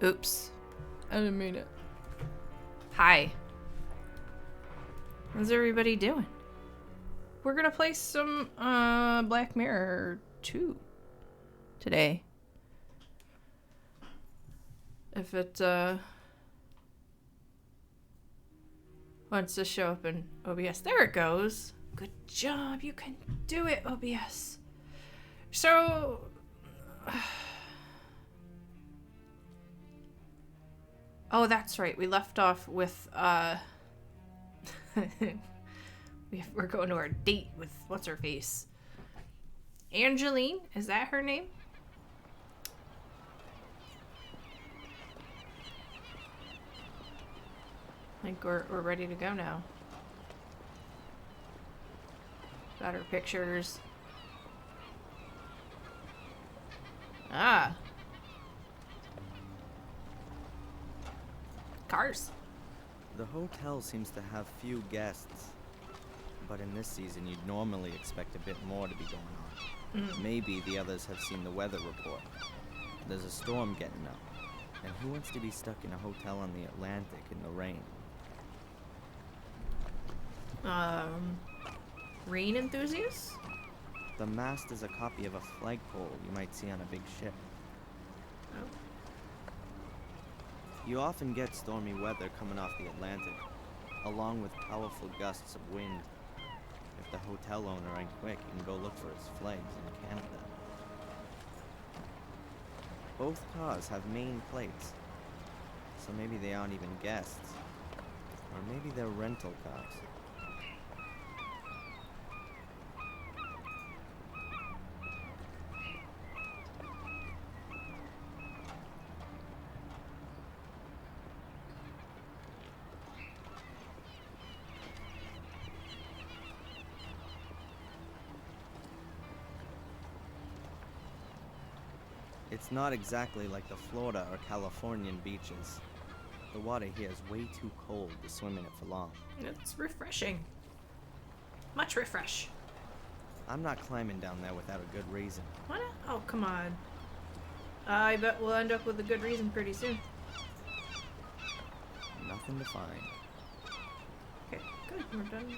Oops. I didn't mean it. Hi. How's everybody doing? We're gonna play some Black Mirror 2 today. If it wants to show up in OBS. There it goes. Good job. You can do it, OBS. So oh, that's right. We left off with we're going to our date with what's her face? Angeline, is that her name? I think we're ready to go now. Got her pictures. Ah. Cars. The hotel seems to have few guests, but in this season you'd normally expect a bit more to be going on. Maybe the others have seen the weather report. There's a storm getting up, and who wants to be stuck in a hotel on the Atlantic in the rain? Rain enthusiasts? The mast is a copy of a flagpole you might see on a big ship. Oh. You often get stormy weather coming off the Atlantic, along with powerful gusts of wind. If the hotel owner ain't quick, he can go look for his flags in Canada. Both cars have Maine plates, so maybe they aren't even guests. Or maybe they're rental cars. It's not exactly like the Florida or Californian beaches. The water here is way too cold to swim in it for long. It's refreshing. Much refresh. I'm not climbing down there without a good reason. What? Oh, come on. I bet we'll end up with a good reason pretty soon. Nothing to find. Okay, good. We're done.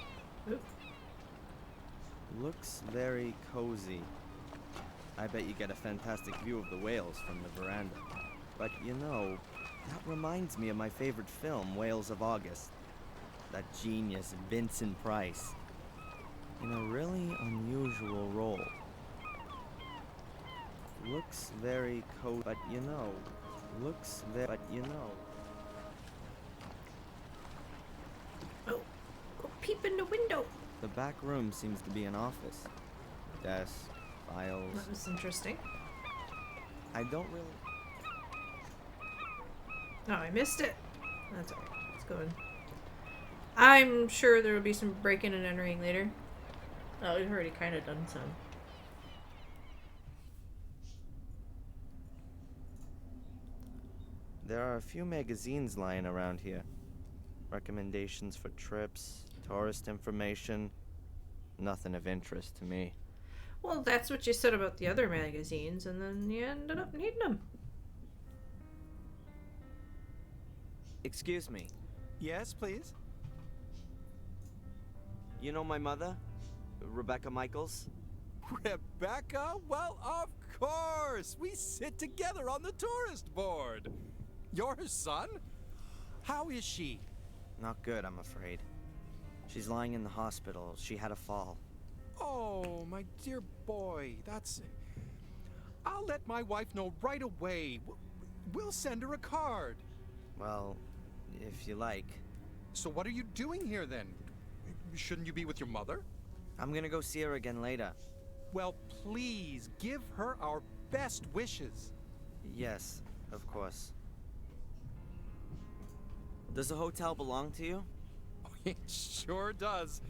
Oop. Looks very cozy. I bet you get a fantastic view of the whales from the veranda. But you know, that reminds me of my favorite film, Whales of August. That genius Vincent Price. In a really unusual role. Looks very cozy, but you know, Oh, go peep in the window. The back room seems to be an office. Desk, files. That was interesting. I don't really... Oh, I missed it. That's alright. Let's go in. I'm sure there will be some breaking and entering later. Oh, we've already kind of done some. There are a few magazines lying around here. Recommendations for trips, tourist information. Nothing of interest to me. Well, that's what you said about the other magazines, and then you ended up needing them. Excuse me. Yes, please. You know my mother? Rebecca Michaels? Rebecca? Well, of course! We sit together on the tourist board. You're her son? How is she? Not good, I'm afraid. She's lying in the hospital. She had a fall. Oh, my dear boy, that's... I'll let my wife know right away. We'll send her a card. Well, if you like. So what are you doing here, then? Shouldn't you be with your mother? I'm gonna go see her again later. Well, please, give her our best wishes. Yes, of course. Does the hotel belong to you? Oh, it sure does.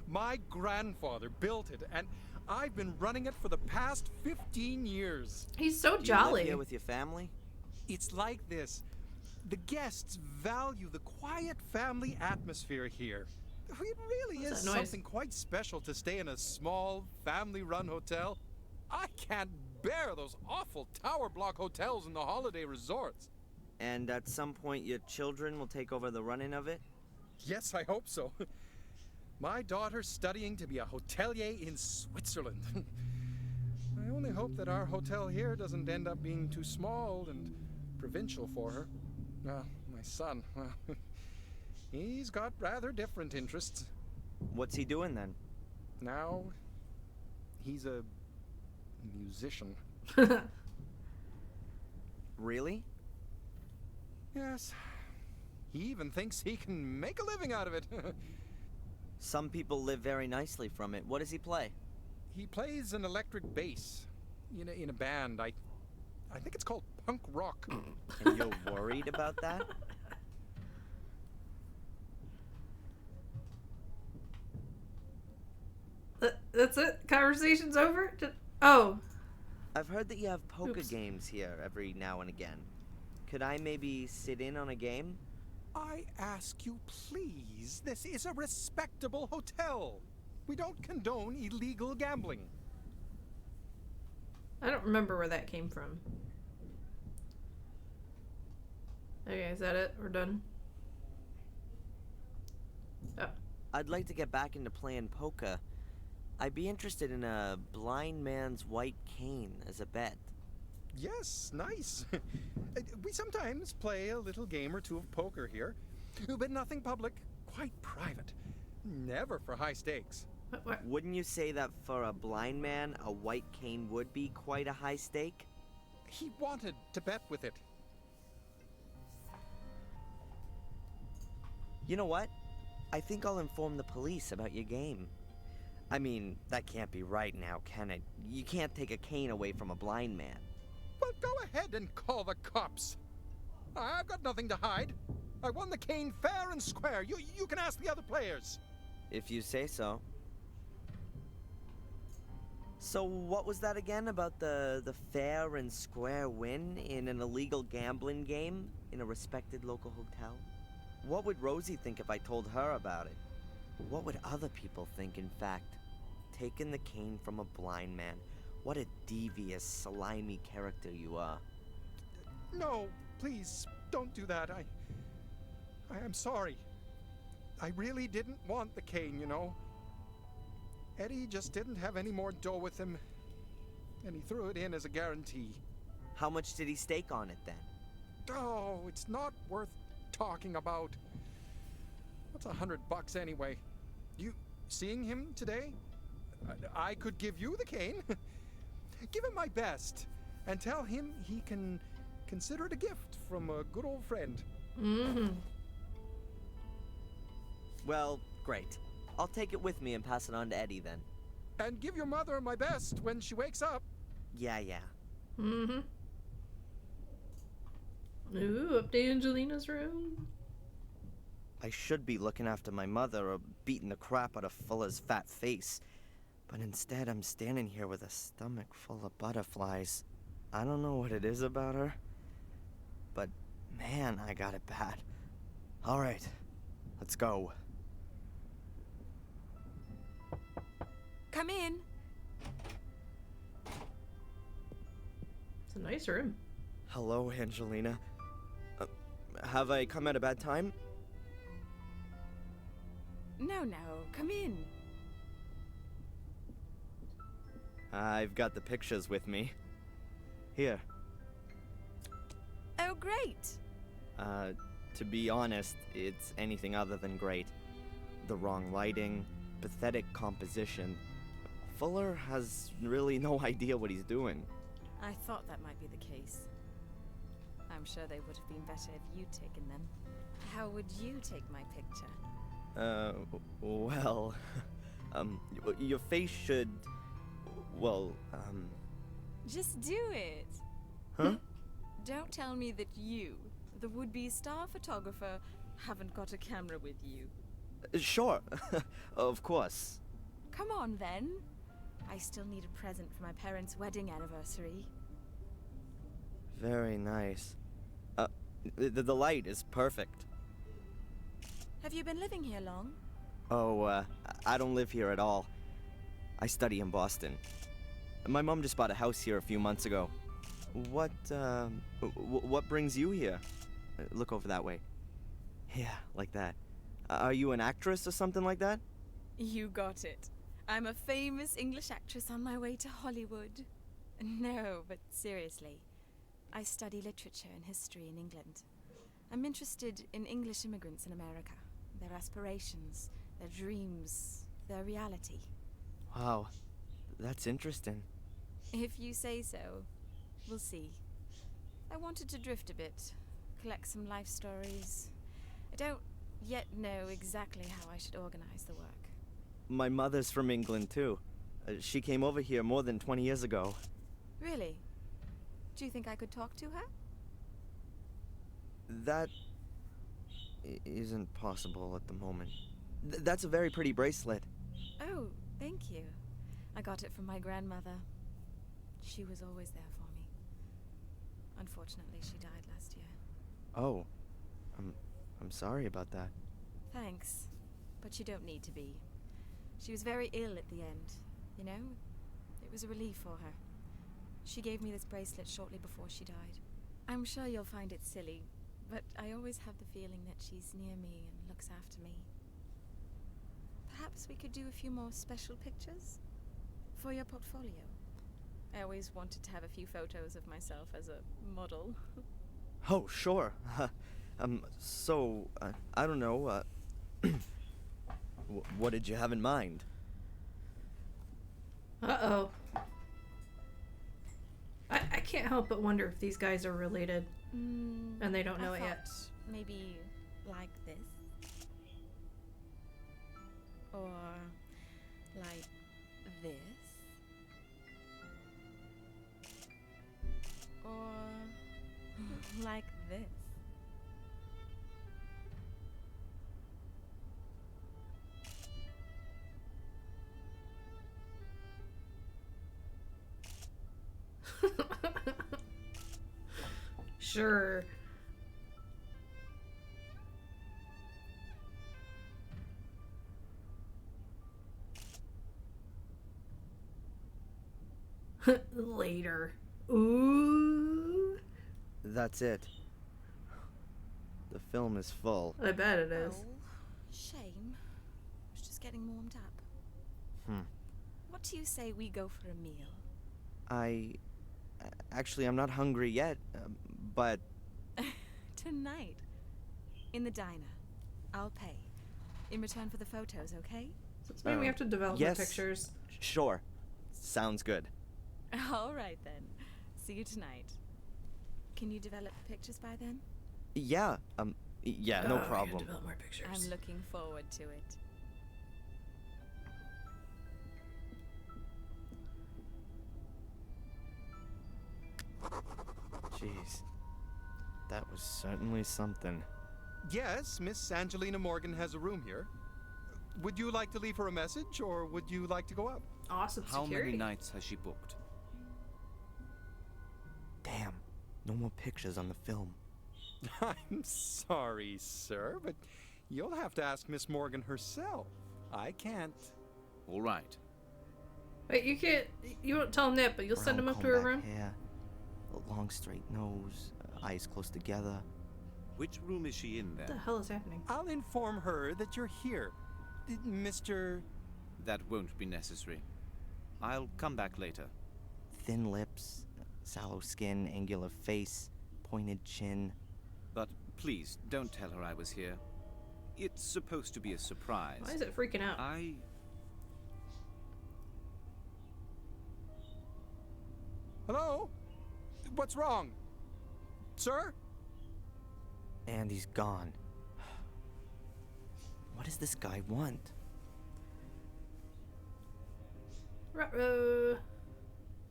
My grandfather built it, and I've been running it for the past 15 years. He's so Do you jolly. live here with your family? It's like this. The guests value the quiet family atmosphere here. It really What's is that noise? something quite special to stay in a small, family-run hotel. I can't bear those awful tower block hotels in the holiday resorts. And at some point, your children will take over the running of it? Yes, I hope so. My daughter's studying to be a hotelier in Switzerland. I only hope that our hotel here doesn't end up being too small and provincial for her. My son, well, he's got rather different interests. What's he doing then? Now, he's a musician. Really? Yes. He even thinks he can make a living out of it. Some people live very nicely from it. What does he play? He plays an electric bass in a band. I think it's called punk rock. And you're worried about that? That's it? Conversation's over? Oh. I've heard that you have poker Oops. games here every now and again. Could I maybe sit in on a game? I ask you, please. This is a respectable hotel. We don't condone illegal gambling. I don't remember where that came from. Okay, is that it? We're done? Oh. I'd like to get back into playing poker. I'd be interested in a blind man's white cane as a bet. Yes, nice. We sometimes play a little game or two of poker here, but nothing public, quite private. Never for high stakes. What? Wouldn't you say that for a blind man, a white cane would be quite a high stake? He wanted to bet with it. You know what? I think I'll inform the police about your game. I mean, that can't be right now, can it? You can't take a cane away from a blind man. Well, go ahead and call the cops. I've got nothing to hide. I won the cane fair and square. You can ask the other players. If you say so. So what was that again about the fair and square win in an illegal gambling game in a respected local hotel? What would Rosie think if I told her about it? What would other people think, in fact? Taking the cane from a blind man. What a devious, slimy character you are. No, please, don't do that. I am sorry. I really didn't want the cane, you know. Eddie just didn't have any more dough with him, and he threw it in as a guarantee. How much did he stake on it then? Oh, it's not worth talking about. What's $100 anyway? You seeing him today? I could give you the cane. Give him my best, and tell him he can consider it a gift from a good old friend. Mm-hmm. Well, great. I'll take it with me and pass it on to Eddie then. And give your mother my best when she wakes up. Yeah. Mm-hmm. Ooh, up to Angelina's room. I should be looking after my mother or beating the crap out of Fuller's fat face. But instead, I'm standing here with a stomach full of butterflies. I don't know what it is about her, but man, I got it bad. All right, let's go. Come in. It's a nice room. Hello, Angelina. Have I come at a bad time? No, come in. I've got the pictures with me. Here. Oh, great. To be honest, it's anything other than great. The wrong lighting, pathetic composition. Fuller has really no idea what he's doing. I thought that might be the case. I'm sure they would have been better if you'd taken them. How would you take my picture? Well, your face should, Just do it. Huh? Don't tell me that you, the would-be star photographer, haven't got a camera with you. Sure, of course. Come on, then. I still need a present for my parents' wedding anniversary. Very nice. The light is perfect. Have you been living here long? Oh, I don't live here at all. I study in Boston. My mom just bought a house here a few months ago. What brings you here? Look over that way. Yeah, like that. Are you an actress or something like that? You got it. I'm a famous English actress on my way to Hollywood. No, but seriously. I study literature and history in England. I'm interested in English immigrants in America. Their aspirations, their dreams, their reality. Wow, that's interesting. If you say so, we'll see. I wanted to drift a bit, collect some life stories. I don't yet know exactly how I should organize the work. My mother's from England, too. She came over here more than 20 years ago. Really? Do you think I could talk to her? That isn't possible at the moment. That's a very pretty bracelet. Oh, thank you. I got it from my grandmother. She was always there for me. Unfortunately, she died last year. Oh, I'm sorry about that. Thanks, but you don't need to be. She was very ill at the end, you know? It was a relief for her. She gave me this bracelet shortly before she died. I'm sure you'll find it silly, but I always have the feeling that she's near me and looks after me. Perhaps we could do a few more special pictures? For your portfolio. I always wanted to have a few photos of myself as a model. Oh, sure. I don't know, what did you have in mind? Uh-oh. I can't help but wonder if these guys are related. And they don't know it yet. Maybe like this. Or like this. Or like this. Sure. Later. Ooh. That's it. The film is full. I bet it is. Oh, shame. I was just getting warmed up. Hmm. What do you say we go for a meal? Actually, I'm not hungry yet, but... Tonight. In the diner. I'll pay. In return for the photos, okay? So it's maybe we have to develop the yes. pictures. Sure. Sounds good. All right, then. See you tonight. Can you develop the pictures by then? Yeah, yeah, no Oh, we gotta problem. develop more pictures. I'm looking forward to it. Jeez. That was certainly something. Yes, Miss Angelina Morgan has a room here. Would you like to leave her a message, or would you like to go up? Awesome How security. many nights has she booked? Damn, no more pictures on the film. I'm sorry, sir, but you'll have to ask Miss Morgan herself. I can't. All right. Wait, you can't. You won't tell him that, but you'll send him Brown up to her comb-back room? hair, a long straight nose, eyes close together. Which room is she in What then? the hell is happening? I'll inform her that you're here. Mr. That won't be necessary. I'll come back later. Thin lips, sallow skin, angular face, pointed chin. But please, don't tell her I was here. It's supposed to be a surprise. Why is it freaking out? Hello? What's wrong? Sir? And he's gone. What does this guy want? Ruh-roh.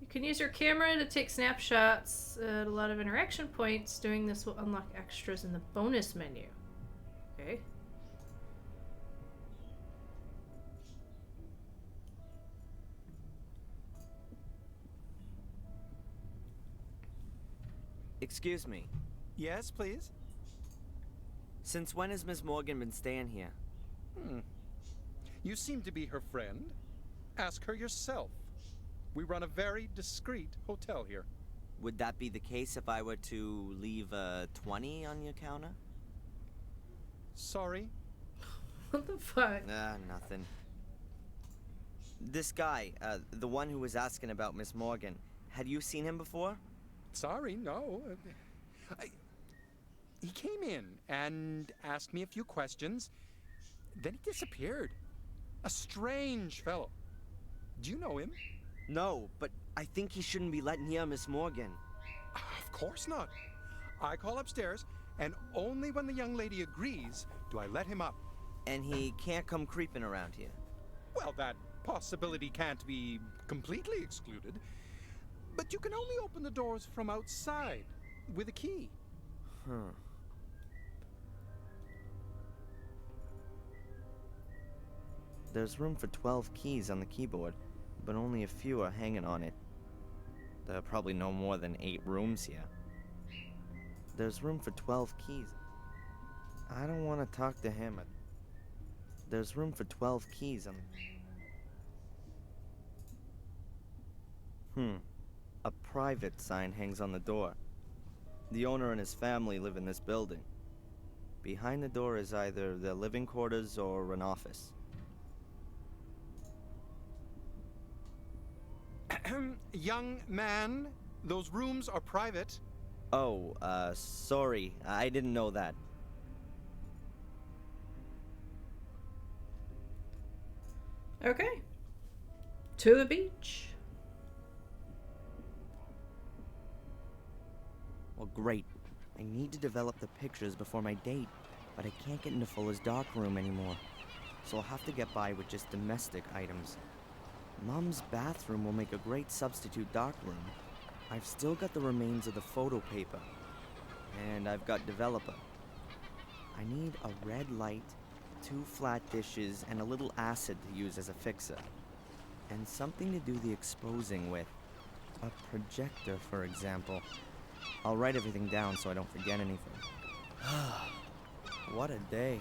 You can use your camera to take snapshots at a lot of interaction points. Doing this will unlock extras in the bonus menu. Okay. Excuse me. Yes, please. Since when has Miss Morgan been staying here? You seem to be her friend. Ask her yourself. We run a very discreet hotel here. Would that be the case if I were to leave a 20 on your counter? Sorry? What the fuck? Nothing. This guy, the one who was asking about Miss Morgan, had you seen him before? Sorry, no. He came in and asked me a few questions. Then he disappeared. A strange fellow. Do you know him? No, but I think he shouldn't be letting near Miss Morgan. Of course not. I call upstairs, and only when the young lady agrees do I let him up. And he can't come creeping around here. Well, that possibility can't be completely excluded. But you can only open the doors from outside with a key. Huh. There's room for 12 keys on the keyboard, but only a few are hanging on it. There are probably no more than 8 rooms here. There's room for 12 keys. I don't want to talk to him. There's room for 12 keys on the... A private sign hangs on the door. The owner and his family live in this building. Behind the door is either their living quarters or an office. Young man, those rooms are private. Oh, sorry. I didn't know that. Okay. To the beach. Well, great. I need to develop the pictures before my date, but I can't get into Fuller's darkroom anymore. So I'll have to get by with just domestic items. Mom's bathroom will make a great substitute darkroom. I've still got the remains of the photo paper. And I've got developer. I need a red light, 2 flat dishes, and a little acid to use as a fixer. And something to do the exposing with. A projector, for example. I'll write everything down so I don't forget anything. What a day.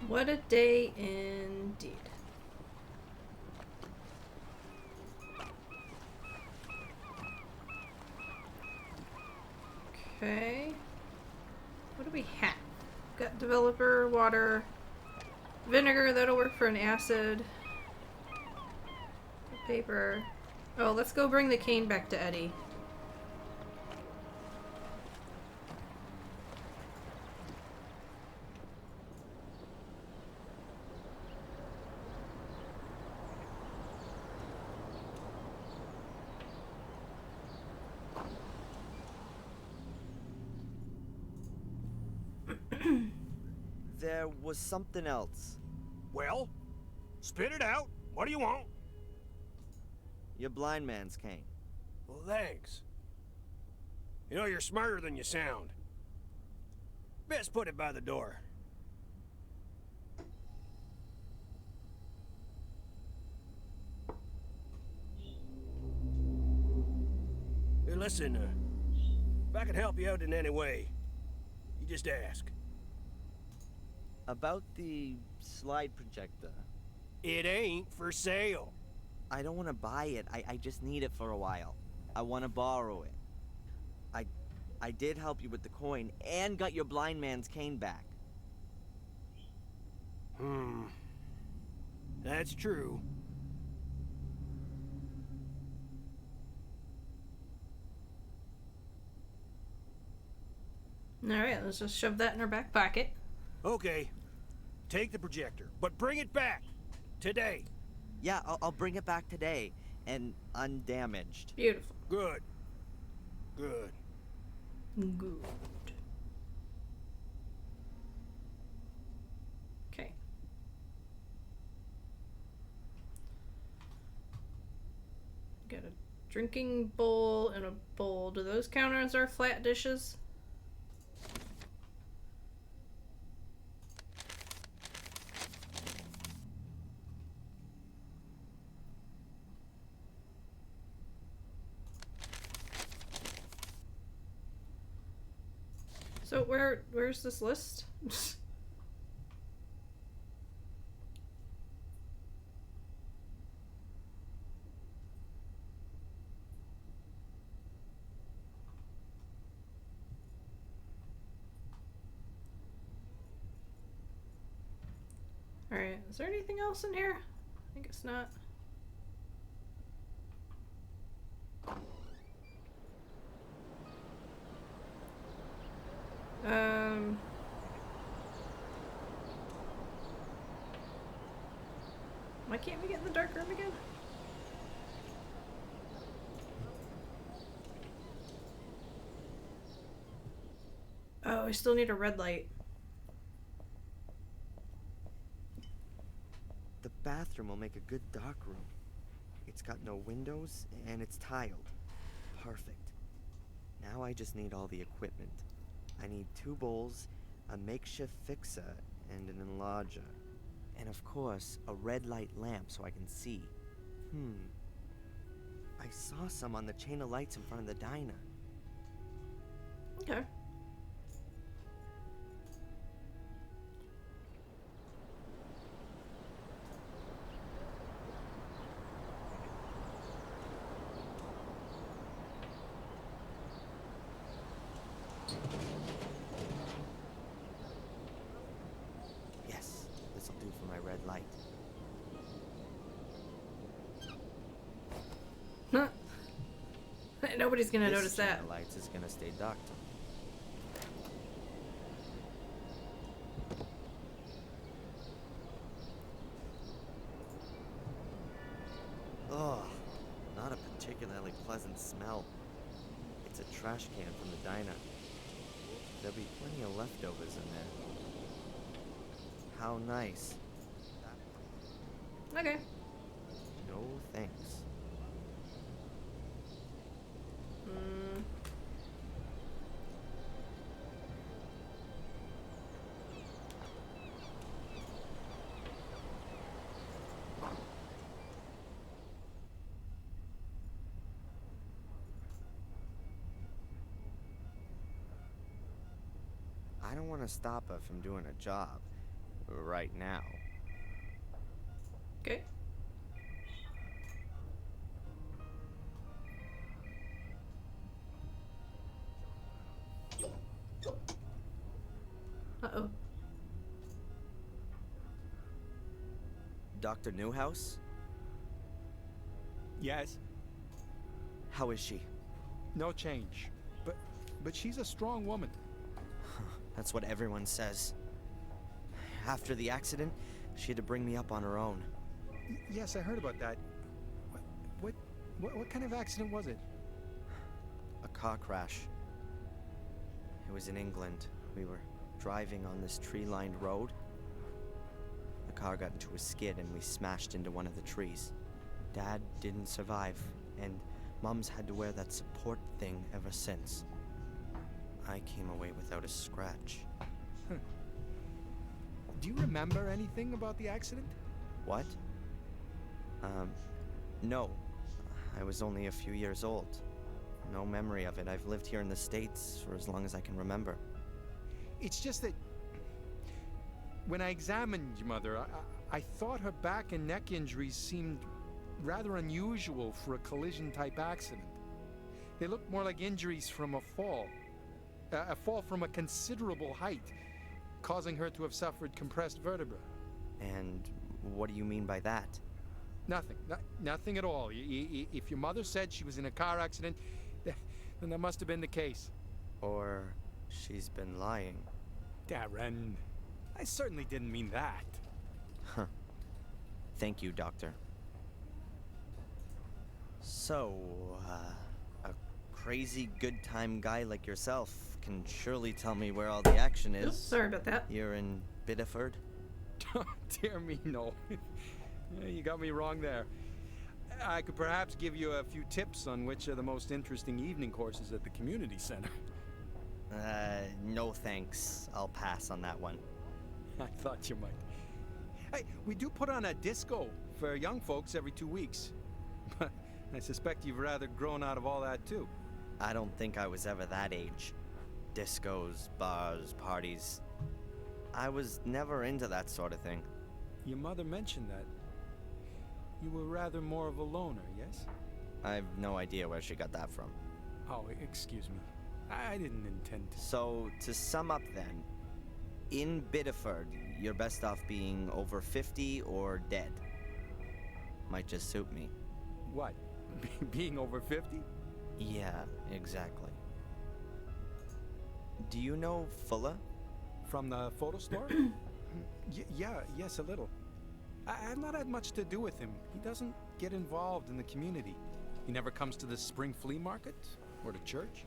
What a day indeed. Okay. What do we have? Got developer, water, vinegar, that'll work for an acid. Paper. Oh, let's go bring the cane back to Eddie. There was something else. Well, spit it out. What do you want? Your blind man's cane. Well, thanks. You know, you're smarter than you sound. Best put it by the door. Hey, listen, if I can help you out in any way, you just ask. About the slide projector. It ain't for sale. I don't want to buy it. I just need it for a while. I want to borrow it. I did help you with the coin and got your blind man's cane back. That's true. Alright, let's just shove that in our back pocket. Okay, take the projector, but bring it back today. Yeah, I'll bring it back today and undamaged. Beautiful. Good. Good. Good. Okay. Got a drinking bowl and a bowl. Do those count as our flat dishes? So where's this list? Alright, is there anything else in here? I guess not. Why can't we get in the dark room again? Oh, I still need a red light. The bathroom will make a good dark room. It's got no windows and it's tiled. Perfect. Now I just need all the equipment. I need 2 bowls, a makeshift fixer, and an enlarger. And of course, a red light lamp so I can see. I saw some on the chain of lights in front of the diner. Okay. Yes, this'll do for my red light. Huh. Nobody's gonna This notice chain that. of lights is gonna stay dark. Ugh, not a particularly pleasant smell. It's a trash can from the diner. There'll be plenty of leftovers in there. How nice. Okay. No thanks. I don't want to stop her from doing a job. Right now. Okay. Uh-oh. Dr. Newhouse? Yes, How is she? no change. But she's a strong woman. That's what everyone says. After the accident, she had to bring me up on her own. Yes, I heard about that. What kind of accident was it? A car crash. It was in England. We were driving on this tree-lined road. The car got into a skid and we smashed into one of the trees. Dad didn't survive, and Mom's had to wear that support thing ever since. I came away without a scratch. Do you remember anything about the accident? What? No. I was only a few years old. No memory of it. I've lived here in the States for as long as I can remember. It's just that when I examined your mother, I thought her back and neck injuries seemed rather unusual for a collision-type accident. They looked more like injuries from a fall from a considerable height, causing her to have suffered compressed vertebra. And what do you mean by that? Nothing. Nothing at all. If your mother said she was in a car accident, then that must have been the case. Or she's been lying. Darren, I certainly didn't mean that. Huh. Thank you, Doctor. So, a crazy good time guy like yourself can surely tell me where all the action is. Oops, sorry about that. You're in Biddeford? Dear me, no. You got me wrong there. I could perhaps give you a few tips on which are the most interesting evening courses at the community center. No thanks. I'll pass on that one. I thought you might. Hey, we do put on a disco for young folks every 2 weeks. But I suspect you've rather grown out of all that too. I don't think I was ever that age. Discos, bars, parties. I was never into that sort of thing. Your mother mentioned that. You were rather more of a loner, yes? I've no idea where she got that from. Oh, excuse me. I didn't intend to. So, to sum up then, in Biddeford, you're best off being over 50 or dead. Might just suit me. What? Being over 50? Yeah, exactly. Do you know Fuller? From the photo store? Yes, a little. I've not had much to do with him. He doesn't get involved in the community. He never comes to the spring flea market or to church.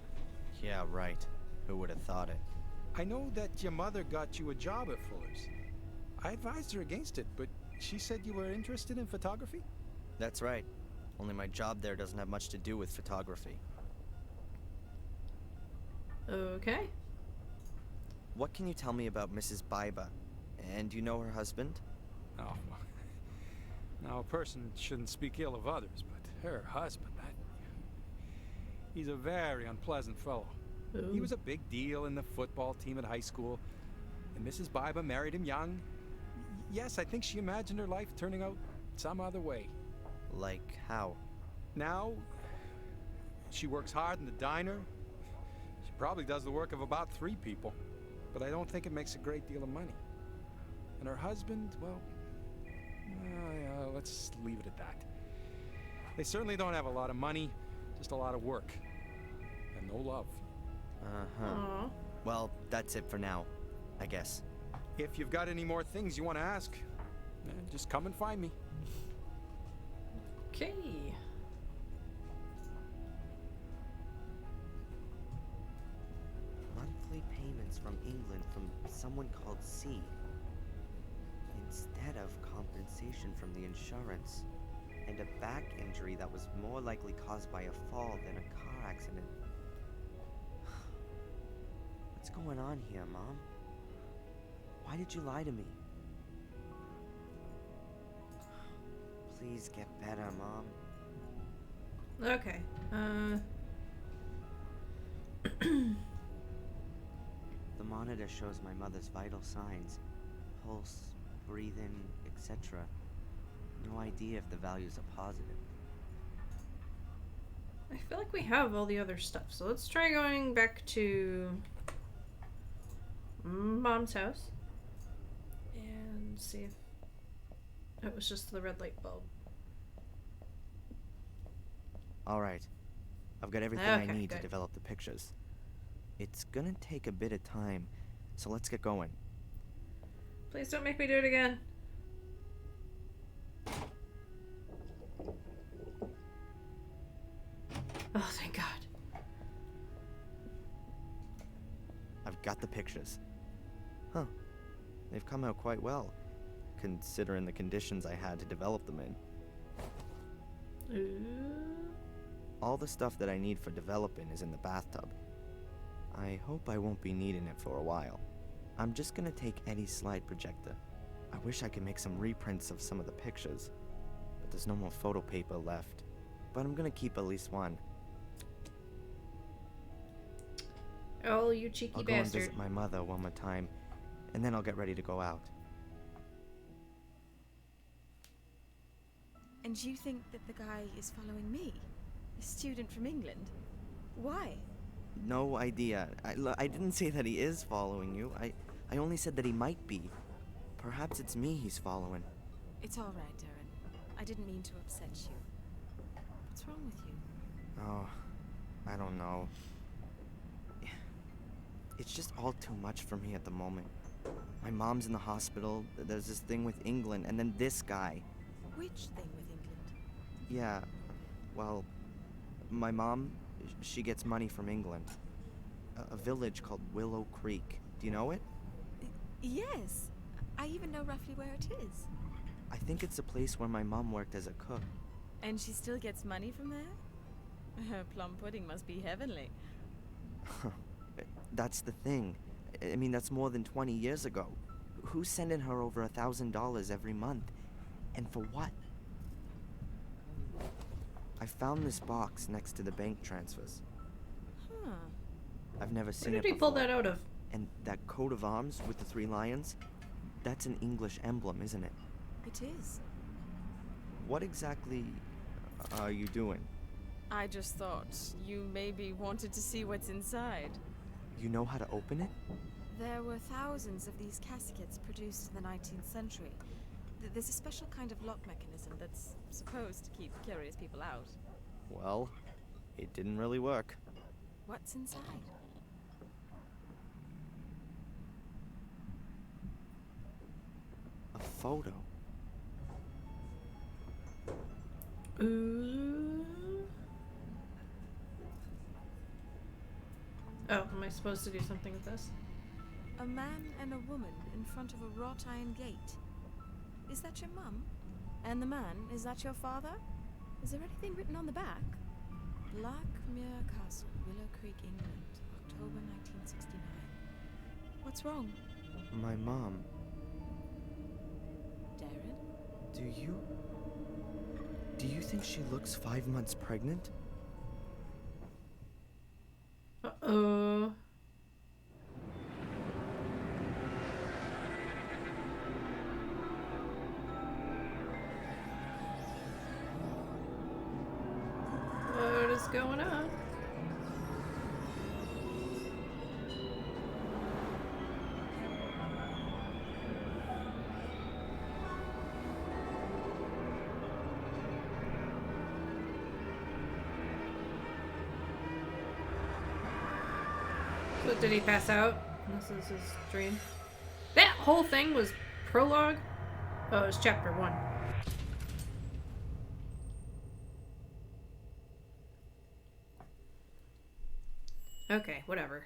Yeah, right. Who would have thought it? I know that your mother got you a job at Fuller's. I advised her against it, but she said you were interested in photography? That's right. Only my job there doesn't have much to do with photography. Okay. What can you tell me about Mrs. Baiba? And do you know her husband? Oh, now a person shouldn't speak ill of others, but her husband, he's a very unpleasant fellow. Ooh. He was a big deal in the football team at high school, and Mrs. Baiba married him young. Yes, I think she imagined her life turning out some other way. Like how? Now, she works hard in the diner. She probably does the work of about 3 people, but I don't think it makes a great deal of money. And her husband, well, let's leave it at that. They certainly don't have a lot of money, just a lot of work. And no love. Uh-huh. Aw. Well, that's it for now, I guess. If you've got any more things you want to ask, just come and find me. Okay. Monthly payments from England from someone called C. Instead of compensation from the insurance. And a back injury that was more likely caused by a fall than a car accident. What's going on here, Mom? Why did you lie to me? Please get better, Mom. Okay. The monitor shows my mother's vital signs. Pulse, breathing, etc. No idea if the values are positive. I feel like we have all the other stuff, so let's try going back to Mom's house and see if it was just the red light bulb. Alright. I've got everything Okay, I need good. to develop the pictures. It's gonna take a bit of time, so let's get going. Please don't make me do it again. Oh, thank God. I've got the pictures. Huh. They've come out quite well, considering the conditions I had to develop them in. Ooh. All the stuff that I need for developing is in the bathtub. I hope I won't be needing it for a while. I'm just gonna take Eddie's slide projector. I wish I could make some reprints of some of the pictures, but there's no more photo paper left. But I'm gonna keep at least one. Oh, you cheeky I'll go and bastard. visit my mother one more time, and then I'll get ready to go out. And you think that the guy is following me? A student from England? Why? No idea. I didn't say that he is following you. I only said that he might be. Perhaps it's me he's following. It's all right, Darren. I didn't mean to upset you. What's wrong with you? Oh, I don't know. It's just all too much for me at the moment. My mom's in the hospital, there's this thing with England, and then this guy. Which thing with England? Yeah, well, my mom, she gets money from England. A village called Willow Creek. Do you know it? Yes. I even know roughly where it is. I think it's a place where my mom worked as a cook. And she still gets money from there? Her plum pudding must be heavenly. That's the thing. I mean, that's more than 20 years ago. Who's sending her over $1,000 every month? And for what? I found this box next to the bank transfers. Huh. I've never Where seen did it he before. pull that out of? And that coat of arms with the 3 lions? That's an English emblem, isn't it? It is. What exactly are you doing? I just thought you maybe wanted to see what's inside. You know how to open it? There were thousands of these caskets produced in the 19th century. There's a special kind of lock mechanism that's supposed to keep curious people out. Well, it didn't really work. What's inside? A photo. Ooh. Oh, am I supposed to do something with this? A man and a woman in front of a wrought iron gate. Is that your mum? And the man, is that your father? Is there anything written on the back? Blackmere Castle, Willow Creek, England, October 1969. What's wrong? My mom. Darren? Do you think she looks 5 months pregnant? Uh-oh. What is going on? So did he pass out? This is his dream. That whole thing was prologue? Oh, it was chapter 1. Okay, whatever.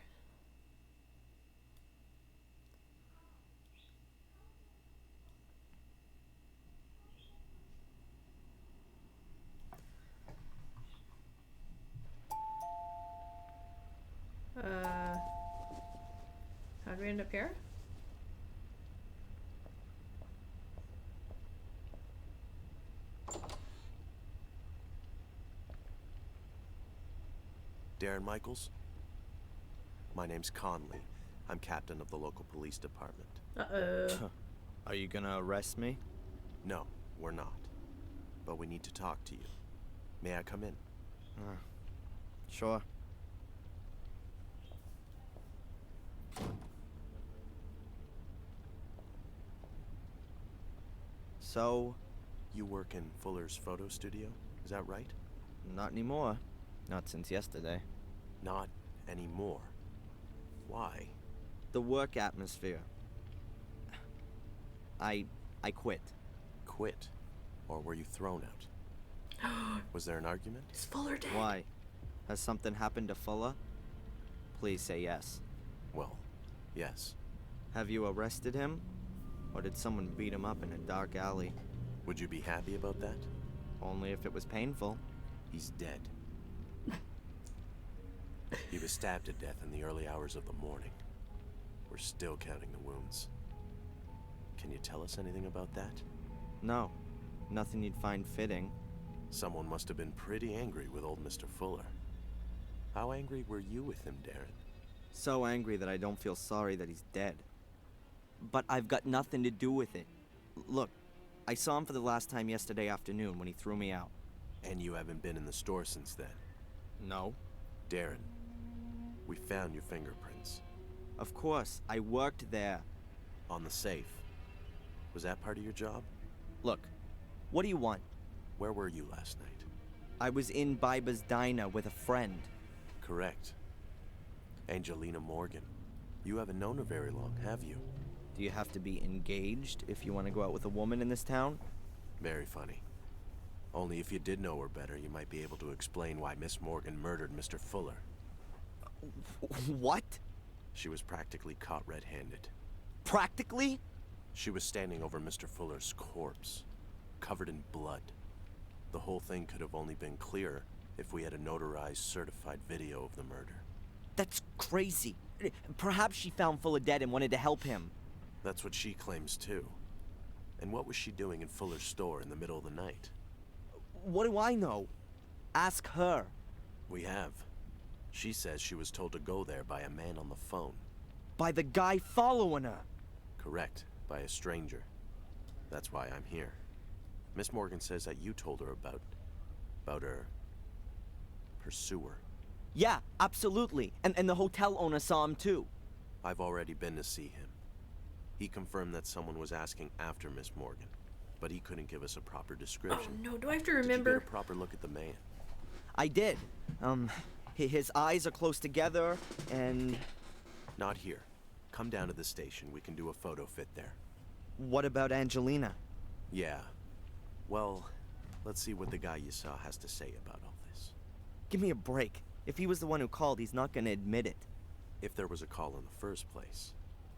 How'd we end up here? Darren Michaels? My name's Conley. I'm captain of the local police department. Uh-oh. Are you gonna arrest me? No, we're not. But we need to talk to you. May I come in? Sure. So, You work in Fuller's photo studio, is that right? not anymore. Not since yesterday. Not anymore. Why? The work atmosphere. I quit. Quit? Or were you thrown out? Was there an argument? Is Fuller dead? Why? Has something happened to Fuller? Please say yes. Well, yes. Have you arrested him? Or did someone beat him up in a dark alley? Would you be happy about that? Only if it was painful. He's dead. He was stabbed to death in the early hours of the morning. We're still counting the wounds. Can you tell us anything about that? No. Nothing you'd find fitting. Someone must have been pretty angry with old Mr. Fuller. How angry were you with him, Darren? So angry that I don't feel sorry that he's dead. But I've got nothing to do with it. Look, I saw him for the last time yesterday afternoon when he threw me out. And you haven't been in the store since then? No. Darren, we found your fingerprints. Of course, I worked there. On the safe. Was that part of your job? Look, what do you want? Where were you last night? I was in Biba's diner with a friend. Correct. Angelina Morgan. You haven't known her very long, have you? Do you have to be engaged if you want to go out with a woman in this town? Very funny. Only if you did know her better, you might be able to explain why Miss Morgan murdered Mr. Fuller. What? She was practically caught red-handed. Practically? She was standing over Mr. Fuller's corpse, covered in blood. The whole thing could have only been clearer if we had a notarized, certified video of the murder. That's crazy. Perhaps she found Fuller dead and wanted to help him. That's what she claims too. And what was she doing in Fuller's store in the middle of the night? What do I know? Ask her. We have. She says she was told to go there by a man on the phone. By the guy following her. Correct, by a stranger. That's why I'm here. Miss Morgan says that you told her about her pursuer. Yeah, absolutely. And the hotel owner saw him too. I've already been to see him. He confirmed that someone was asking after Miss Morgan, but he couldn't give us a proper Oh description. no, do I have to Did you remember? get a proper look at the man? I did. His eyes are close together, and Not here. Come down to the station. We can do a photo fit there. what about Angelina? Yeah. Well, let's see what the guy you saw has to say about all this. Give me a break. If he was the one who called, he's not gonna admit it. If there was a call in the first place.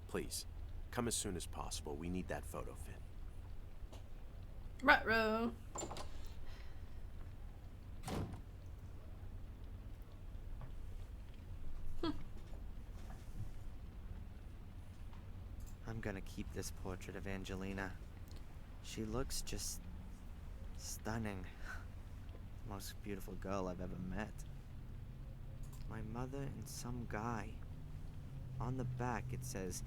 Please, come as soon as possible. We need that photo fit. Ruh-roh. I'm gonna keep this portrait of Angelina. She looks just stunning. Most beautiful girl I've ever met. My mother and some guy. On the back it says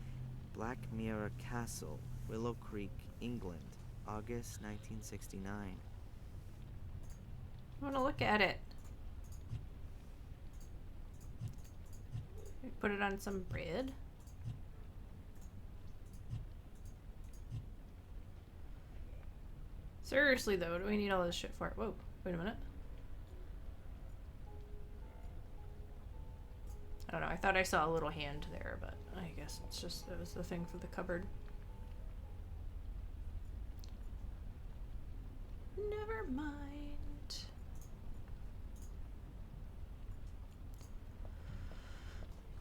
Black Mirror Castle, Willow Creek, England, August 1969. I want to look at it. Put it on some bread. Seriously though, what do we need all this shit for? Whoa, wait a minute. I don't know, I thought I saw a little hand there, but I guess it's just, it was the thing for the cupboard. Never mind.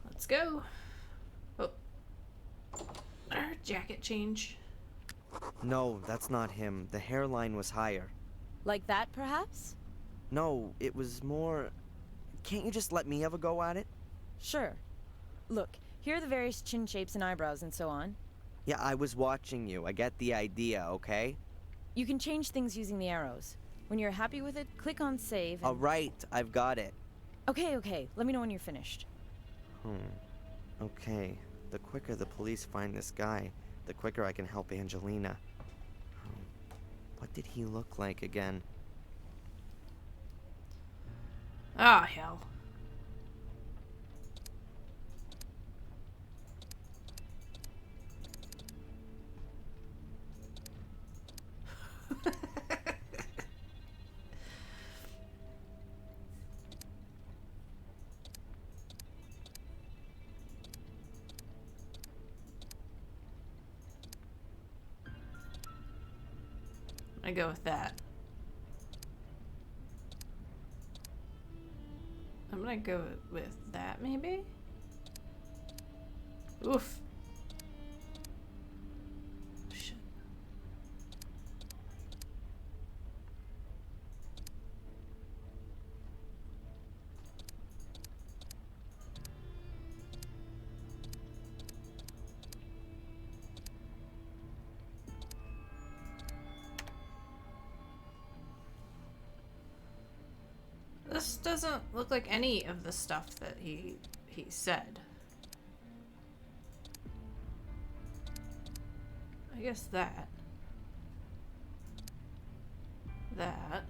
Let's go. Oh. Our jacket change. No, that's not him. The hairline was higher. Like that, perhaps? No, it was more... Can't you just let me have a go at it? Sure. Look, here are the various chin shapes and eyebrows and so on. Yeah, I was watching you. I get the idea, okay? You can change things using the arrows. When you're happy with it, click on save and... Alright, I've got it. Okay. Let me know when you're finished. Okay. The quicker the police find this guy, the quicker I can help Angelina. What did he look like again? Ah, hell. I go with that. I'm gonna go with that, maybe? Oof. Shit. This doesn't look like any of the stuff that he said. I guess that. That.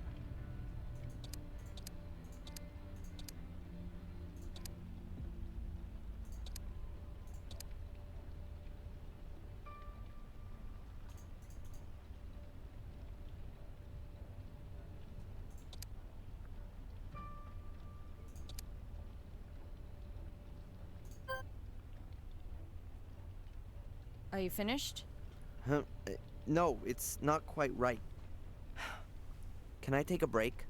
Are you finished? Huh? No, it's not quite right. Can I take a break?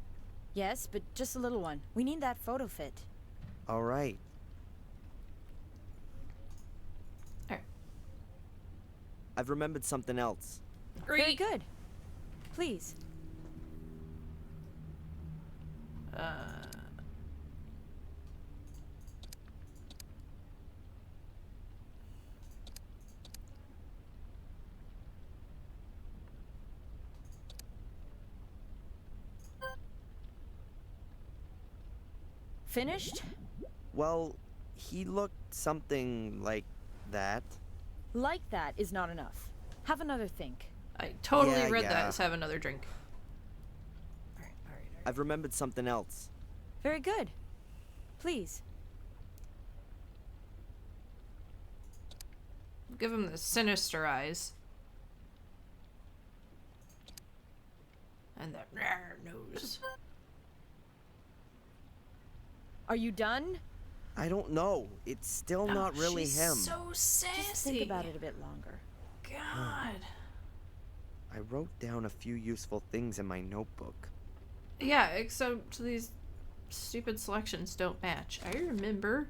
Yes, but just a little one. We need that photo fit. Alright. Alright. I've remembered something else. Very good. Please. Finished? Well, he looked something like that. Like that is not enough. Have another think. I totally Yeah, read yeah. that as have another drink. Alright. I've remembered something else. Very good. Please. give him the sinister eyes. And that rare nose. Are you done? I don't know. It's still not really she's him. So sassy. Just think about it a bit longer. God. I wrote down a few useful things in my notebook. Yeah, except these stupid selections don't match. I remember.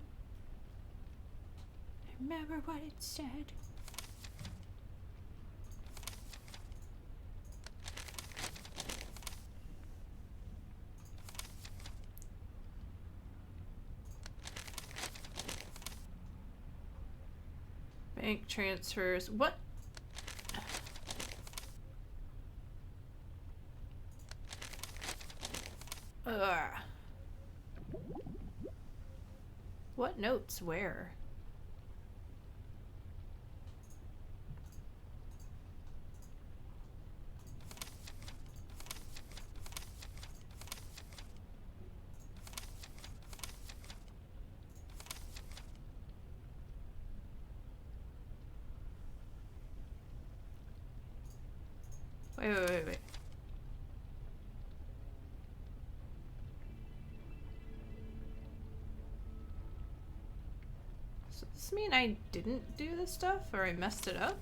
I remember what it said. Bank transfers. What? What notes where? Wait. So does this mean I didn't do this stuff or I messed it up?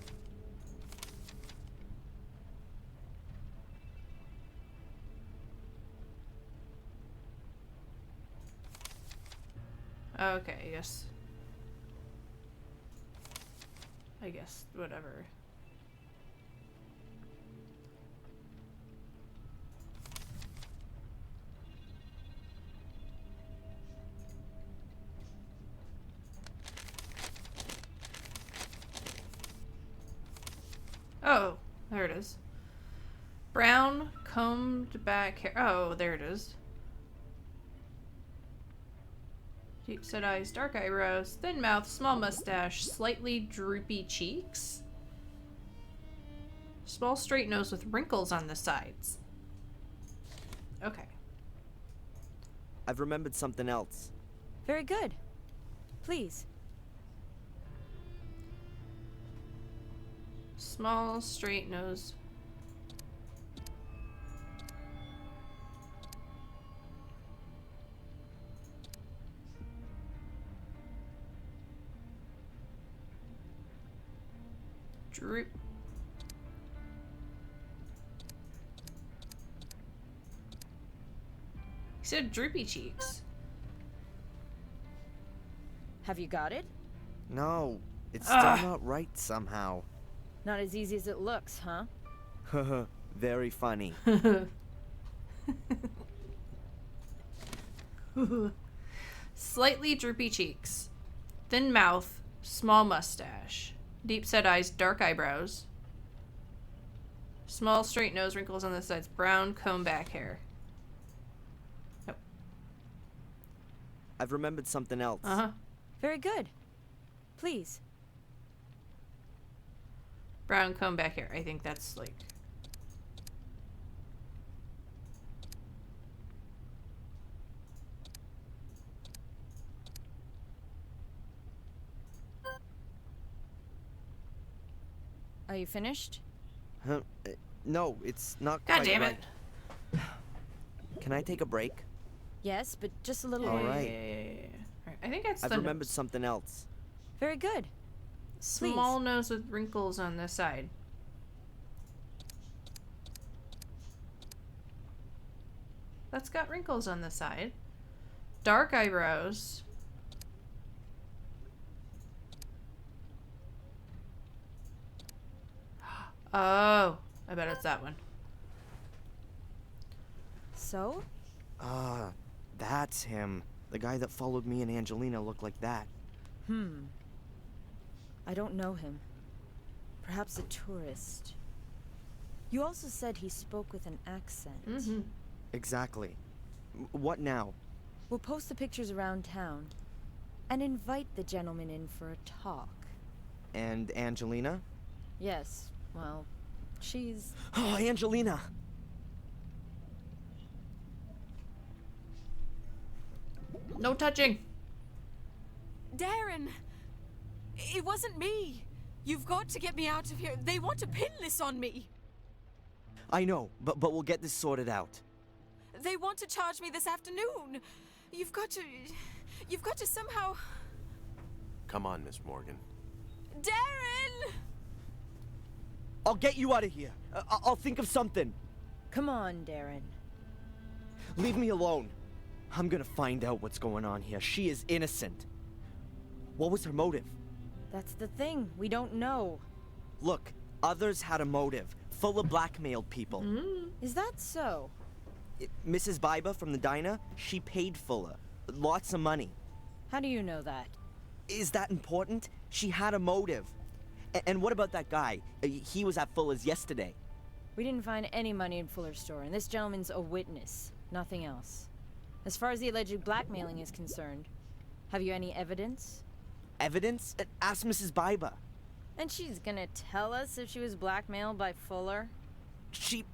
Okay, I guess, whatever. Oh, there it is. Brown, combed back hair. Oh, there it is. Deep set eyes, dark eyebrows, thin mouth, small mustache, slightly droopy cheeks. Small straight nose with wrinkles on the sides. Okay. I've remembered something else. Very good. Please. Small straight nose. Droop. He said droopy cheeks. Have you got it? No, it's still not right somehow. Not as easy as it looks, huh? Haha, very funny. Slightly droopy cheeks. Thin mouth, small mustache. Deep set eyes, dark eyebrows. Small straight nose, wrinkles on the sides, brown comb back hair. Nope. I've remembered something else. Uh-huh. Very good. Please. Brown comb back hair. I think that's like... Are you finished? Huh? No, it's not God quite damn right. it. Can I take a break? Yes, but just a little. All bit. right. Alright, I think that's I've the remembered something else. Very good. small nose with wrinkles on the side. That's got wrinkles on the side. Dark eyebrows. Oh, I bet it's that one. So? Ah, that's him. The guy that followed me and Angelina looked like that. I don't know him. Perhaps a tourist. You also said he spoke with an accent. Mm-hmm. Exactly. What now? We'll post the pictures around town and invite the gentleman in for a talk. And Angelina? Yes, well, she's... Oh, Angelina! No touching. Darren! It wasn't me! You've got to get me out of here. They want to pin this on me. I know, but we'll get this sorted out. They want to charge me this afternoon. You've got to somehow... Come on, Miss Morgan. Darren! I'll get you out of here. I'll think of something. Come on, Darren. Leave me alone. I'm gonna find out what's going on here. She is innocent. What was her motive? That's the thing. We don't know. Look, others had a motive. Fuller blackmailed people. Is that so? Mrs. Biba from the diner, she paid Fuller. Lots of money. How do you know that? Is that important? She had a motive. And what about that guy? He was at Fuller's yesterday. We didn't find any money in Fuller's store, and this gentleman's a witness. Nothing else. As far as the alleged blackmailing is concerned, have you any evidence? Evidence? Ask Mrs. Biba. And she's gonna tell us if she was blackmailed by Fuller? She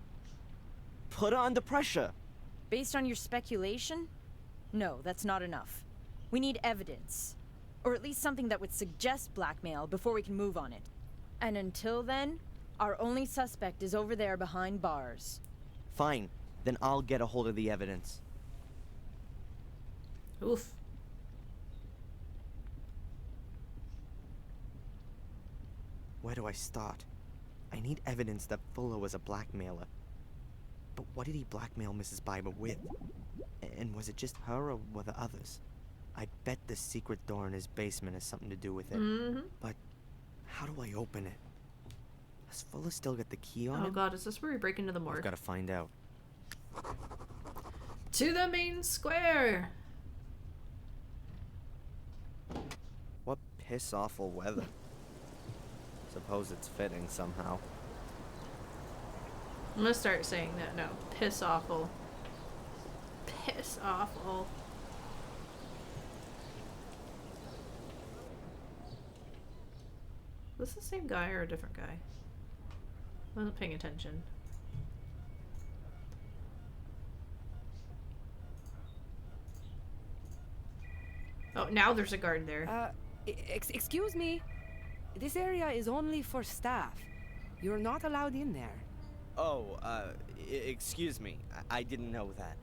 put her under pressure. Based on your speculation? No, that's not enough. We need evidence. Or at least something that would suggest blackmail before we can move on it. And until then, our only suspect is over there behind bars. Fine, then I'll get a hold of the evidence. Oof. Where do I start? I need evidence that Fuller was a blackmailer. But what did he blackmail Mrs. Biba with? And was it just her or were there others? I bet the secret door in his basement has something to do with it. But how do I open it? Has Fuller still got the key on Oh him? god, is this where we break into the I've morgue? got to find out. To the main square! What piss-awful weather. Suppose it's fitting somehow. I'm gonna start saying that now. Piss awful. Piss awful. Is this the same guy or a different guy? I wasn't paying attention. Oh, now there's a guard there. Excuse me. This area is only for staff. You're not allowed in there. Oh, excuse me. I didn't know that.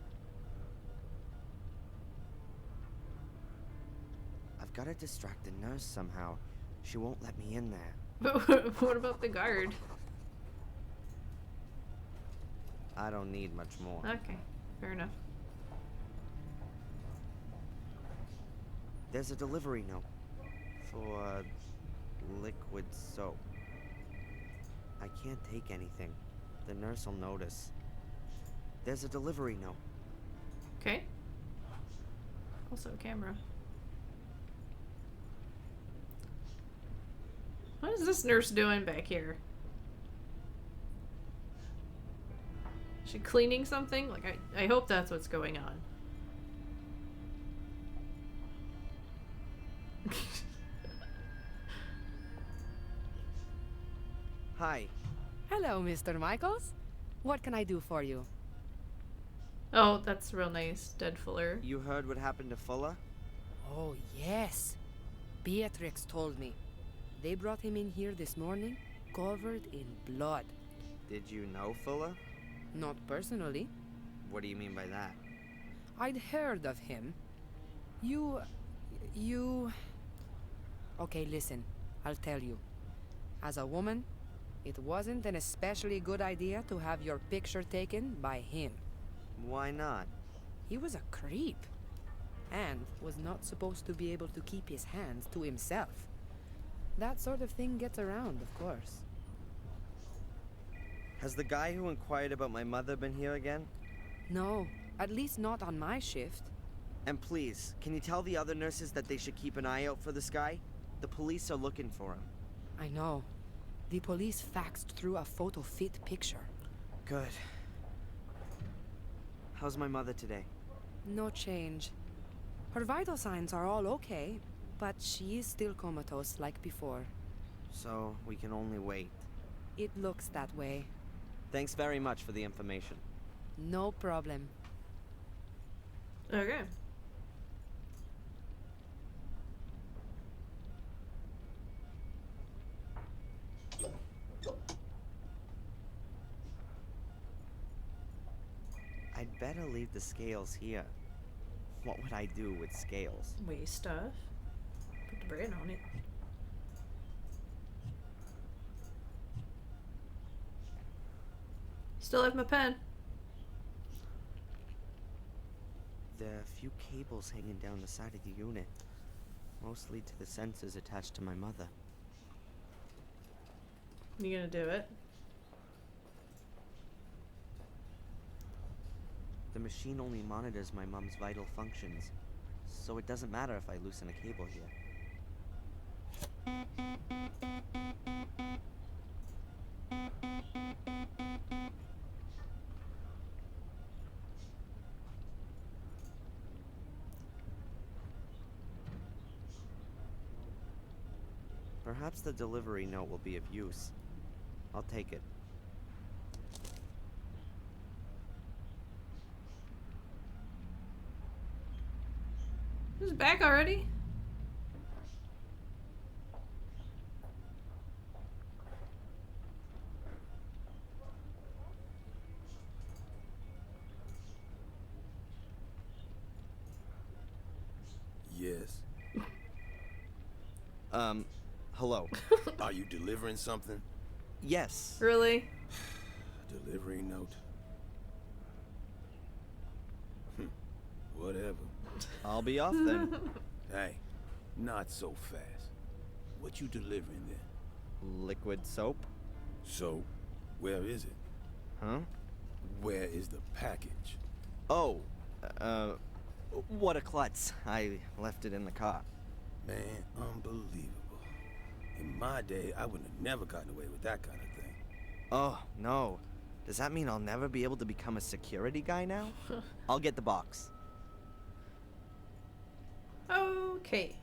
I've got to distract the nurse somehow. She won't let me in there. But what about the guard? I don't need much more. Okay, fair enough. There's a delivery note for liquid soap. I can't take anything. The nurse will notice. There's a delivery note. Okay. Also a camera. What is this nurse doing back here? Is she cleaning something? Like, I hope that's what's going on. Hi. Hello, Mr. Michaels. What can I do for you? Oh, that's real nice. Dead Fuller. You heard what happened to Fuller? Oh, yes. Beatrix told me. They brought him in here this morning, covered in blood. Did you know Fuller? Not personally. What do you mean by that? I'd heard of him. You... Okay, listen. I'll tell you. As a woman, it wasn't an especially good idea to have your picture taken by him. Why not? He was a creep. And was not supposed to be able to keep his hands to himself. That sort of thing gets around, of course. Has the guy who inquired about my mother been here again? No, at least not on my shift. And please, can you tell the other nurses that they should keep an eye out for this guy? The police are looking for him. I know. The police faxed through a photo fit picture. Good. How's my mother today? No change. Her vital signs are all okay, but she is still comatose like before. So, we can only wait. It looks that way. Thanks very much for the information. No problem. Okay. I'd better leave the scales here. What would I do with scales? Weigh stuff. Put the brand on it. Still have my pen. There are a few cables hanging down the side of the unit. Mostly to the sensors attached to my mother. You gonna do it? The machine only monitors my mom's vital functions, so it doesn't matter if I loosen a cable here. Perhaps the delivery note will be of use. I'll take it. Who's back already? Yes. Hello. Are you delivering something? Yes. Really? Delivery note. Whatever. I'll be off then. Hey, not so fast. What you delivering then? Liquid soap? So, where is it? Huh? Where is the package? Oh, what a klutz. I left it in the car. Man, unbelievable. In my day, I would have never gotten away with that kind of thing. Oh, no. Does that mean I'll never be able to become a security guy now? I'll get the box. Okay.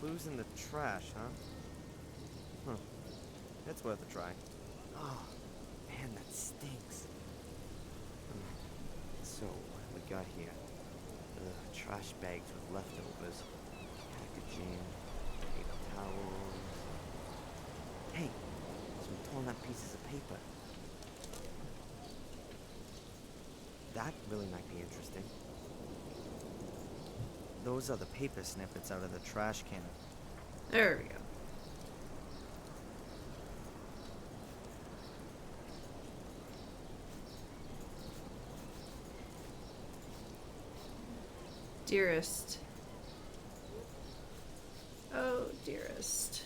Clues in the trash, huh? Huh. It's worth a try. Oh, man, that stinks. So, what have we got here? Trash bags with leftovers. Packaging. Paper towels. Hey, some torn up pieces of paper. That really might be interesting. Those are the paper snippets out of the trash can. There we go. Dearest. Oh, dearest.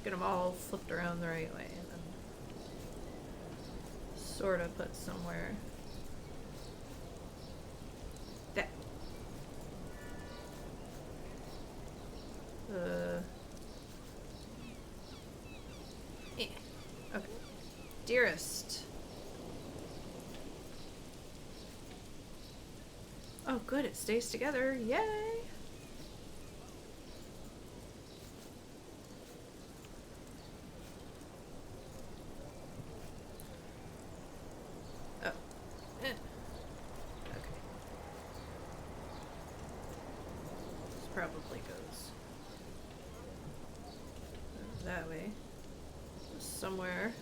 Get them all flipped around the right way and then sort of put somewhere. That. Yeah. Okay. Dearest. Oh, good. It stays together. Yay. probably goes that way. Somewhere.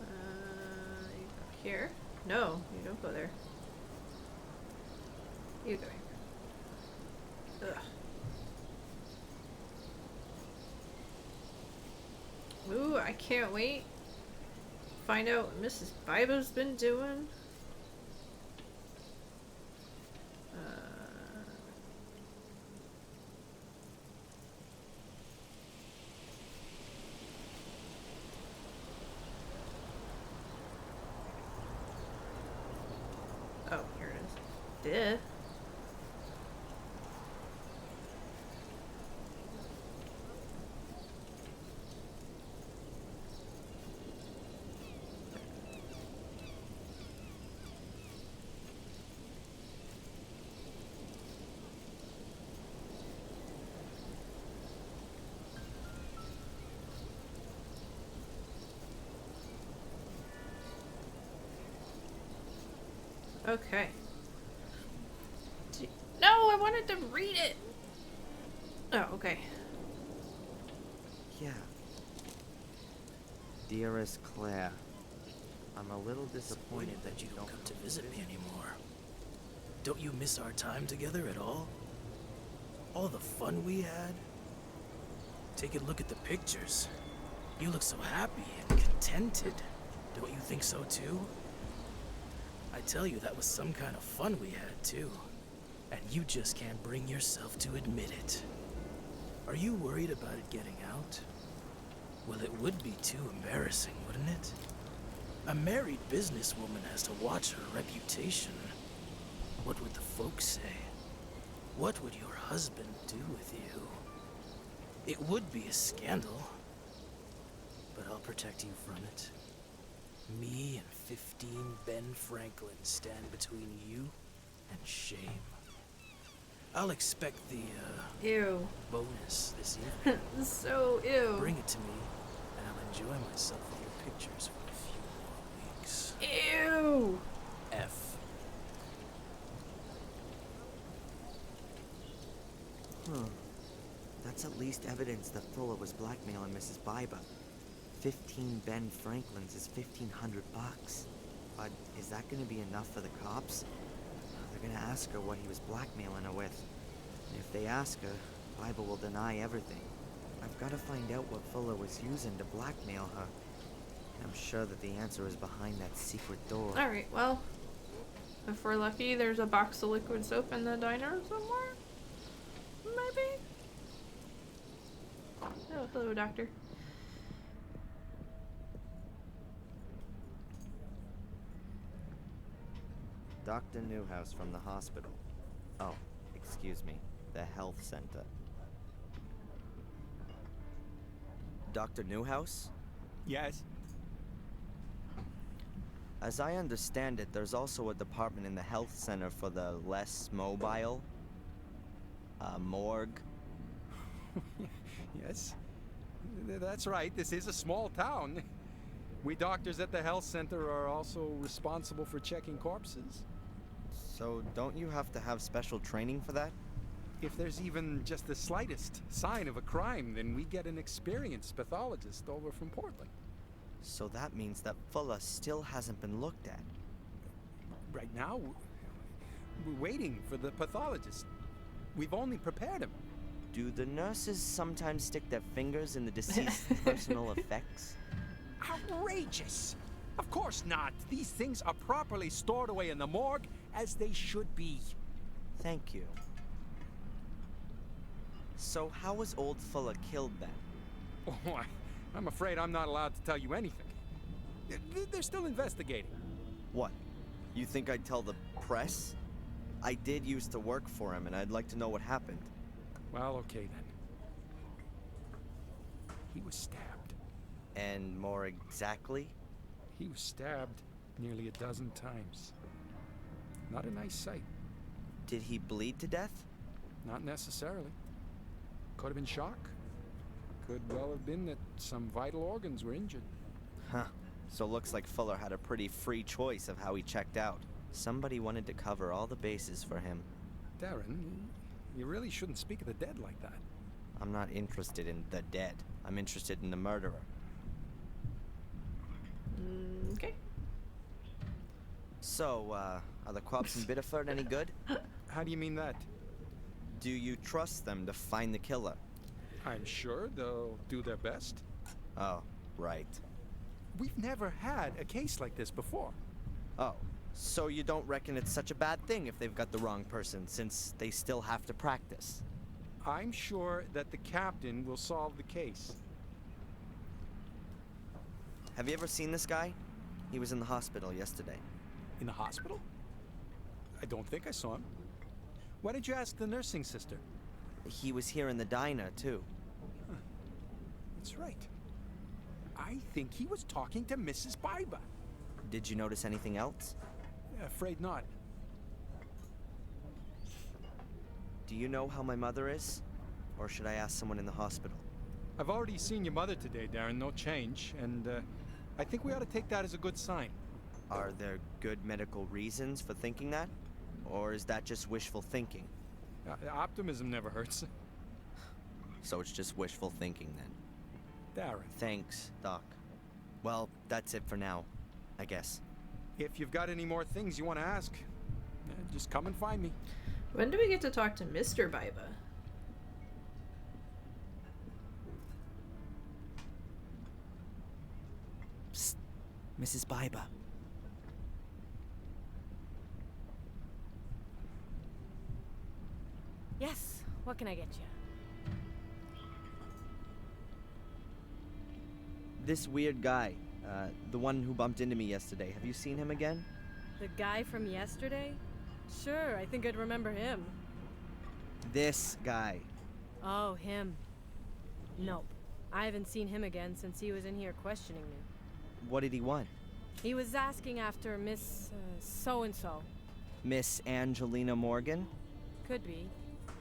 You go here. No, you don't go there. You go here. Ugh. Ooh, I can't wait. Find out what Mrs. Biba's been doing. Oh, here it is. Duh. Okay. No, I wanted to read it. Oh, okay. Yeah. Dearest Claire, I'm a little disappointed that you don't come to visit me anymore. Don't you miss our time together at all? All the fun we had? Take a look at the pictures. You look so happy and contented. Don't you think so too? I tell you, that was some kind of fun we had too. And you just can't bring yourself to admit it. Are you worried about it getting out? Well, it would be too embarrassing, wouldn't it? A married businesswoman has to watch her reputation. What would the folks say? What would your husband do with you? It would be a scandal, but I'll protect you from it. Me and 15 Ben Franklin stand between you and shame. I'll expect the, Ew. bonus this evening. So ew. Bring it to me, and I'll enjoy myself with your pictures for a few more weeks. Ew. F. That's at least evidence that Fuller was blackmailing Mrs. Biba. 15 Ben Franklins is $1,500 bucks. But is that gonna be enough for the cops? They're gonna ask her what he was blackmailing her with. And if they ask her, Biba will deny everything. I've gotta find out what Fuller was using to blackmail her. And I'm sure that the answer is behind that secret door. Alright, well, if we're lucky, there's a box of liquid soap in the diner somewhere? Maybe? Oh, hello, doctor. Dr. Newhouse from the hospital. Oh, excuse me, the health center. Dr. Newhouse? Yes? As I understand it, there's also a department in the health center for the less mobile. Morgue. Yes. That's right. This is a small town. We doctors at the health center are also responsible for checking corpses. So don't you have to have special training for that? If there's even just the slightest sign of a crime, then we get an experienced pathologist over from Portland. So that means that Fuller still hasn't been looked at. Right now, we're waiting for the pathologist. We've only prepared him. Do the nurses sometimes stick their fingers in the deceased's personal effects? Outrageous! Of course not. These things are properly stored away in the morgue, as they should be. Thank you. So how was old Fuller killed then? Oh, I'm afraid I'm not allowed to tell you anything. They're still investigating. What? You think I'd tell the press? I did used to work for him, and I'd like to know what happened. Well, okay then. He was stabbed. And more exactly? He was stabbed nearly a dozen times. Not a nice sight. Did he bleed to death? Not necessarily. Could have been shock. Could well have been that some vital organs were injured. Huh. So looks like Fuller had a pretty free choice of how he checked out. Somebody wanted to cover all the bases for him. Darren, you really shouldn't speak of the dead like that. I'm not interested in the dead. I'm interested in the murderer. Okay. So, are the cops in Biddeford any good? How do you mean that? Do you trust them to find the killer? I'm sure they'll do their best. Oh, right. We've never had a case like this before. Oh, so you don't reckon it's such a bad thing if they've got the wrong person, since they still have to practice? I'm sure that the captain will solve the case. Have you ever seen this guy? He was in the hospital yesterday. In the hospital? I don't think I saw him. Why didn't you ask the nursing sister? He was here in the diner, too. That's right. I think he was talking to Mrs. Baiba. Did you notice anything else? Afraid not. Do you know how my mother is? Or should I ask someone in the hospital? I've already seen your mother today, Darren. No change. And I think we ought to take that as a good sign. Are there good medical reasons for thinking that? Or is that just wishful thinking? Optimism never hurts. So it's just wishful thinking then? Darren. Thanks, Doc. Well, that's it for now, I guess. If you've got any more things you want to ask, just come and find me. When do we get to talk to Mr. Baiba? Psst. Mrs. Baiba. Yes, what can I get you? This weird guy, the one who bumped into me yesterday, have you seen him again? The guy from yesterday? Sure, I think I'd remember him. This guy. Oh, him. Nope. I haven't seen him again since he was in here questioning me. What did he want? He was asking after Miss so-and-so. Miss Angelina Morgan? Could be.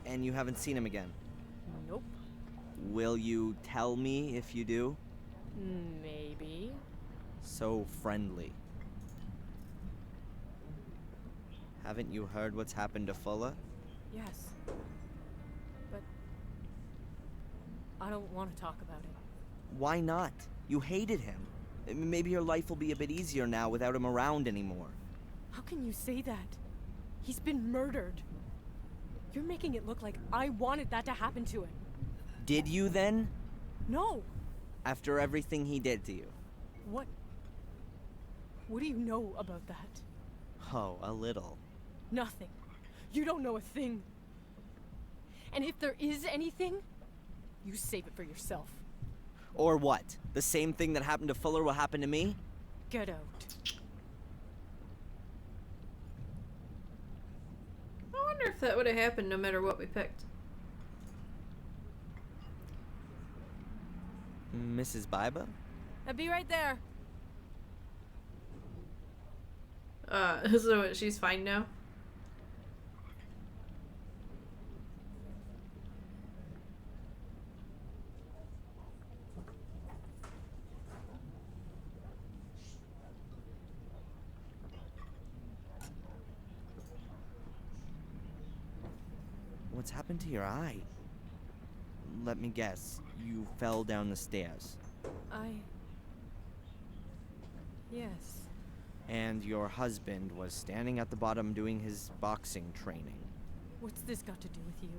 And you haven't seen him again? Nope. Will you tell me if you do? Maybe. So friendly. Haven't you heard what's happened to Fuller? Yes. But I don't want to talk about it. Why not? You hated him. Maybe your life will be a bit easier now without him around anymore. How can you say that? He's been murdered. You're making it look like I wanted that to happen to him. Did you then? No. After everything he did to you? What do you know about that? Oh, a little. Nothing. You don't know a thing. And if there is anything, you save it for yourself. Or what? The same thing that happened to Fuller will happen to me? Get out. I wonder if that would have happened no matter what we picked. Mrs. Baiba? I'll be right there. So what, she's fine now? What's happened to your eye? Let me guess. You fell down the stairs. Yes. And your husband was standing at the bottom doing his boxing training. What's this got to do with you?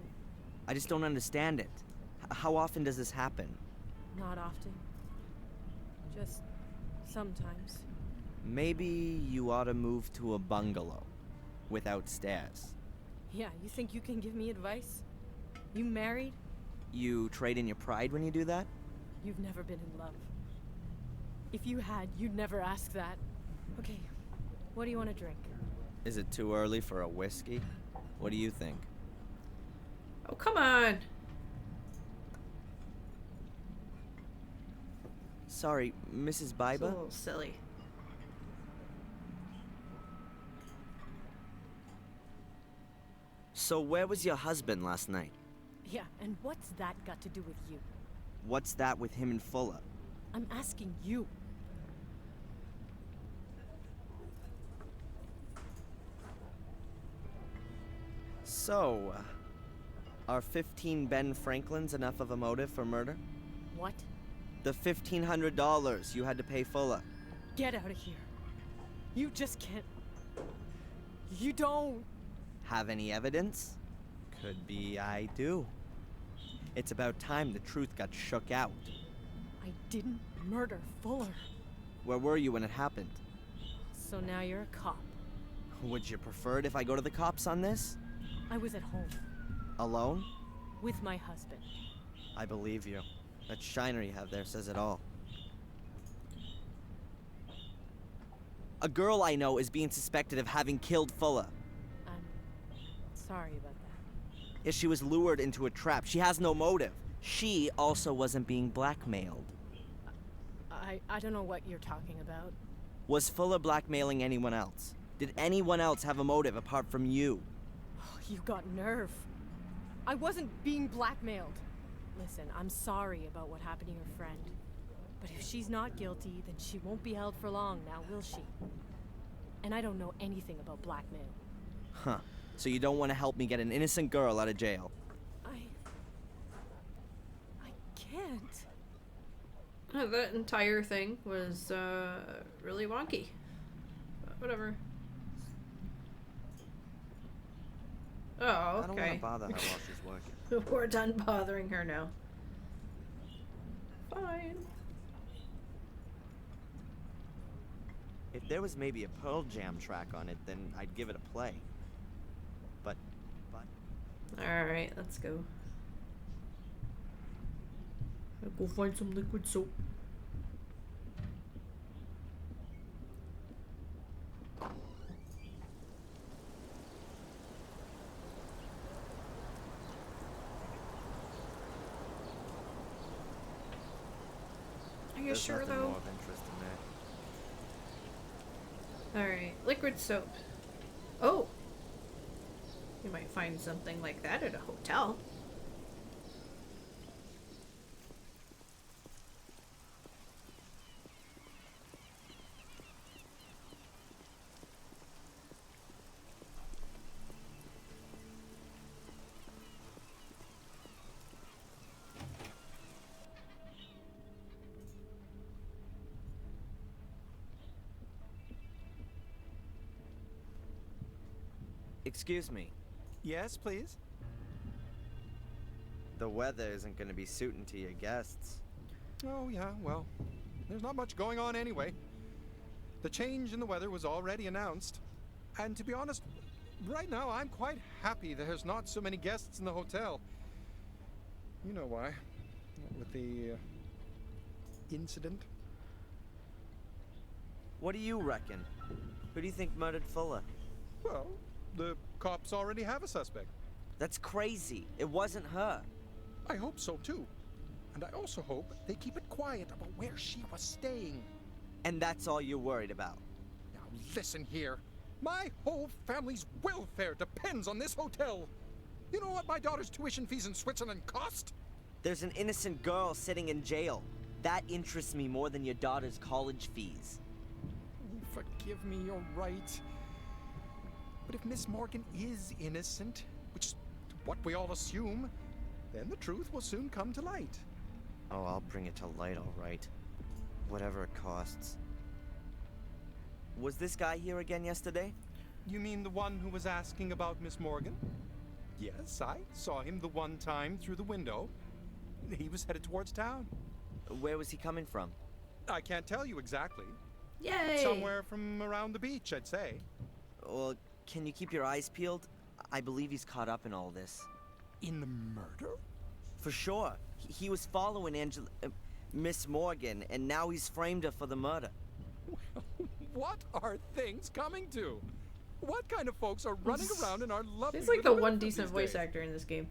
I just don't understand it. How often does this happen? Not often. Just sometimes. Maybe you ought to move to a bungalow without stairs. Yeah, you think you can give me advice? You married? You trade in your pride when you do that? You've never been in love. If you had, you'd never ask that. Okay, what do you want to drink? Is it too early for a whiskey? What do you think? Oh, come on! Sorry, Mrs. It's a Baiba? little silly. So where was your husband last night? Yeah, and what's that got to do with you? What's that with him and Fuller? I'm asking you. So, are 15 Ben Franklins enough of a motive for murder? What? The $1,500 you had to pay Fuller. Get out of here. You just can't. You don't. Have any evidence? Could be I do. It's about time the truth got shook out. I didn't murder Fuller. Where were you when it happened? So now you're a cop. Would you prefer it if I go to the cops on this? I was at home Alone? with my husband. I believe you. That shiner you have there says it all. A girl I know is being suspected of having killed Fuller. I'm sorry about that. If she was lured into a trap, she has no motive. She also wasn't being blackmailed. I don't know what you're talking about. Was Fuller blackmailing anyone else? Did anyone else have a motive apart from you? Oh, you got nerve. I wasn't being blackmailed. Listen, I'm sorry about what happened to your friend. But if she's not guilty, then she won't be held for long now, will she? And I don't know anything about blackmail. Huh. So you don't want to help me get an innocent girl out of jail? I can't. That entire thing was really wonky. But whatever. Oh, I don't want okay. to bother her while she's working. We're done bothering her now. Fine. If there was maybe a Pearl Jam track on it, then I'd give it a play. But... Alright, let's go. I'll go find some liquid soap. Are you There's sure nothing though? more of interest in that. Alright, liquid soap. Oh! You might find something like that at a hotel. Excuse me. Yes, please? The weather isn't going to be suiting to your guests. Oh, yeah, well, there's not much going on anyway. The change in the weather was already announced. And to be honest, right now I'm quite happy there's not so many guests in the hotel. You know why. With the incident. What do you reckon? Who do you think murdered Fuller? Well, the cops already have a suspect. That's crazy. It wasn't her. I hope so too. And I also hope they keep it quiet about where she was staying. And that's all you're worried about? Now listen here. My whole family's welfare depends on this hotel. You know what my daughter's tuition fees in Switzerland cost? There's an innocent girl sitting in jail. That interests me more than your daughter's college fees. Forgive me, you're right. But if Miss Morgan is innocent, which is what we all assume, then the truth will soon come to light. Oh, I'll bring it to light, all right. Whatever it costs. Was this guy here again yesterday? You mean the one who was asking about Miss Morgan? Yes, I saw him the one time through the window. He was headed towards town. Where was he coming from? I can't tell you exactly. Yay! Somewhere from around the beach, I'd say. Well, can you keep your eyes peeled? I believe he's caught up in all this. In the murder? For sure. He was following Miss Morgan, and now he's framed her for the murder. What are things coming to? What kind of folks are running around in our lovely... He's like the little one Bedford decent these voice days? actor in this game.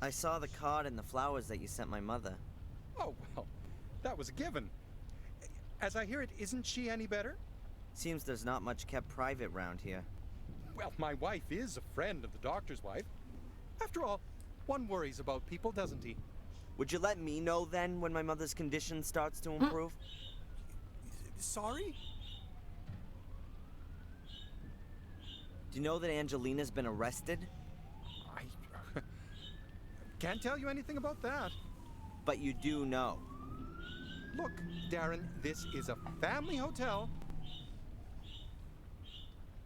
I saw the card and the flowers that you sent my mother. Oh, well, that was a given. As I hear it, isn't she any better? Seems there's not much kept private round here. Well, my wife is a friend of the doctor's wife. After all, one worries about people, doesn't he? Would you let me know then when my mother's condition starts to improve? Sorry? Do you know that Angelina's been arrested? I can't tell you anything about that. But you do know. Look, Darren, this is a family hotel.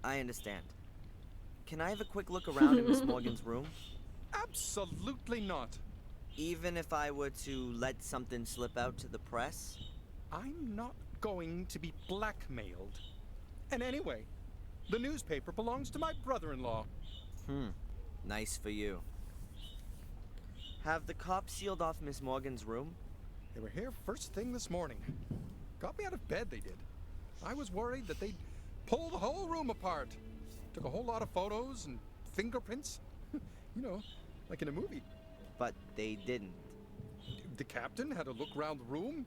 I understand. Can I have a quick look around in Miss Morgan's room? Absolutely not. Even if I were to let something slip out to the press? I'm not going to be blackmailed. And anyway, the newspaper belongs to my brother-in-law. Nice for you. Have the cops sealed off Miss Morgan's room? They were here first thing this morning. Got me out of bed, they did. I was worried that they'd pull the whole room apart. Took a whole lot of photos and fingerprints. You know, like in a movie. But they didn't. The captain had a look around the room,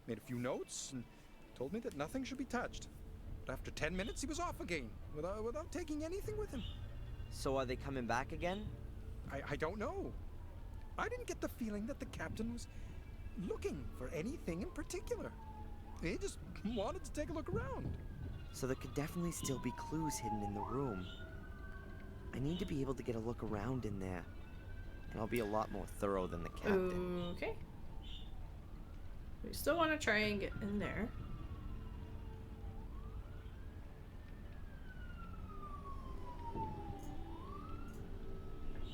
made a few notes, and told me that nothing should be touched. But after 10 minutes, he was off again, without taking anything with him. So are they coming back again? I don't know. I didn't get the feeling that the captain was looking for anything in particular. He just wanted to take a look around. So there could definitely still be clues hidden in the room. I need to be able to get a look around in there. And I'll be a lot more thorough than the captain. Okay. We still want to try and get in there.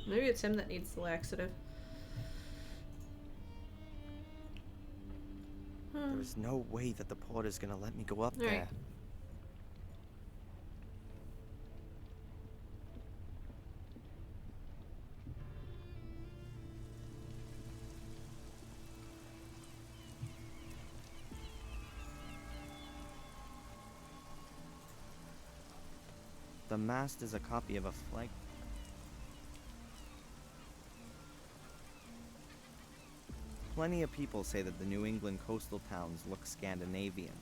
Maybe it's him that needs the laxative. There's no way that the porter's gonna let me go up All right. there. The mast is a copy of a flag. Plenty of people say that the New England coastal towns look Scandinavian,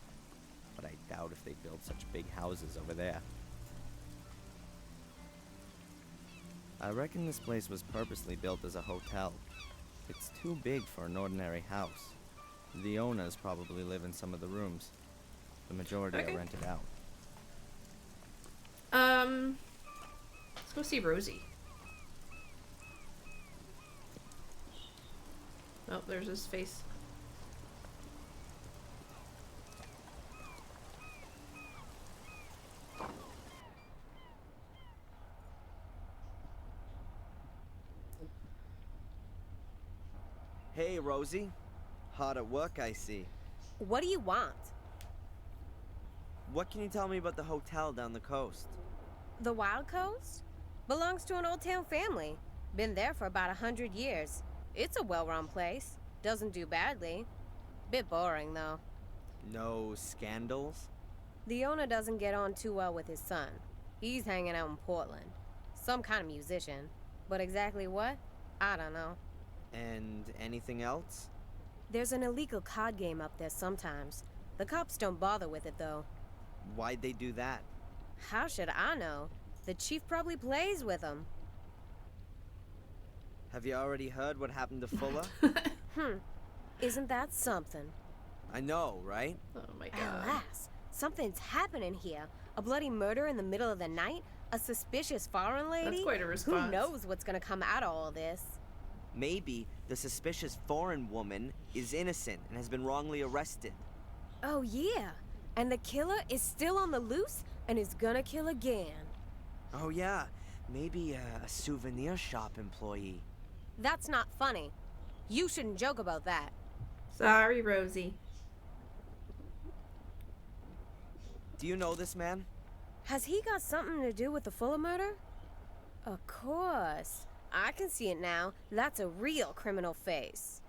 but I doubt if they build such big houses over there. I reckon this place was purposely built as a hotel. It's too big for an ordinary house. The owners probably live in some of the rooms. The majority Okay. are rented out. Let's go see Rosie. Oh, there's his face. Hey, Rosie. Hard at work, I see. What do you want? What can you tell me about the hotel down the coast? The Wild Coast? Belongs to an old town family. Been there for about 100 years. It's a well-run place. Doesn't do badly. Bit boring, though. No scandals? The owner doesn't get on too well with his son. He's hanging out in Portland. Some kind of musician. But exactly what? I don't know. And anything else? There's an illegal card game up there sometimes. The cops don't bother with it, though. Why'd they do that? How should I know? The chief probably plays with them. Have you already heard what happened to Fuller? Isn't that something? I know, right? Oh my god. Alas, something's happening here. A bloody murder in the middle of the night? A suspicious foreign lady? That's quite a response. Who knows what's gonna come out of all this? Maybe the suspicious foreign woman is innocent and has been wrongly arrested. Oh yeah, and the killer is still on the loose and is gonna kill again. Oh yeah, maybe a souvenir shop employee. That's not funny. You shouldn't joke about that. Sorry, Rosie. Do you know this man? Has he got something to do with the Fuller murder? Of course. I can see it now. That's a real criminal face.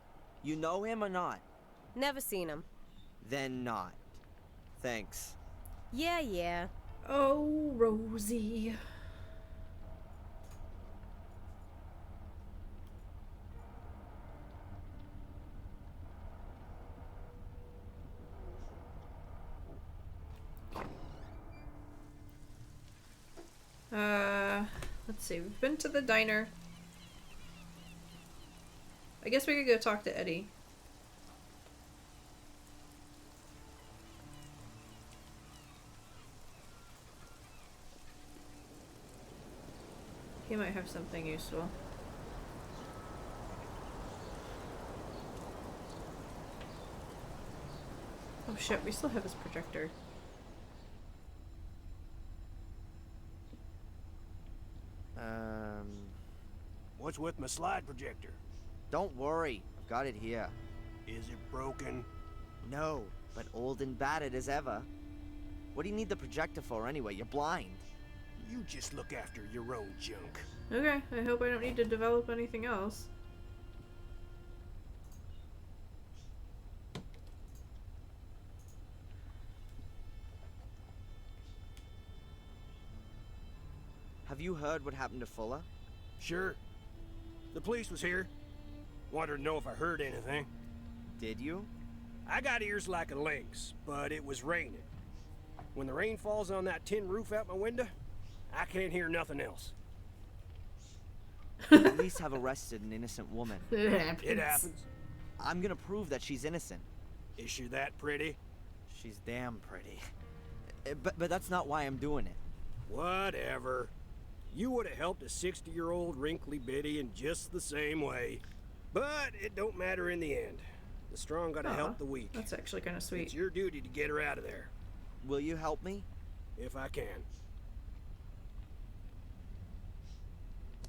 You know him or not? Never seen him. Then not. Thanks. Yeah. Oh, Rosie. Let's see. We've been to the diner. I guess we could go talk to Eddie. He might have something useful. Oh shit, we still have his projector. What's with my slide projector? Don't worry, I've got it here. Is it broken? No, but old and battered as ever. What do you need the projector for anyway? You're blind. You just look after your own junk. Okay, I hope I don't need to develop anything else. Have you heard what happened to Fuller? Sure. The police was here. Wanted to know if I heard anything. Did you? I got ears like a lynx, but it was raining. When the rain falls on that tin roof out my window, I can't hear nothing else. The police have arrested an innocent woman. It happens. It happens. I'm gonna prove that she's innocent. Is she that pretty? She's damn pretty. But that's not why I'm doing it. Whatever. You would have helped a 60-year-old wrinkly biddy in just the same way. But it don't matter in the end. The strong gotta help the weak. That's actually kind of sweet. It's your duty to get her out of there. Will you help me? If I can.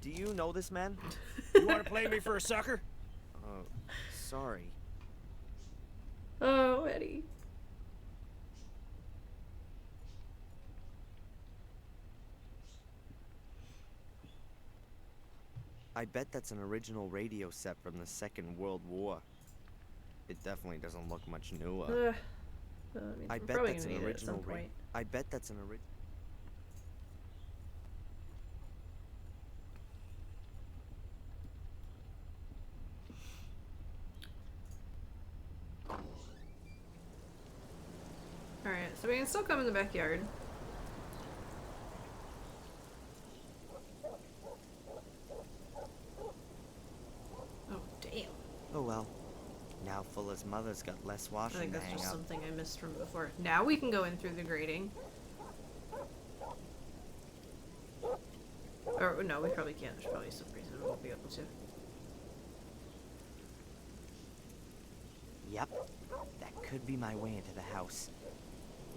Do you know this man? You want to play me for a sucker? Sorry. Oh, Eddie. I bet that's an original radio set from the Second World War. It definitely doesn't look much newer. I bet that's an original radio. I bet that's an original. Alright, so we can still come in the backyard. Oh, damn. Oh well. Now Fuller's mother's got less I washing think to that's hang just up. something I missed from before. Now we can go in through the grating. Or, no, we probably can't. There's probably some reason we won't be able to. Yep. That could be my way into the house.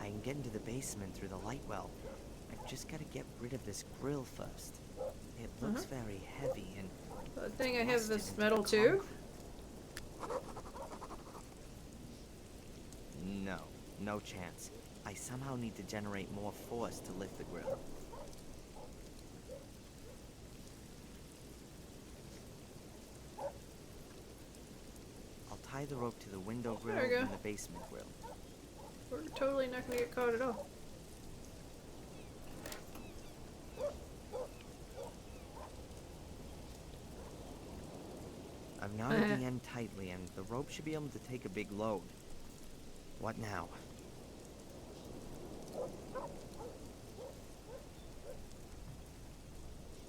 I can get into the basement through the light well. I've just got to get rid of this grill first. It looks very heavy and... Good thing I have this metal too. No, no chance. I somehow need to generate more force to lift the grill. I'll tie the rope to the window grill There we go. and the basement grill. We're totally not gonna get caught at all. I've knotted the end tightly and the rope should be able to take a big load. What now?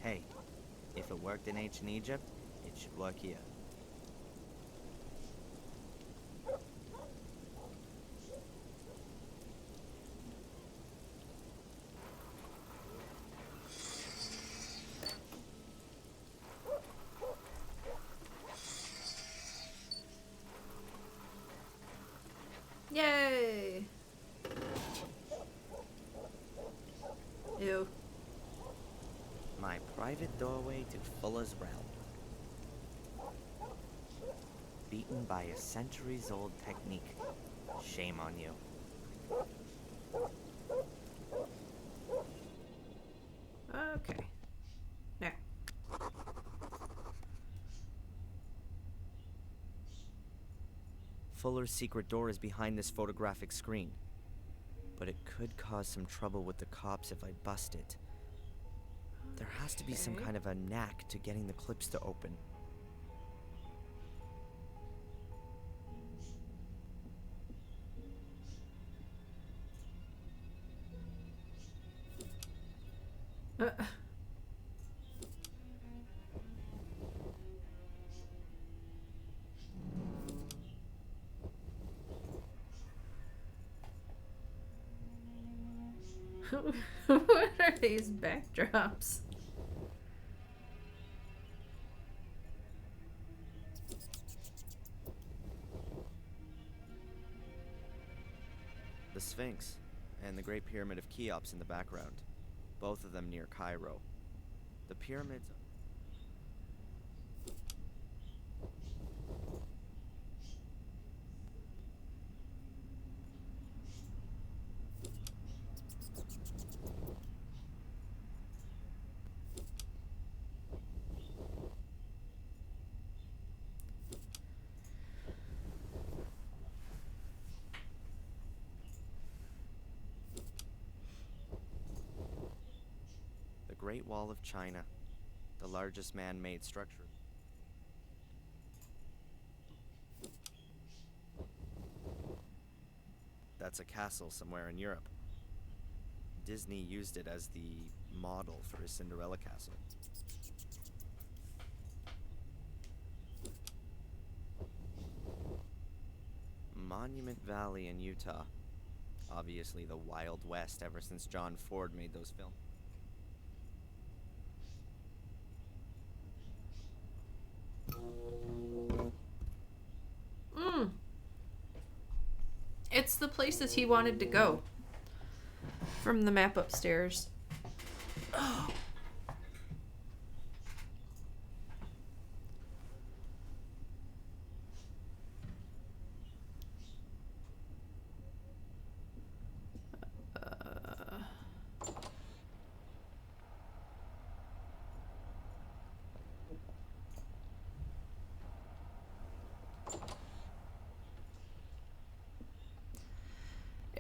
Hey, if it worked in ancient Egypt, it should work here. Yay! Ew. My private doorway to Fuller's realm. Beaten by a centuries-old technique. Shame on you. Okay. Now. Fuller's secret door is behind this photographic screen. But it could cause some trouble with the cops if I bust it. There has to be some kind of a knack to getting the clips to open. What are these backdrops? The Sphinx and the Great Pyramid of Cheops in the background, both of them near Cairo. The pyramids... The Great Wall of China, the largest man-made structure. That's a castle somewhere in Europe. Disney used it as the model for his Cinderella castle. Monument Valley in Utah. Obviously the Wild West ever since John Ford made those films. It's the places he wanted to go from the map upstairs. Oh.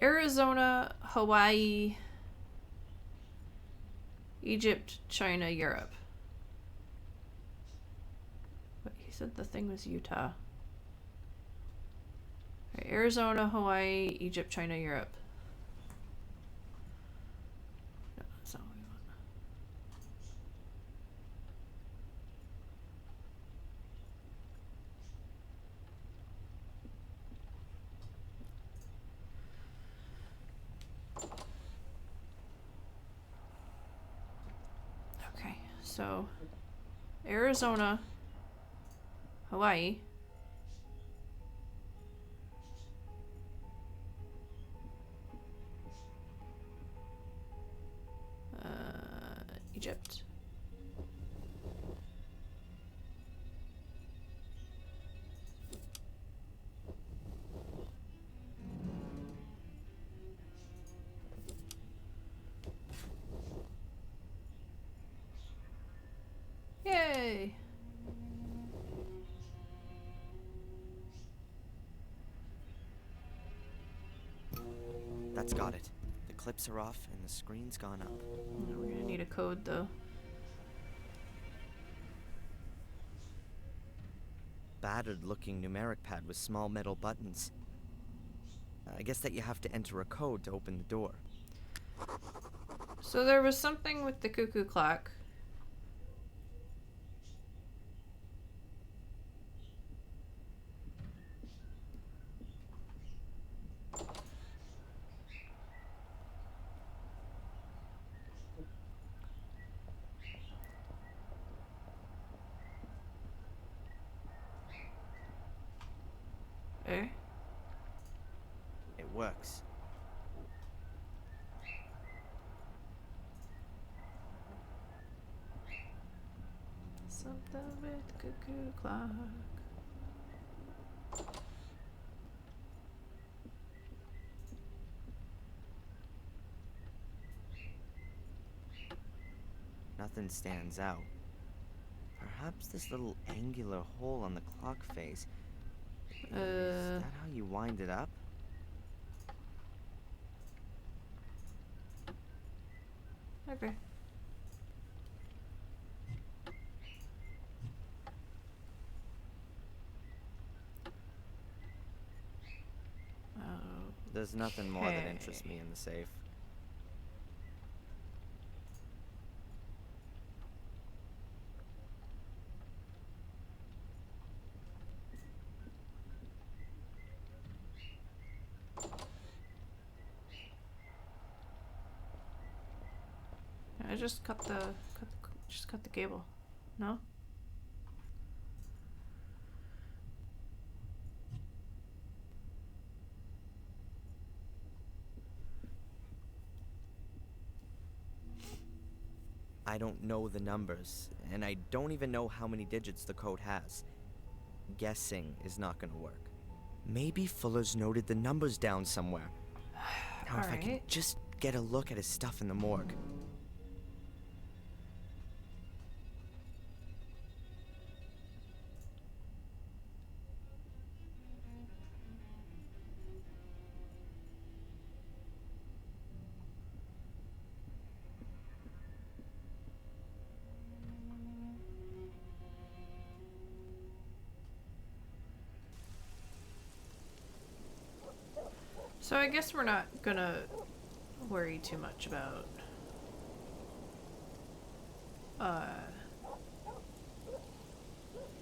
Arizona, Hawaii, Egypt, China, Europe. But he said the thing was Utah. Right, Arizona, Hawaii, Egypt, China, Europe. No, that's not what we want. Okay, so Arizona, Hawaii, Egypt. Yay! That's got it. The clips are off and the screen's gone up. We're gonna need a code though. Battered looking numeric pad with small metal buttons. I guess that you have to enter a code to open the door. So there was something with the cuckoo clock. Eh? It works. Something with the cuckoo clock. Nothing stands out. Perhaps this little angular hole on the clock face. Is that how you wind it up? Okay. There's nothing more that interests me in the safe. I just cut the cable. No? I don't know the numbers, and I don't even know how many digits the code has. Guessing is not gonna work. Maybe Fuller's noted the numbers down somewhere. Now, if I can Alright. just get a look at his stuff in the morgue. So I guess we're not gonna worry too much about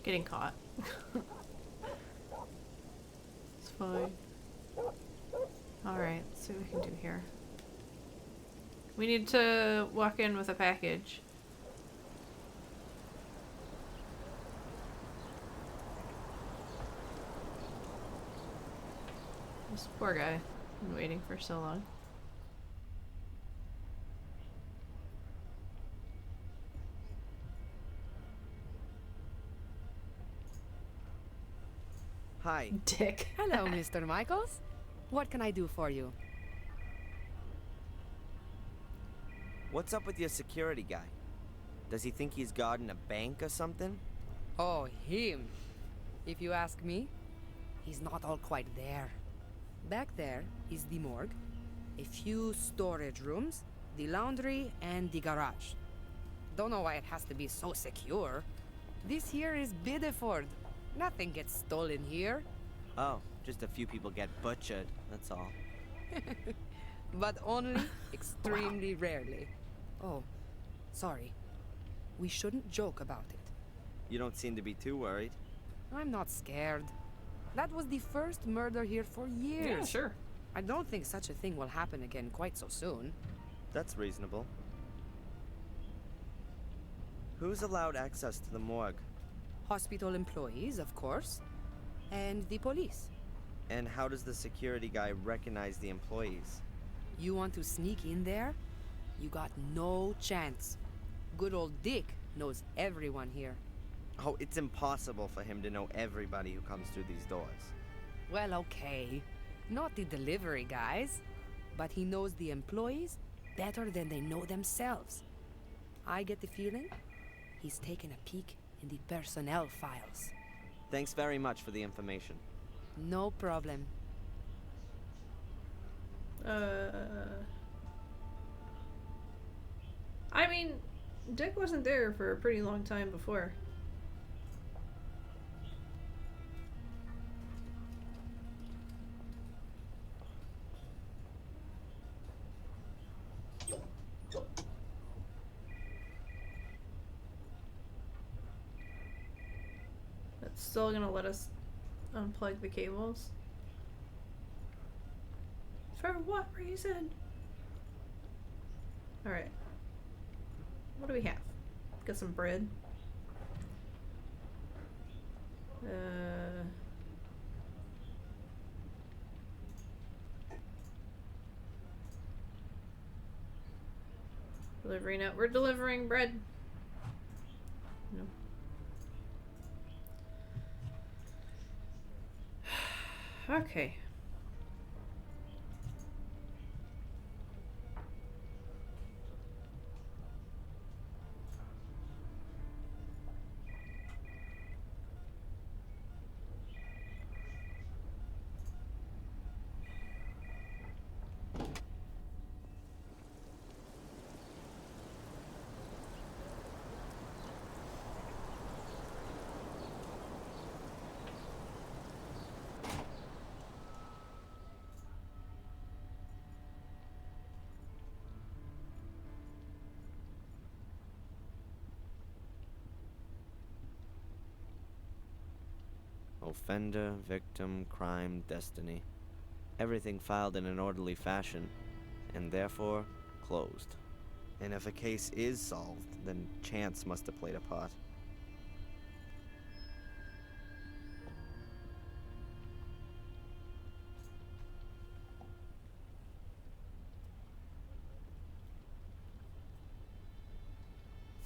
getting caught. It's fine. Alright, let's see what we can do here. We need to walk in with a package. This poor guy. Been waiting for so long. Hi. Dick. Hello, Mr. Michaels. What can I do for you? What's up with your security guy? Does he think he's guarding a bank or something? Oh, him. If you ask me, he's not all quite there. Back there is the morgue, a few storage rooms, the laundry, and the garage. Don't know why it has to be so secure. This here is Biddeford. Nothing gets stolen here. Oh, just a few people get butchered, that's all. But only extremely rarely. Oh, sorry. We shouldn't joke about it. You don't seem to be too worried. I'm not scared. That was the first murder here for years. Yeah, sure. I don't think such a thing will happen again quite so soon. That's reasonable. Who's allowed access to the morgue? Hospital employees, of course, and the police. And how does the security guy recognize the employees? You want to sneak in there? You got no chance. Good old Dick knows everyone here. Oh, it's impossible for him to know everybody who comes through these doors. Well, okay. Not the delivery guys. But he knows the employees better than they know themselves. I get the feeling he's taken a peek in the personnel files. Thanks very much for the information. No problem. I mean, Dick wasn't there for a pretty long time before. That's still gonna let us unplug the cables. For what reason? Alright. What do we have? Got some bread. Delivery note. We're delivering bread. No. Okay. Offender, victim, crime, destiny. Everything filed in an orderly fashion, and therefore closed. And if a case is solved, then chance must have played a part.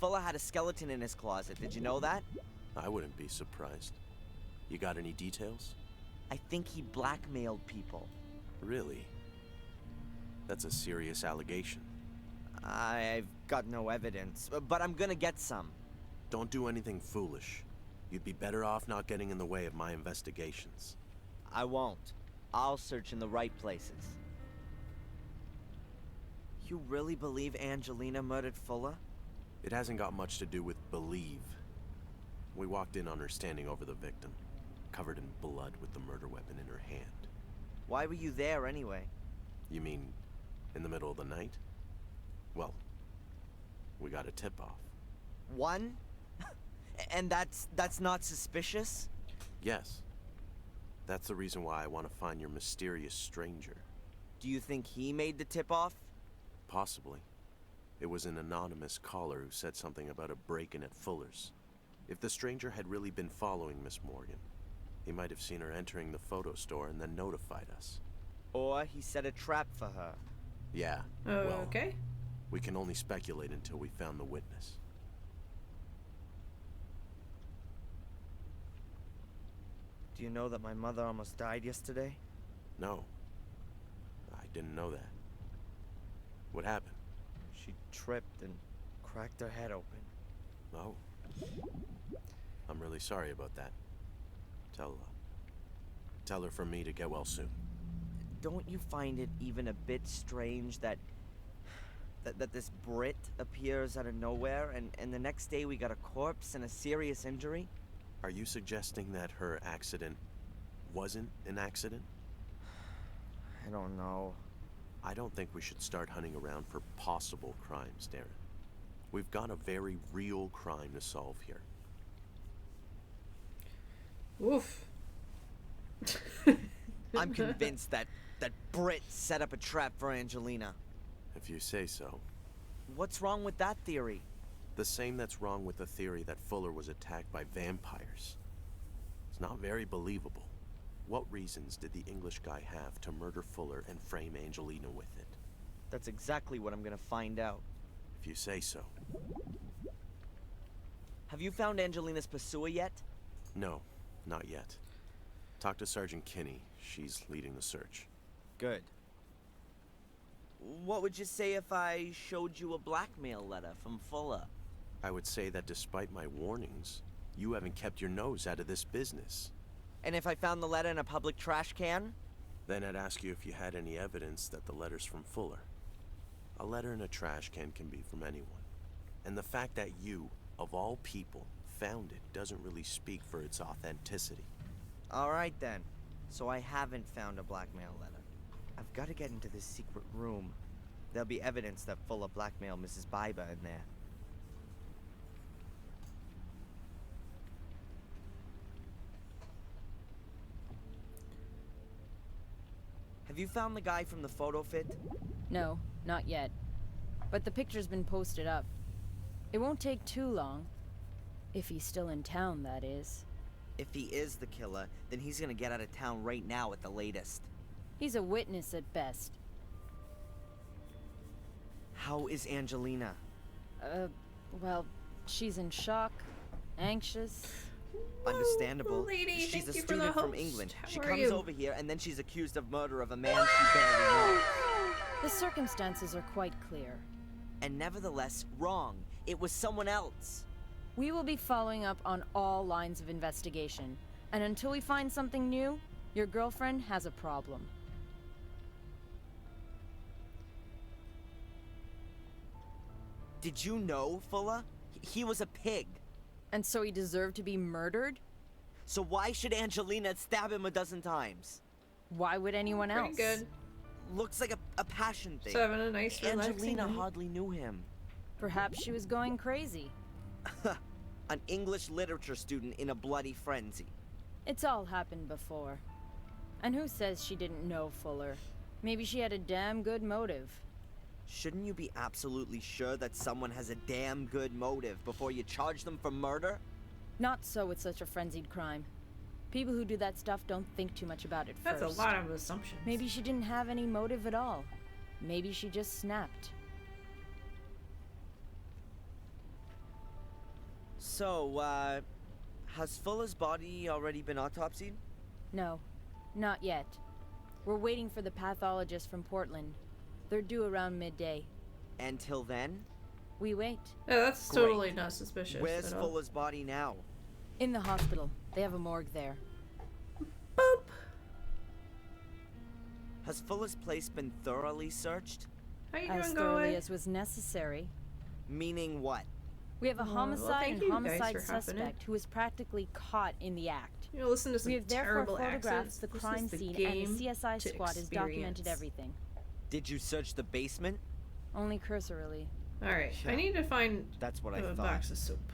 Fuller had a skeleton in his closet. Did you know that? I wouldn't be surprised. You got any details? I think he blackmailed people. Really? That's a serious allegation. I've got no evidence, but I'm gonna get some. Don't do anything foolish. You'd be better off not getting in the way of my investigations. I won't. I'll search in the right places. You really believe Angelina murdered Fuller? It hasn't got much to do with believe. We walked in on her standing over the victim, covered in blood with the murder weapon in her hand. Why were you there anyway? You mean in the middle of the night? Well, we got a tip-off. One? And that's not suspicious? Yes. That's the reason why I want to find your mysterious stranger. Do you think he made the tip-off? Possibly. It was an anonymous caller who said something about a break-in at Fuller's. If the stranger had really been following Miss Morgan, he might have seen her entering the photo store and then notified us. Or he set a trap for her. Yeah. Okay. We can only speculate until we found the witness. Do you know that my mother almost died yesterday? No. I didn't know that. What happened? She tripped and cracked her head open. Oh. I'm really sorry about that. Tell her from me to get well soon. Don't you find it even a bit strange that this Brit appears out of nowhere and the next day we got a corpse and a serious injury? Are you suggesting that her accident wasn't an accident? I don't know. I don't think we should start hunting around for possible crimes, Darren. We've got a very real crime to solve here. Oof. I'm convinced that Brit set up a trap for Angelina. If you say so. What's wrong with that theory? The same that's wrong with the theory that Fuller was attacked by vampires. It's not very believable. What reasons did the English guy have to murder Fuller and frame Angelina with it? That's exactly what I'm gonna find out. If you say so. Have you found Angelina's pursuer yet? No, not yet. Talk to Sergeant Kinney. She's leading the search. Good. What would you say if I showed you a blackmail letter from Fuller? I would say that despite my warnings, you haven't kept your nose out of this business. And if I found the letter in a public trash can? Then I'd ask you if you had any evidence that the letter's from Fuller. A letter in a trash can be from anyone. And the fact that you, of all people, found it doesn't really speak for its authenticity. Alright then. So I haven't found a blackmail letter. I've got to get into this secret room. There'll be evidence that Fuller blackmailed Mrs. Biber in there. Have you found the guy from the photo fit? No, not yet. But the picture's been posted up. It won't take too long. If he's still in town, that is. If he is the killer, then he's gonna get out of town right now at the latest. He's a witness at best. How is Angelina? Well, she's in shock, anxious. Understandable. Lady, she's thank a you for the student from host. England. How She are comes you? over here and then she's accused of murder of a man she barely knows. The circumstances are quite clear. And nevertheless, wrong. It was someone else. We will be following up on all lines of investigation. And until we find something new, your girlfriend has a problem. Did you know, Fuller? He was a pig. And so he deserved to be murdered? So why should Angelina stab him a dozen times? Why would anyone Pretty else? good. Looks like a passion thing. So having a nice, relaxing Angelina night. hardly knew him. Perhaps she was going crazy. An English literature student in a bloody frenzy. It's all happened before. And who says she didn't know Fuller? Maybe she had a damn good motive. Shouldn't you be absolutely sure that someone has a damn good motive before you charge them for murder? Not so with such a frenzied crime. People who do that stuff don't think too much about it That's first. a lot of assumptions. Maybe she didn't have any motive at all. Maybe she just snapped. So, has Fuller's body already been autopsied? No, not yet. We're waiting for the pathologist from Portland. They're due around midday. Until then? We wait. Yeah, that's Great. totally not suspicious. Where's at all. Fuller's body now? In the hospital. They have a morgue there. Boop. Has Fuller's place been thoroughly searched? How you As doing, thoroughly Galway? as was necessary. Meaning what? We have a Well, homicide thank and you guys homicide for hopping in. suspect who was practically caught in the act. You know, listen to some We have therefore terrible photographed accents. the This crime is the scene, and game the CSI to squad has documented experience. everything. Did you search the basement? Only cursorily. All right, I Yeah. need to find That's what I a thought. box of soap.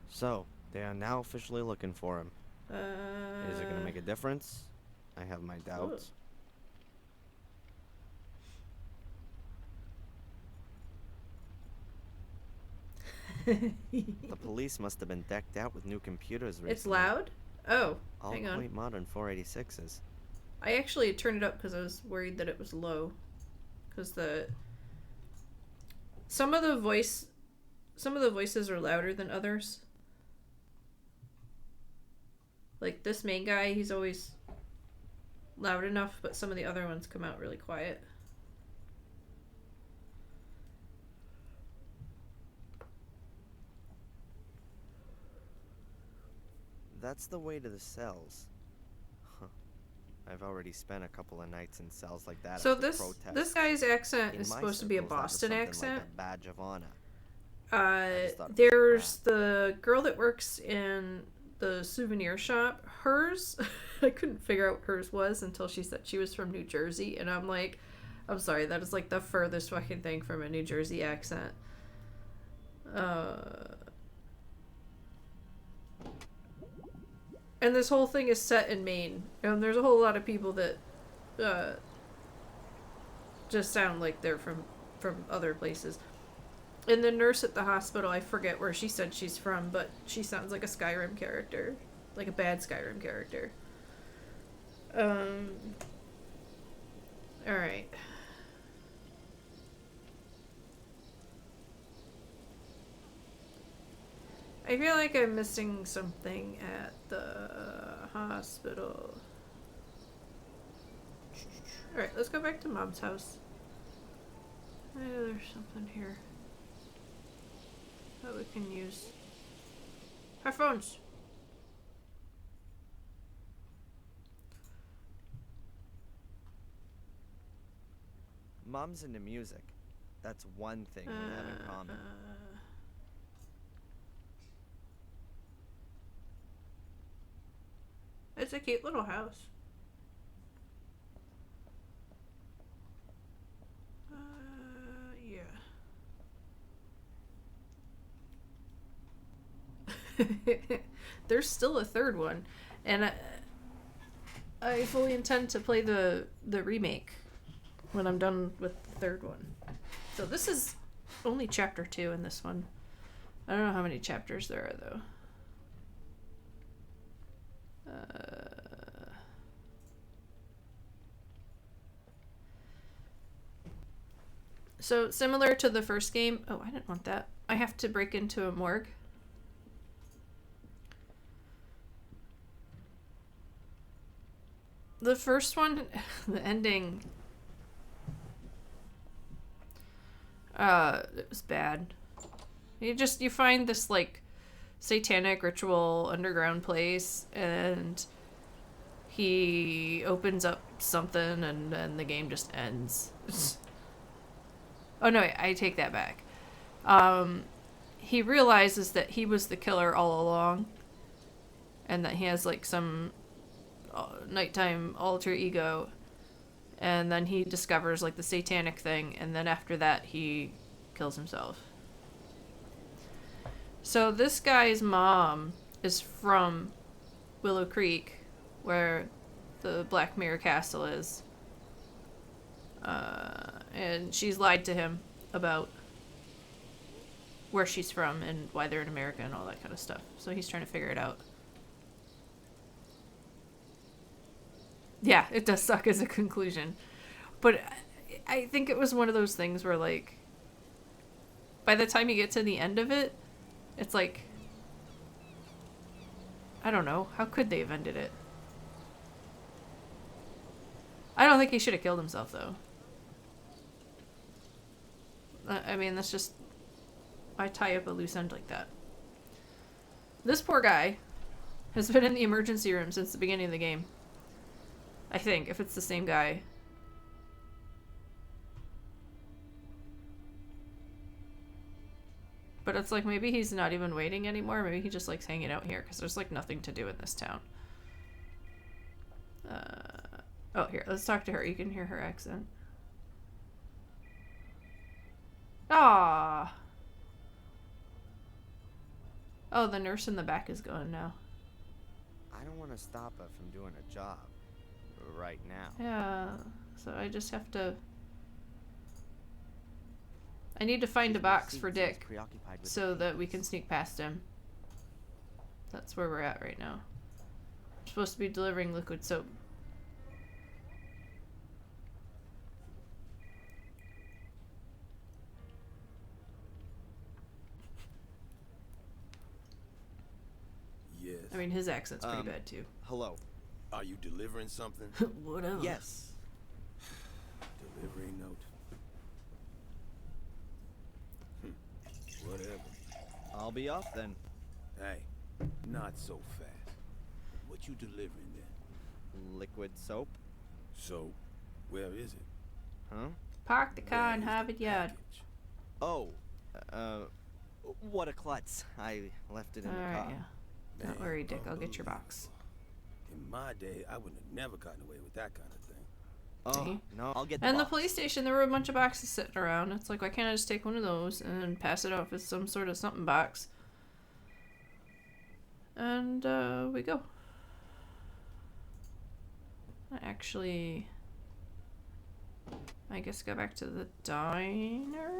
So, they are now officially looking for him. Is it gonna make a Uh, difference? I have my doubts. The police must have been decked out with new computers recently. It's loud? Oh, All hang on. quite modern 486s. I actually turned it up because I was worried that it was low. Because some of the voices are louder than others. Like this main guy, he's always loud enough, but some of the other ones come out really quiet. That's the way to the cells. Huh. I've already spent a couple of nights in cells like that. So after this protests. guy's accent In is my supposed to be a circles, that was Boston something accent. Like a badge of honor. just thought it was There's the girl that works in the souvenir shop. Hers, I couldn't figure out what hers was until she said she was from New Jersey, and I'm like, I'm sorry, that is like the furthest fucking thing from a New Jersey accent. And this whole thing is set in Maine, and there's a whole lot of people that just sound like they're from other places. And the nurse at the hospital, I forget where she said she's from, but she sounds like a Skyrim character. Like a bad Skyrim character. Alright. I feel like I'm missing something at the hospital. Alright, let's go back to Mom's house. Maybe there's something here that we can use. Our phones. Mom's into music. That's one thing we have in common. It's a cute little house. Yeah. There's still a third one, and I fully intend to play the remake when I'm done with the third one. So this is only chapter 2 in this one. I don't know how many chapters there are though. So similar to the first game. Oh, I didn't want that. I have to break into a morgue. The first one, the ending, it was bad. You find this like satanic ritual underground place, and he opens up something, and then the game just ends. Oh no, I take that back. He realizes that he was the killer all along, and that he has like some nighttime alter ego, and then he discovers like the satanic thing, and then after that he kills himself. So this guy's mom is from Willow Creek, where the Black Mirror Castle is, and she's lied to him about where she's from and why they're in America and all that kind of stuff. So he's trying to figure it out. Yeah, it does suck as a conclusion. But I think it was one of those things where, like, by the time you get to the end of it, it's like, I don't know. How could they have ended it? I don't think he should have killed himself, though. I mean, that's just... I tie up a loose end like that. This poor guy has been in the emergency room since the beginning of the game. I think, if it's the same guy. But it's like, maybe he's not even waiting anymore. Maybe he just likes hanging out here, because there's like nothing to do in this town. Oh, here, let's talk to her. You can hear her accent. Ah. Oh, the nurse in the back is gone now. I don't want to stop her from doing a job right now. Yeah, so I just have to... I need to find a box for Dick so that we can sneak past him. That's where we're at right now. We're supposed to be delivering liquid soap. Yes. I mean, his accent's pretty bad too. Hello. Are you delivering something? Whatever. Yes. Delivery note. Whatever. I'll be off then. Hey, not so fast. What you delivering then? Liquid soap? So, where is it? Huh? Park the car in Harvard Yard. Oh, what a klutz. I left it in the car. Alright, yeah. Don't worry, Dick. I'll get your box. In my day, I wouldn't have never gotten away with that kind of thing. Oh, no, I'll get the And the box. police station, there were a bunch of boxes sitting around. It's like, why can't I just take one of those and then pass it off as some sort of something box? And, we go. Actually, I guess go back to the diner?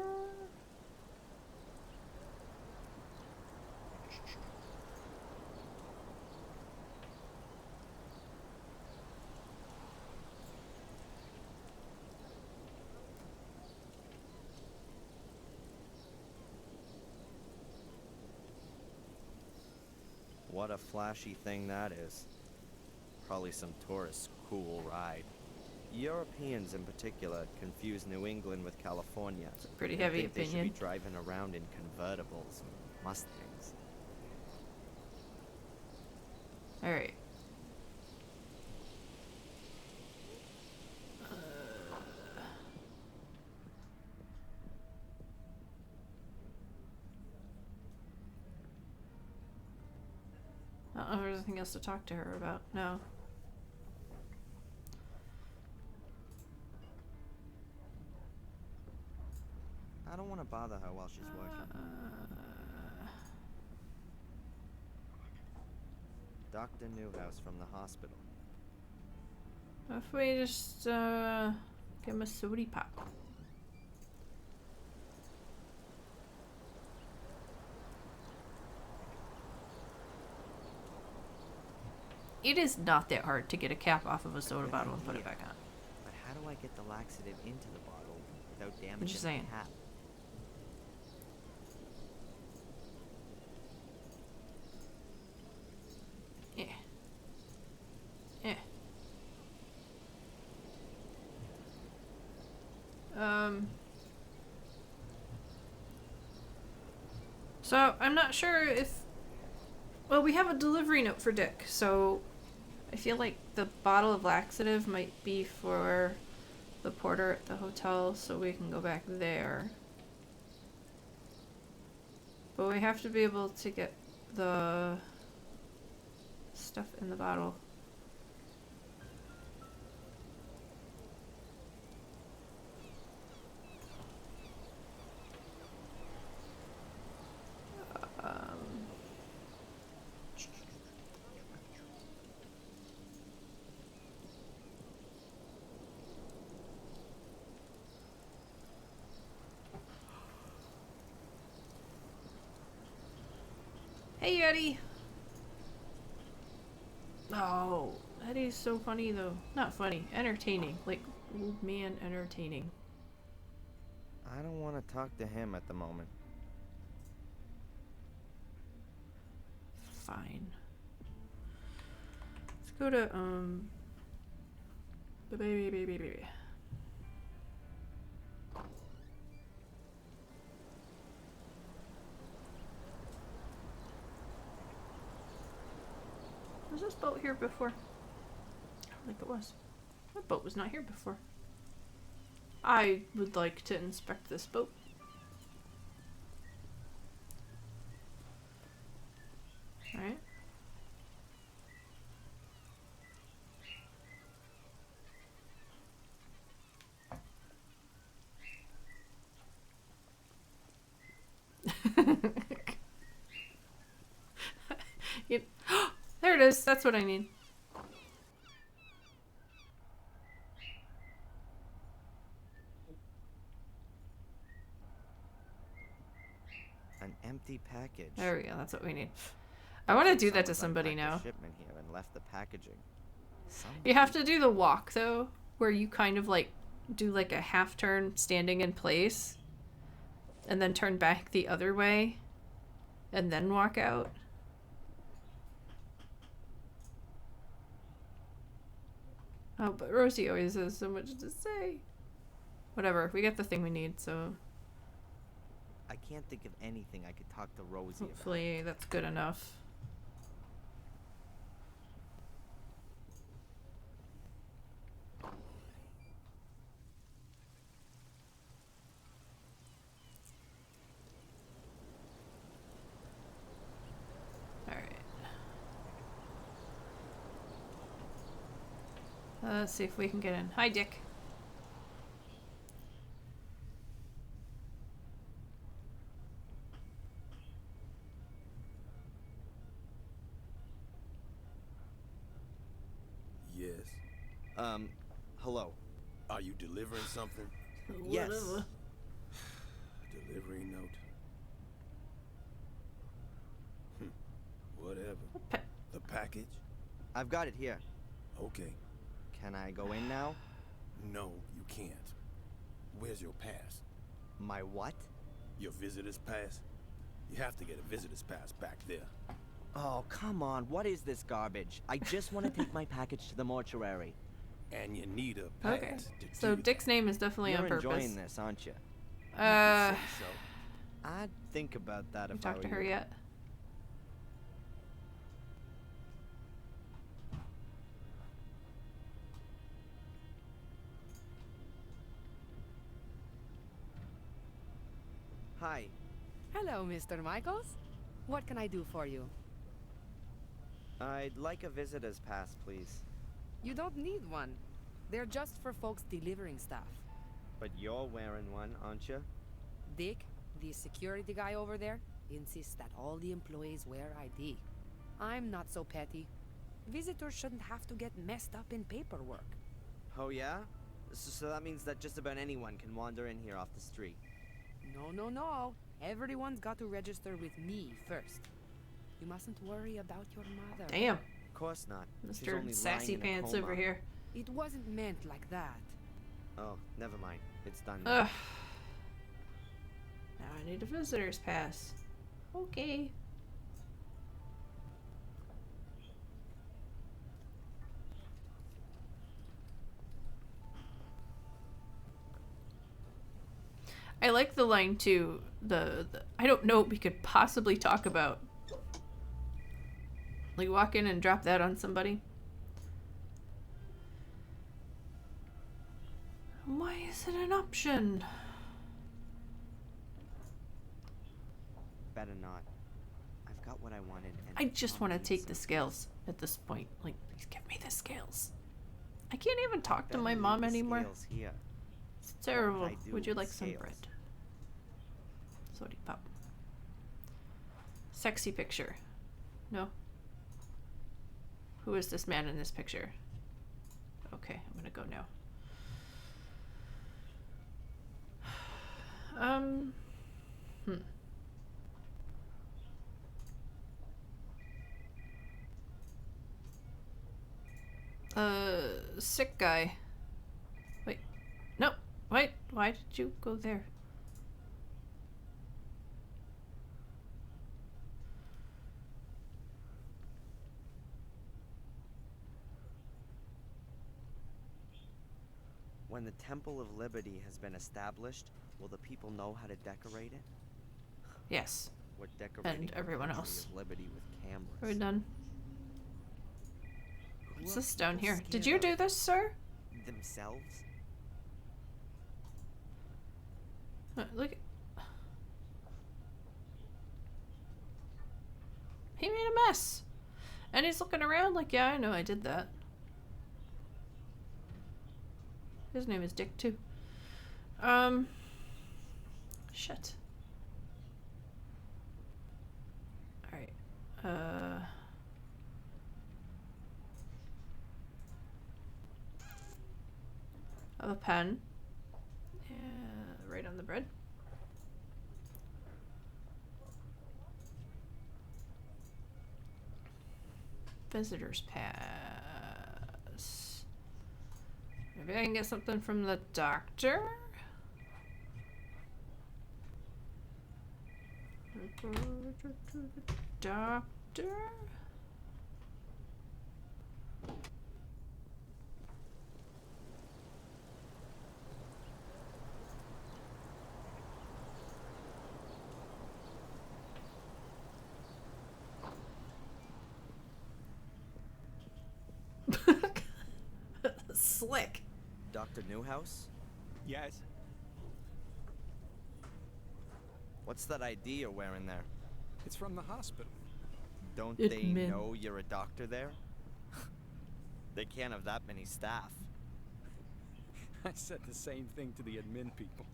What a flashy thing that is. Probably some tourist's cool ride. Europeans in particular confuse New England with California. It's a pretty They heavy think opinion. They should be driving around in convertibles and Mustangs. Alright. I don't know if there's anything else to talk to her about. No. I don't want to bother her while she's working. Dr. Newhouse from the hospital. If we just, give him a sody pop. It is not that hard to get a cap off of a soda bottle and put it back on. But how do I get the laxative into the bottle without damaging What you saying? the cap? Yeah. Yeah. So, I'm not sure if... Well, we have a delivery note for Dick, so I feel like the bottle of laxative might be for the porter at the hotel, so we can go back there. But we have to be able to get the stuff in the bottle. Hey, Yeti. Oh, Eddie's so funny though. Not funny, entertaining. Like old man entertaining. I don't want to talk to him at the moment. Fine. Let's go to baby. Was this boat here before? I don't think it was. That boat was not here before. I would like to inspect this boat. Alright. There it is. That's what I need. An empty package. There we go. That's what we need. I want to do that to somebody Someone's now. unpacked the shipment here and left the packaging. You have to do the walk though, where you kind of like do like a half turn standing in place and then turn back the other way and then walk out. Oh, but Rosie always has so much to say. Whatever, we get the thing we need, so I can't think of anything I could talk to Rosie hopefully that's good enough. Let's see if we can get in. Hi, Dick. Yes. Hello. Are you delivering something? Yes. Delivery note. Whatever. The package? I've got it here. Okay. Can I go in now? No, you can't. Where's your pass? My what? Your visitor's pass? You have to get a visitor's pass back there. Oh, come on. What is this garbage? I just want to take my package to the mortuary. And you need a pass. Okay. So Dick's name is definitely You're on purpose. enjoying this, aren't you? I'd think about that if I talked were to her you. yet? Hi. Hello, Mr. Michaels. What can I do for you? I'd like a visitor's pass, please. You don't need one. They're just for folks delivering stuff. But you're wearing one, aren't you? Dick, the security guy over there, insists that all the employees wear ID. I'm not so petty. Visitors shouldn't have to get messed up in paperwork. Oh, yeah? So that means that just about anyone can wander in here off the street. No. Everyone's got to register with me first. You mustn't worry about your mother. Damn. Of course not. She's Mr. only Sassy lying in a Pants coma. over here. It wasn't meant like that. Oh, never mind. It's done. Ugh. Now I need a visitor's pass. Okay. I like the line too. The I don't know what we could possibly talk about. Like walk in and drop that on somebody. Why is it an option? Better not. I've got what I wanted. And I just want to take the scales at this point. Like, please give me the scales. I can't even talk to my mom anymore. Scales here. It's terrible. What would I do Would you with like some scales? bread? Sorry, pop. Sexy picture. No. Who is this man in this picture? Okay, I'm gonna go now. sick guy. Wait. No. Wait. Why did you go there? When the Temple of Liberty has been established, will the people know how to decorate it? Yes. We're decorating And the everyone country else. of Liberty with cameras. Are we done? What's Who this are down people here? Did scared you of? do this, sir? Themselves? Look. He made a mess. And he's looking around like, yeah, I know I did that. His name is Dick, too. Shit. Alright. I have a pen. Yeah, right on the bread. Visitor's pass. Maybe I can get something from the doctor? Doctor? Slick. Dr. Newhouse? Yes. What's that ID you're wearing there? It's from the hospital. Don't It they meant- know you're a doctor there? They can't have that many staff. I said the same thing to the admin people.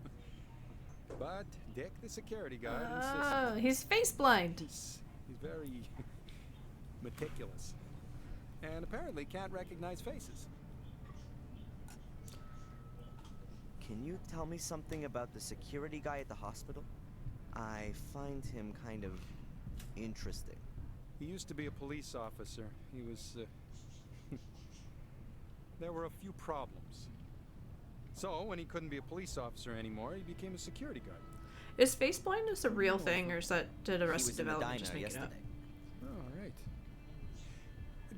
But Dick, the security guard, Ah, insisted. he's face blind. He's very meticulous. And apparently can't recognize faces. Can you tell me something about the security guy at the hospital? I find him kind of interesting. He used to be a police officer. He was, there were a few problems. So, when he couldn't be a police officer anymore, he became a security guard. Is face blindness a real thing, or is that did He Arrested was in the Development diner just make it up? yesterday. Oh, right.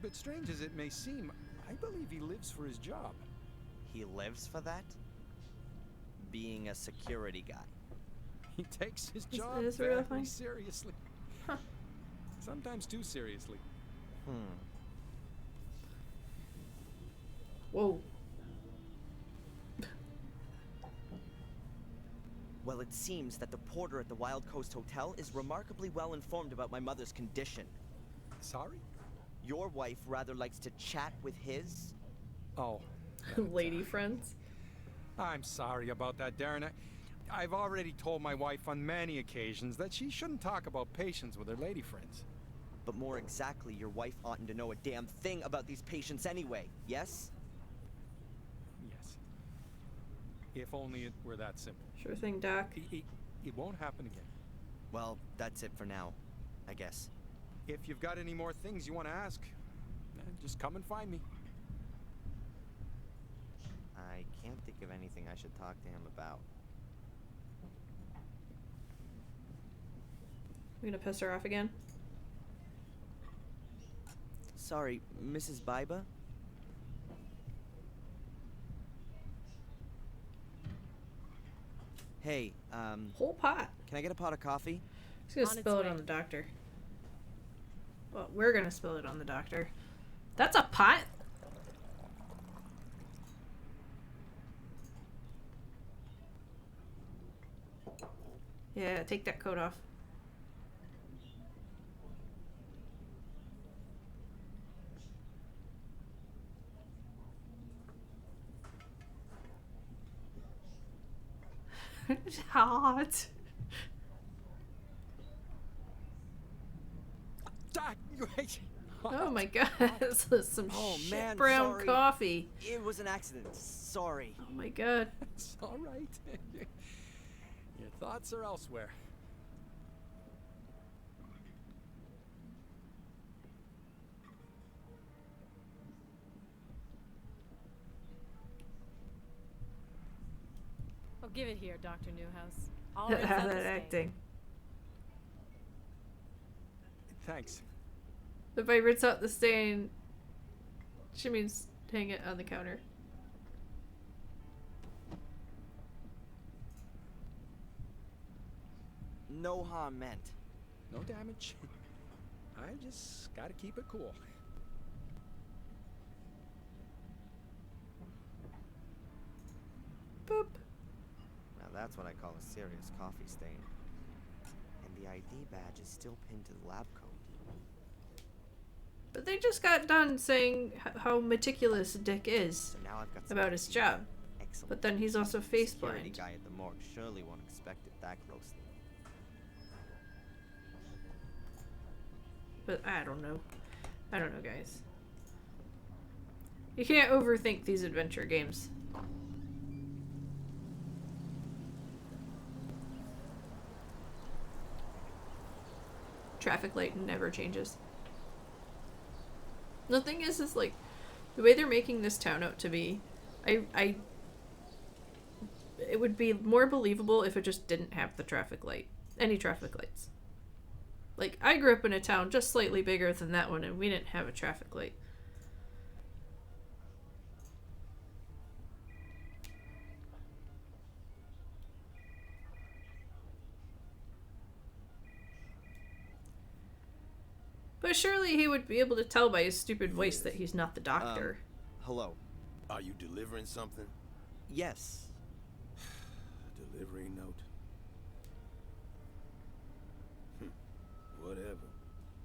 But strange as it may seem, I believe he lives for his job. He lives for that? Being a security guy. He takes his Is job this a real very thing? seriously. Huh. Sometimes too seriously. Whoa. Well, it seems that the porter at the Wild Coast Hotel is remarkably well informed about my mother's condition. Sorry? Your wife rather likes to chat with his? Oh. Lady friends. I'm sorry about that, Darren. I've already told my wife on many occasions that she shouldn't talk about patients with her lady friends. But more exactly, your wife oughtn't to know a damn thing about these patients anyway, yes? Yes. If only it were that simple. Sure thing, Doc. It won't happen again. Well, that's it for now, I guess. If you've got any more things you want to ask, just come and find me. I can't think of anything I should talk to him about. We gonna piss her off again? Sorry, Mrs. Biba? Hey, Whole pot. can I get a pot of coffee? He's gonna On its spill it way. on the doctor. Well, we're gonna spill it on the doctor. That's a pot? Yeah, take that coat off. Hot. Doc, Oh my god, this is some Oh, shit man, brown sorry. coffee. It was an accident. Sorry. Oh my god. It's all right. Your thoughts are elsewhere. give it here, Dr. Newhouse. I'll rinse out the That stain. acting. Thanks. If I rinse out the stain, she means hang it on the counter. No harm meant. No damage. I just gotta keep it cool. Boop. Now that's what I call a serious coffee stain. And the ID badge is still pinned to the lab coat. But they just got done saying how meticulous Dick is So now I've got about his job. Excellent. But then he's also face Security blind. guy at the morgue surely won't expect it that closely. But I don't know. I don't know, guys. You can't overthink these adventure games. Traffic light never changes. The thing is like, the way they're making this town out to be, it would be more believable if it just didn't have the traffic light. Any traffic lights. Like, I grew up in a town just slightly bigger than that one, and we didn't have a traffic light. But surely he would be able to tell by his stupid voice that he's not the doctor. Hello. Are you delivering something? Yes. Delivery note. Whatever.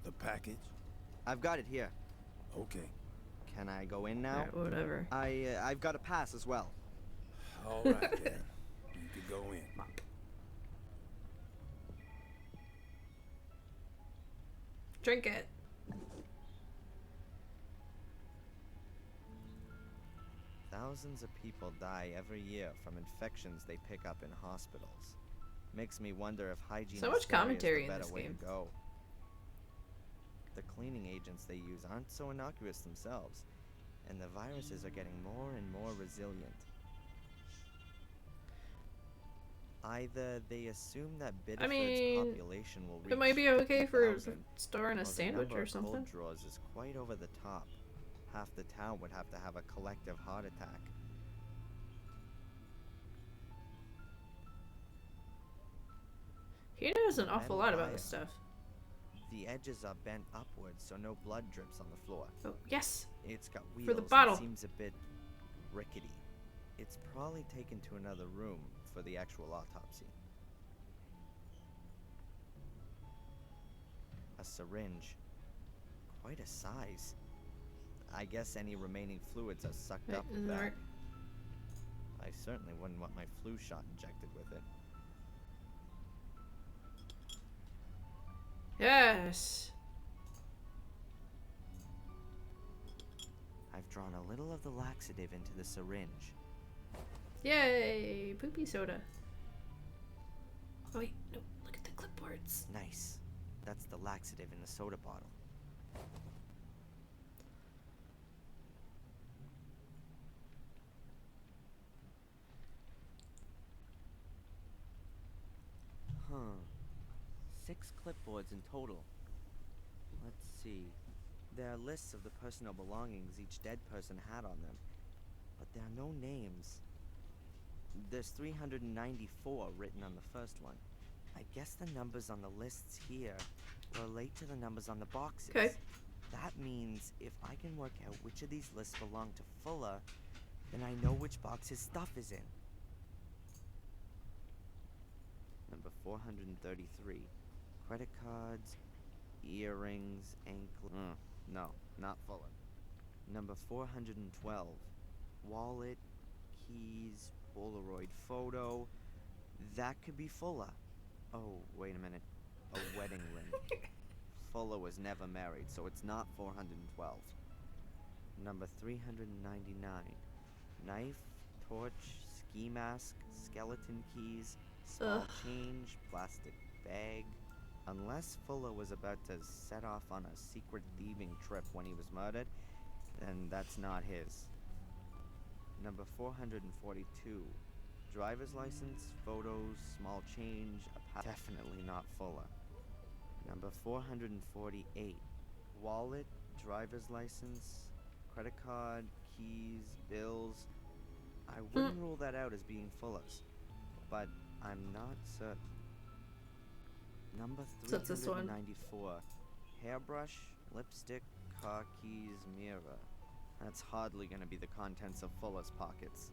The package? I've got it here. Okay. Can I go in now? Alright, whatever. I've got a pass as well. All right, then. You could go in. Drink it. Thousands of people die every year from infections they pick up in hospitals. Makes me wonder if hygiene So much is the commentary in better this way game. to go. The cleaning agents they use aren't so innocuous themselves, and the viruses are getting more and more resilient. Either they assume that Biddeford's population will reach it might be okay for 50,000, storing a or the sandwich number or of cold something. drawers is quite over the top. Half the town would have to have a collective heart attack. He knows an awful lot about this stuff. The edges are bent upwards so no blood drips on the floor. Oh, yes! It's got wheels For the and bottle. seems a bit rickety. It's probably taken to another room for the actual autopsy. A syringe. Quite a size. I guess any remaining fluids are sucked up with that. I certainly wouldn't want my flu shot injected with it. Yes! I've drawn a little of the laxative into the syringe. Yay! Poopy soda. Oh wait, no, look at the clipboards. Nice. That's the laxative in the soda bottle. Huh. 6 clipboards in total. Let's see. There are lists of the personal belongings each dead person had on them, but there are no names. There's 394 written on the first one. I guess the numbers on the lists here relate to the numbers on the boxes. Okay. That means if I can work out which of these lists belong to Fuller, then I know which box his stuff is in. Number 433. Credit cards, earrings, ankle... no, not Fuller. Number 412. Wallet, keys, Polaroid photo. That could be Fuller. Oh, wait a minute. A wedding ring. Fuller was never married, so it's not 412. Number 399. Knife, torch, ski mask, skeleton keys, small change, plastic bag. Unless Fuller was about to set off on a secret thieving trip when he was murdered, then that's not his. Number 442. Driver's license, photos, small change, definitely not Fuller. Number 448. Wallet, driver's license, credit card, keys, bills. I wouldn't rule that out as being Fuller's, but I'm not certain. Number 394. Hairbrush, lipstick, car keys, mirror. That's hardly going to be the contents of Fuller's pockets.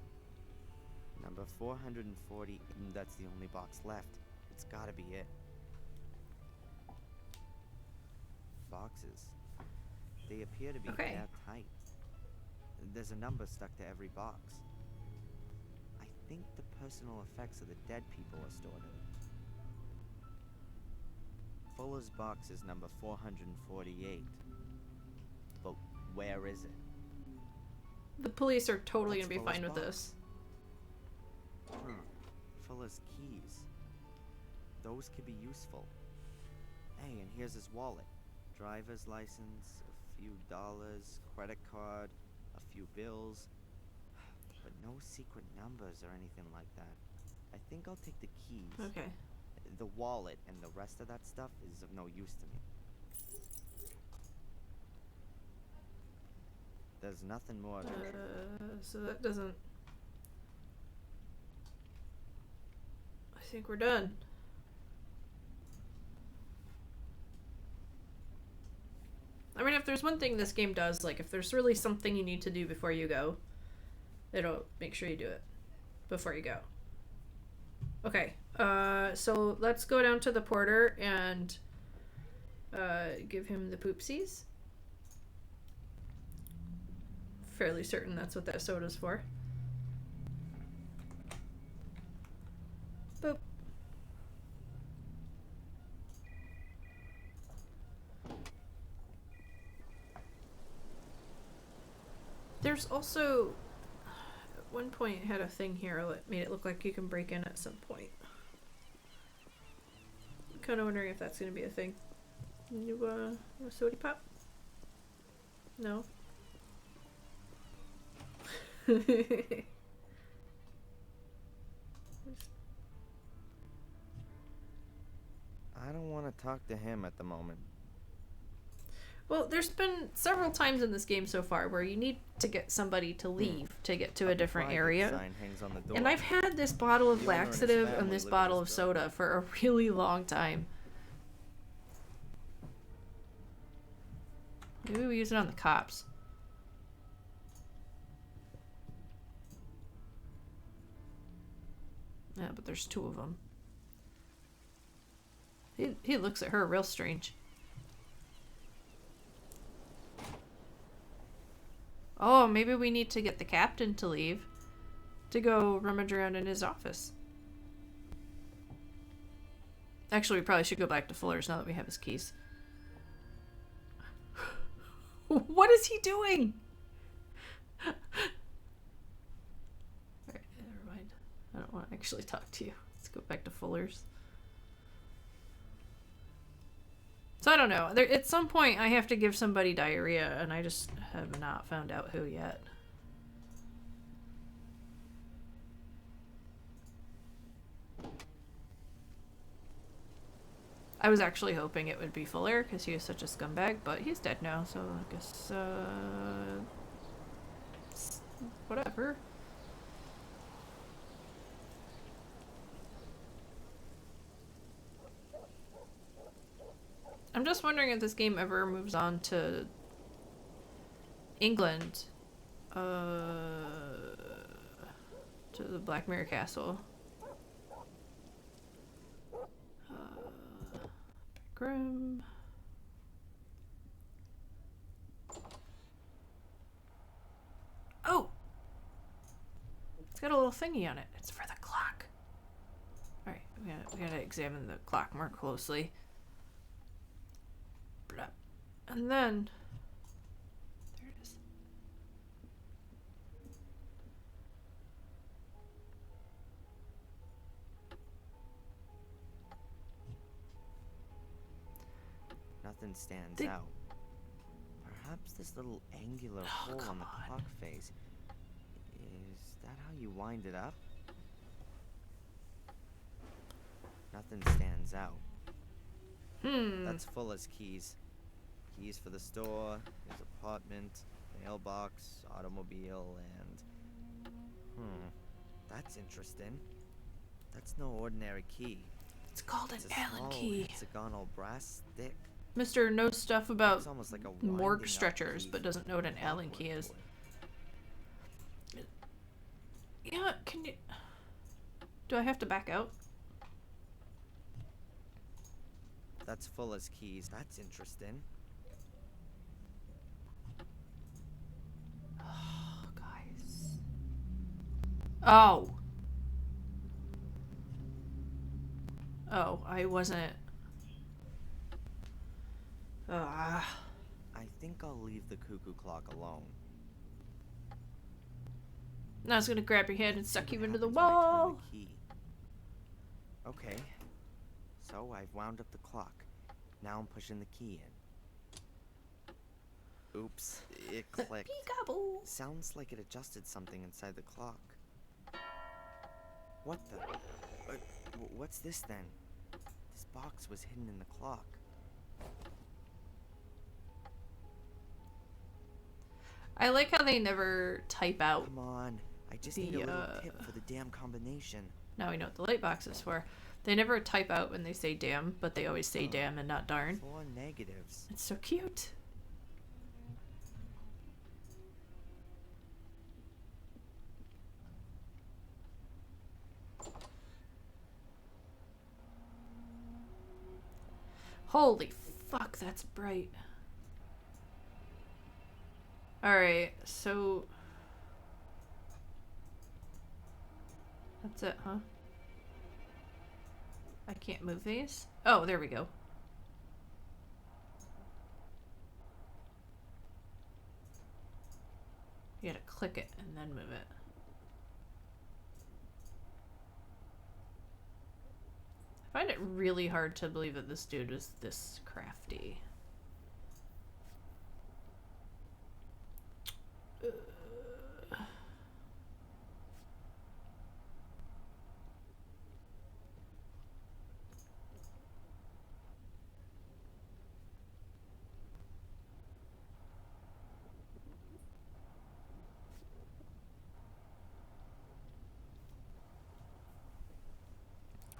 Number 440. That's the only box left. It's gotta be it. Boxes. They appear to be airtight. There's a number stuck to every box. I think the personal effects of the dead people are stored in it. Fuller's box is number 448. But where is it? The police are totally That's gonna be Fuller's fine with box. this. Fuller's keys. Those could be useful. Hey, and here's his wallet. Driver's license, a few dollars, credit card, a few bills. But no secret numbers or anything like that. I think I'll take the keys. Okay. The wallet and the rest of that stuff is of no use to me. There's nothing more. So that doesn't... I think we're done. I mean, if there's one thing this game does, like, if there's really something you need to do before you go, it'll make sure you do it before you go. Okay, so let's go down to the porter and give him the poopsies. Fairly certain that's what that soda's for. Boop. There's also, at one point, it had a thing here that made it look like you can break in at some point. I'm kind of wondering if that's going to be a thing. You, a soda pop? No? I don't want to talk to him at the moment. Well, there's been several times in this game so far where you need to get somebody to leave to get to a different area. Sign hangs on the door. And I've had this bottle of The owner and his laxative and family this live in bottle this of soda for a really long time. Maybe we use it on the cops. Yeah, but there's two of them. He looks at her real strange. Oh, maybe we need to get the captain to leave to go rummage around in his office. Actually, we probably should go back to Fuller's now that we have his keys. What is he doing? Alright, never mind. I don't want to actually talk to you. Let's go back to Fuller's. So I don't know. At some point I have to give somebody diarrhea, and I just have not found out who yet. I was actually hoping it would be Fuller because he was such a scumbag, but he's dead now, so I guess, whatever. I'm just wondering if this game ever moves on to England, to the Black Mirror Castle. Back room. Oh! It's got a little thingy on it. It's for the clock. Alright, we gotta examine the clock more closely. And then there it is. Nothing stands out. Perhaps this little angular hole on the clock face. Is that how you wind it up? Nothing stands out. That's Fuller's keys. Keys for the store, his apartment, mailbox, automobile, and... That's interesting. That's no ordinary key. It's called an It's a Allen small key. hexagonal brass stick. Mr. knows stuff about It's almost like a morgue winding up stretchers, key but doesn't know what an Allen key is. Yeah, can you... Do I have to back out? That's Fuller's keys. That's interesting. Oh, guys. Oh. Oh, I wasn't... I think I'll leave the cuckoo clock alone. Now I was gonna grab your hand and suck you into the Happens when I turn wall. the key. Okay. So I've wound up the clock. Now I'm pushing the key in. Oops, it clicked. Peekaboo. Sounds like it adjusted something inside the clock. What the? What's this then? This box was hidden in the clock. I like how they never type out. Come on, I just need a little tip for the damn combination. Now we know what the light box is for. They never type out when they say damn, but they always say damn and not darn. 4 negatives. It's so cute. Holy fuck, that's bright. Alright, so... That's it, huh? I can't move these? Oh, there we go. You gotta click it and then move it. I find it really hard to believe that this dude is this crafty.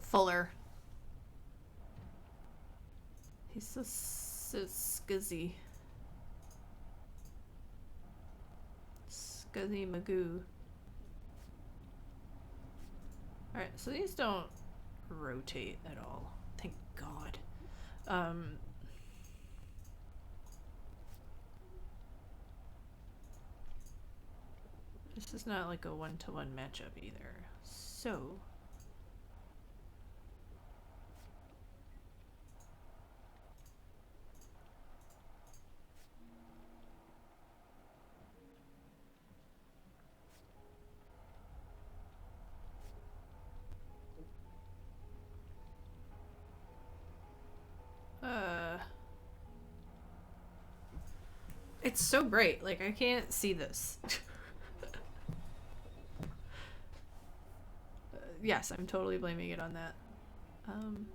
Fuller. He's so scuzzy. Scuzzy Magoo. Alright, so these don't rotate at all. Thank God. This is not like a one-to-one matchup either. So... It's so bright, like I can't see this. Yes, I'm totally blaming it on that. I'm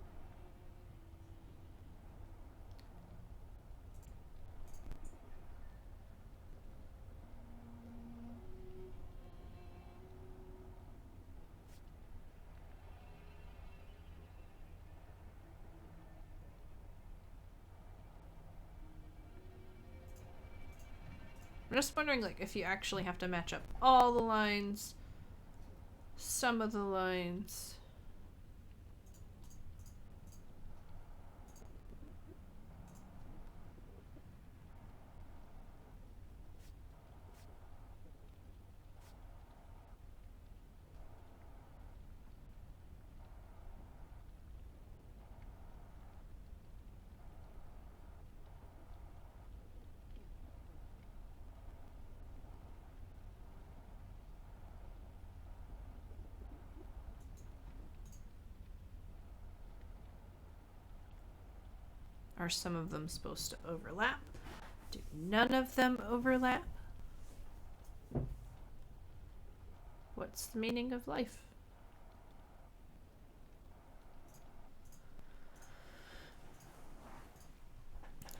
just wondering, like, if you actually have to match up all the lines, some of the lines. Are some of them supposed to overlap? Do none of them overlap? What's the meaning of life?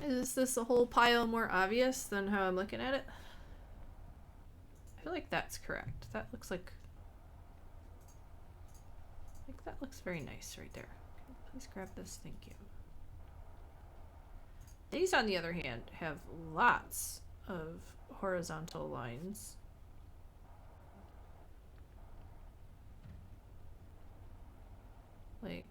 Is this a whole pile more obvious than how I'm looking at it? I feel like that's correct. That looks like that looks very nice right there. Please grab this, thank you. These, on the other hand, have lots of horizontal lines. Like,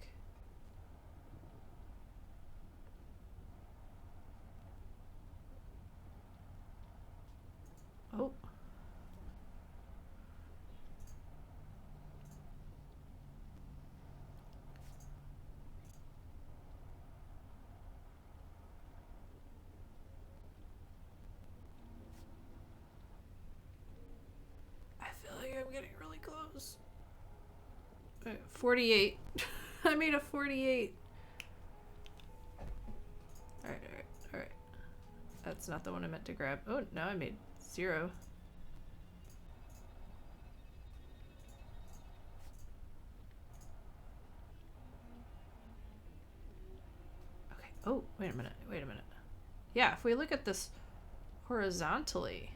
oh. I feel like I'm getting really close. 48. I made a 48. Alright, alright, alright. That's not the one I meant to grab. Oh, now I made 0. Okay. Oh, wait a minute. Wait a minute. Yeah, if we look at this horizontally,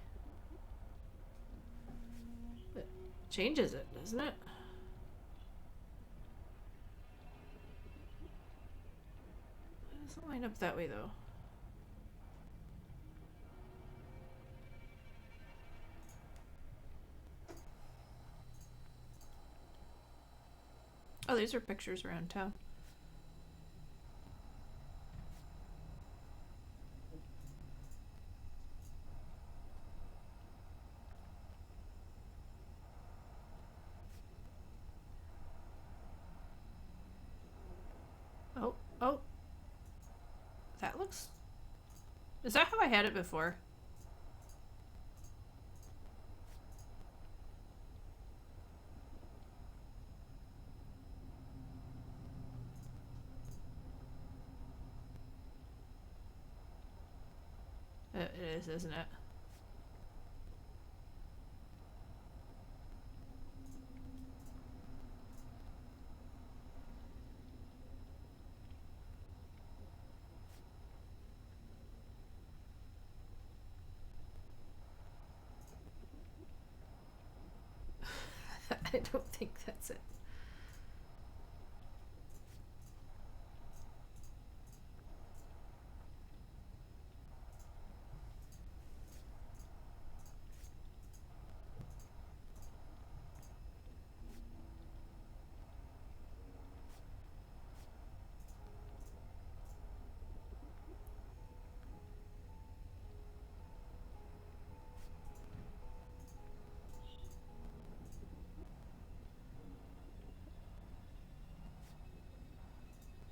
it changes it, doesn't it? It doesn't line up that way, though. Oh, these are pictures around town. Oh, oh. That looks... Is that how I had it before? It is, isn't it? I don't think that's it.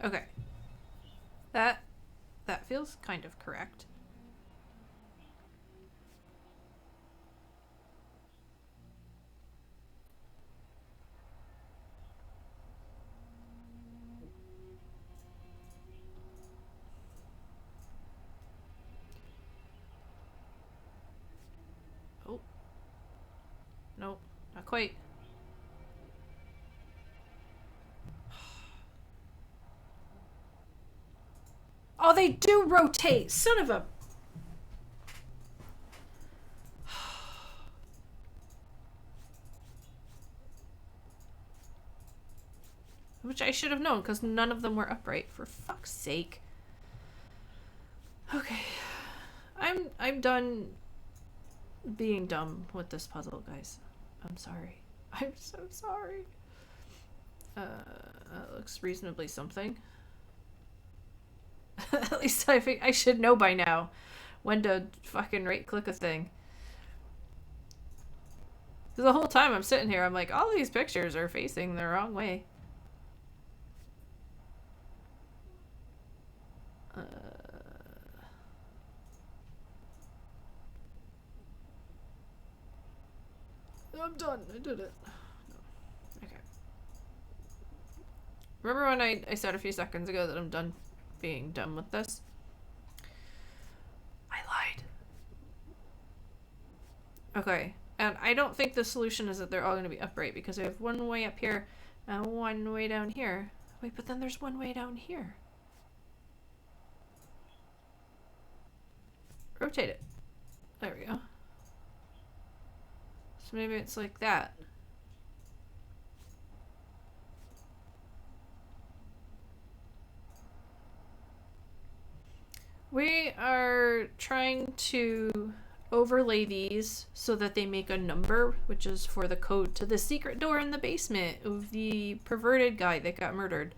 Okay. That feels kind of correct. Oh. Nope, not quite. Oh, they do rotate. Son of a... Which I should have known, because none of them were upright, for fuck's sake. Okay. I'm done being dumb with this puzzle, guys. I'm sorry. I'm so sorry. Looks reasonably something. At least I think I should know by now when to fucking right-click a thing. Because the whole time I'm sitting here, I'm like, all these pictures are facing the wrong way. I'm done. I did it. Okay. Remember when I said a few seconds ago that I'm done being dumb with this? I lied. Okay. And I don't think the solution is that they're all going to be upright, because I have one way up here and one way down here. Wait, but then there's one way down here. rotate it. There we go. So maybe it's like that. We are trying to overlay these so that they make a number, which is for the code to the secret door in the basement of the perverted guy that got murdered.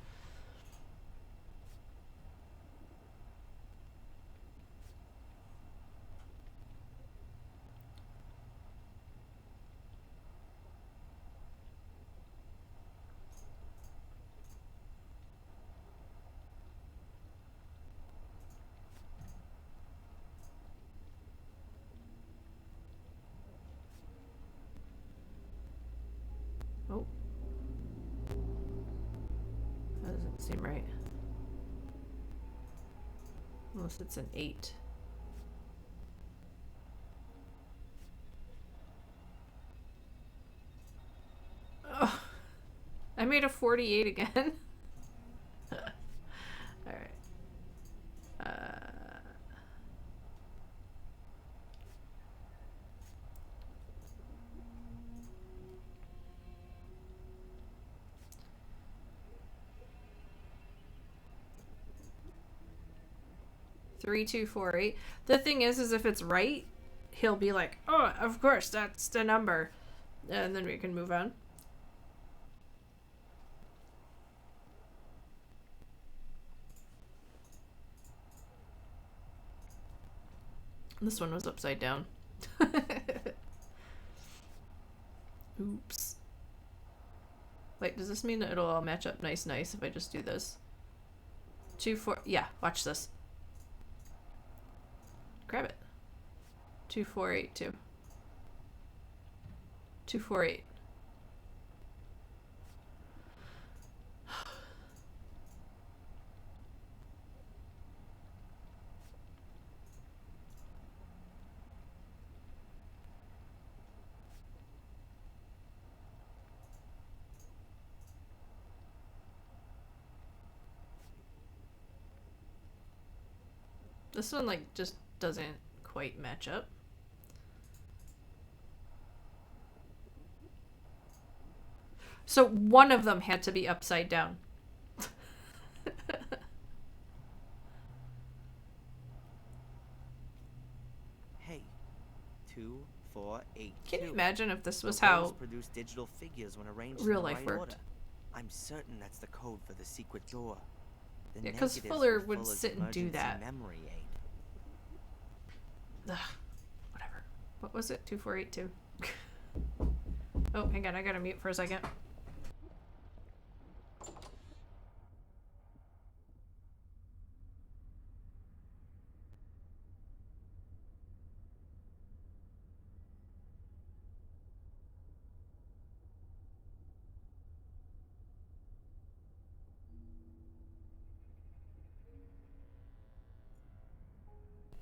Oh. That doesn't seem right. Unless it's an 8. Oh. I made a 48 again. Alright. 3248. The thing is if it's right, he'll be like, oh, of course, that's the number. And then we can move on. This one was upside down. Oops. Wait, does this mean that it'll all match up nice if I just do this? 2, 4, yeah, watch this. Grab it. 2482. 248. This one like just doesn't quite match up. So one of them had to be upside down. Hey, 2, 4, 8. Can you imagine if this was The how rows produce digital figures when arranged real in the life right worked? order. I'm certain that's the code for the secret door. The Yeah, 'cause negatives Fuller were would Fuller's sit and do emergency that. Memory aid. Ugh, whatever. What was it? 2482. Oh, hang on, I gotta mute for a second.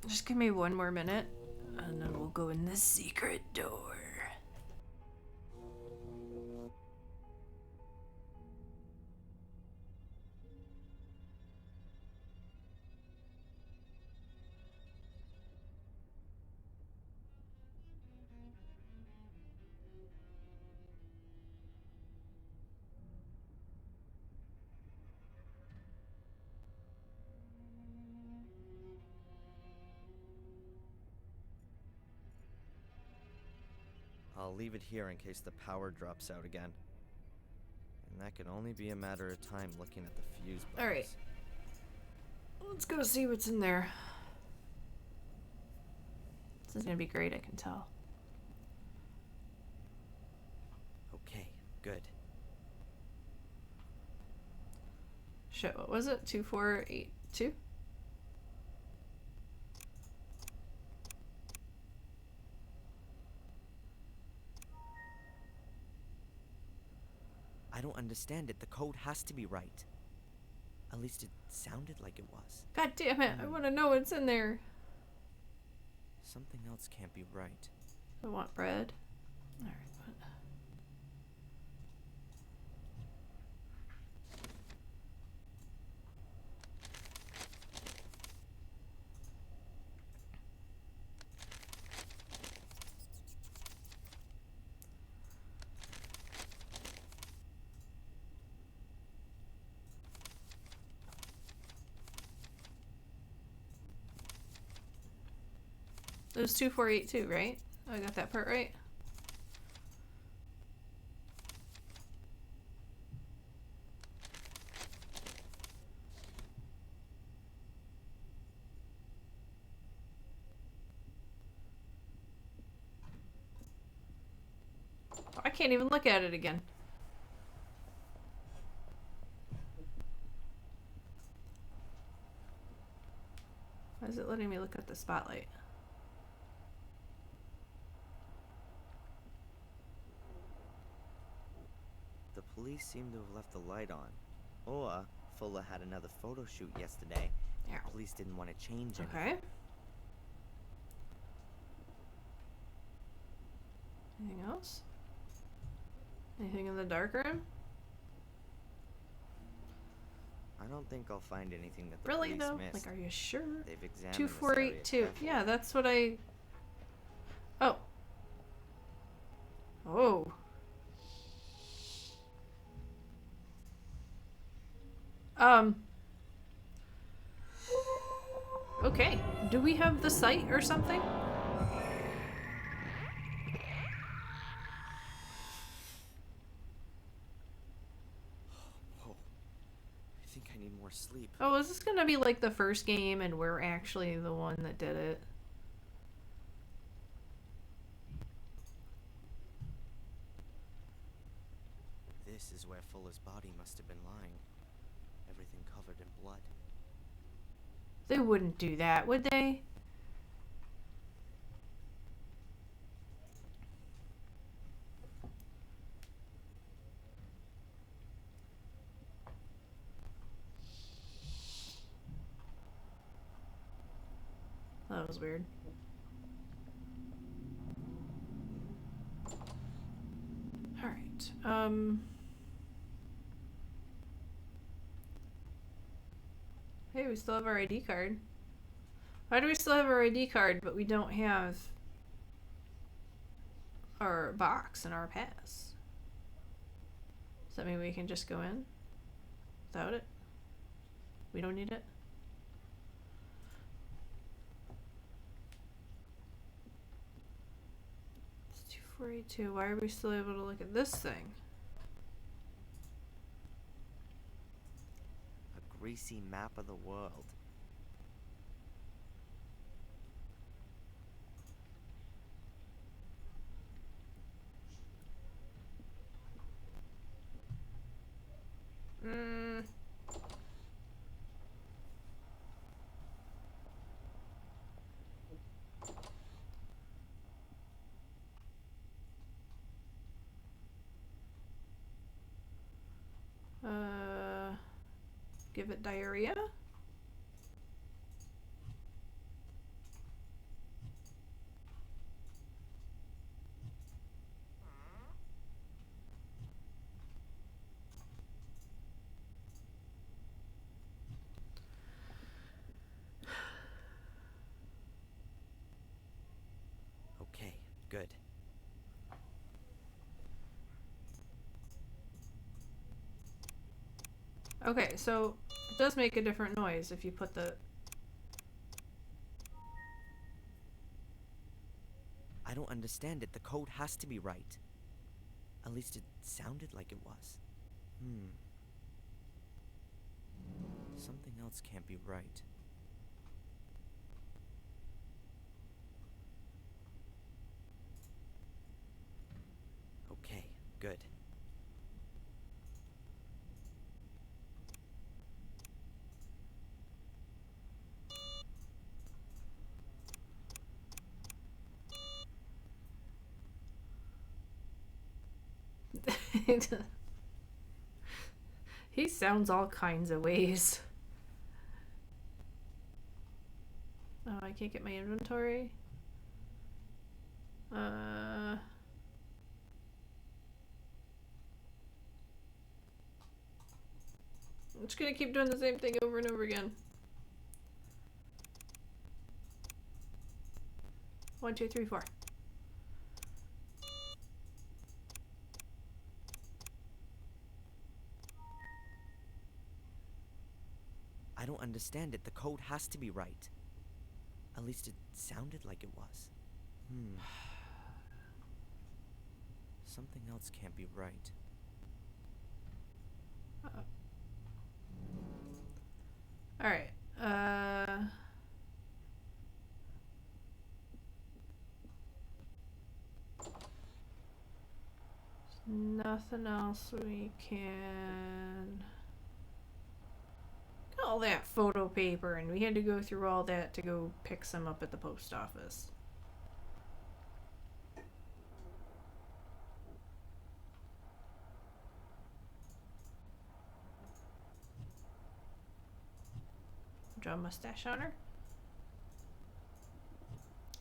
Just give me one more minute, and then we'll go in the secret door. I'll leave it here in case the power drops out again. And that can only be a matter of time looking at the fuse box. Alright. Let's go see what's in there. This is gonna be great, I can tell. Okay, good. Shit, what was it? 2482? I don't understand it. The code has to be right. At least it sounded like it was. God damn it, I want to know what's in there. Something else can't be right. I want bread. Alright, what? It was 2482, right? I got that part right. I can't even look at it again. Why is it letting me look at the spotlight? The police seem to have left the light on. Or Fuller had another photo shoot yesterday. Yeah. The police didn't want to change anything. Okay. Anything else? Anything in the dark room? I don't think I'll find anything that the Really police though? missed. Like, are you sure? They've examined 2482. this area Yeah, that's what I. Oh. Oh. Okay. Do we have the site or something? Whoa. I think I need more sleep. Oh, is this gonna be like the first game and we're actually the one that did it? This is where Fuller's body must have been lying. Everything covered in blood. They wouldn't do that, would they? That was weird. Alright, hey, we still have our ID card. Why do we still have our ID card, but we don't have our box and our pass? Does that mean we can just go in without it? We don't need it? It's 2482. Why are we still able to look at this thing? A greasy map of the world. Give it diarrhea? Okay, good. Okay, so it does make a different noise if you put the... I don't understand it. The code has to be right. At least it sounded like it was. Something else can't be right. Okay, good. He sounds all kinds of ways. Oh, I can't get my inventory. I'm just gonna keep doing the same thing over and over again. 1, 2, 3, 4. I don't understand it. The code has to be right. At least it sounded like it was. Something else can't be right. Alright. Nothing else we can... All that photo paper, and we had to go through all that to go pick some up at the post office. Draw a mustache on her?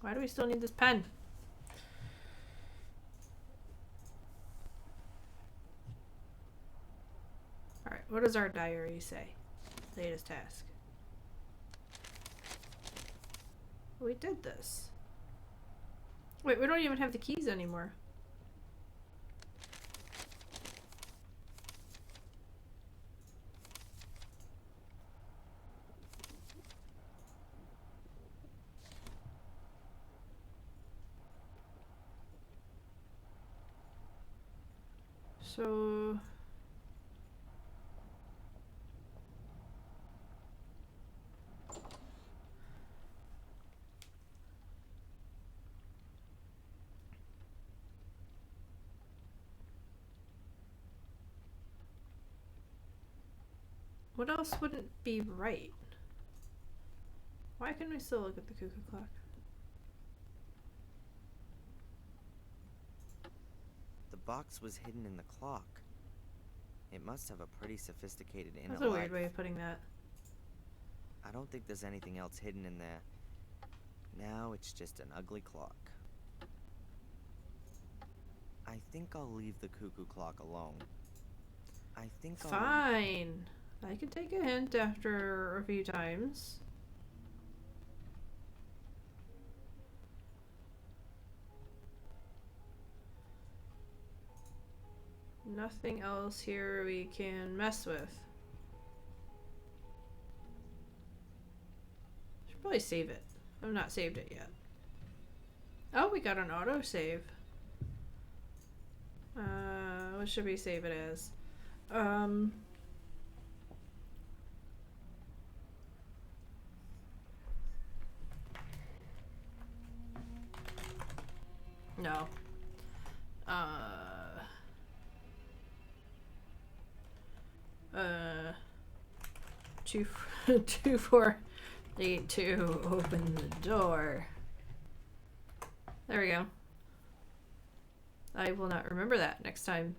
Why do we still need this pen? Alright, what does our diary say? Latest task. We did this. Wait, we don't even have the keys anymore. So... what else wouldn't be right? Why can we still look at the cuckoo clock? The box was hidden in the clock. It must have a pretty sophisticated inner That's a weird life. way of putting that. I don't think there's anything else hidden in there. Now it's just an ugly clock. I think I'll leave the cuckoo clock alone. I think I'll... Fine. I can take a hint after a few times. Nothing else here we can mess with. Should probably save it. I've not saved it yet. Oh, we got an autosave. What should we save it as? No. 2482, open the door. There we go. I will not remember that next time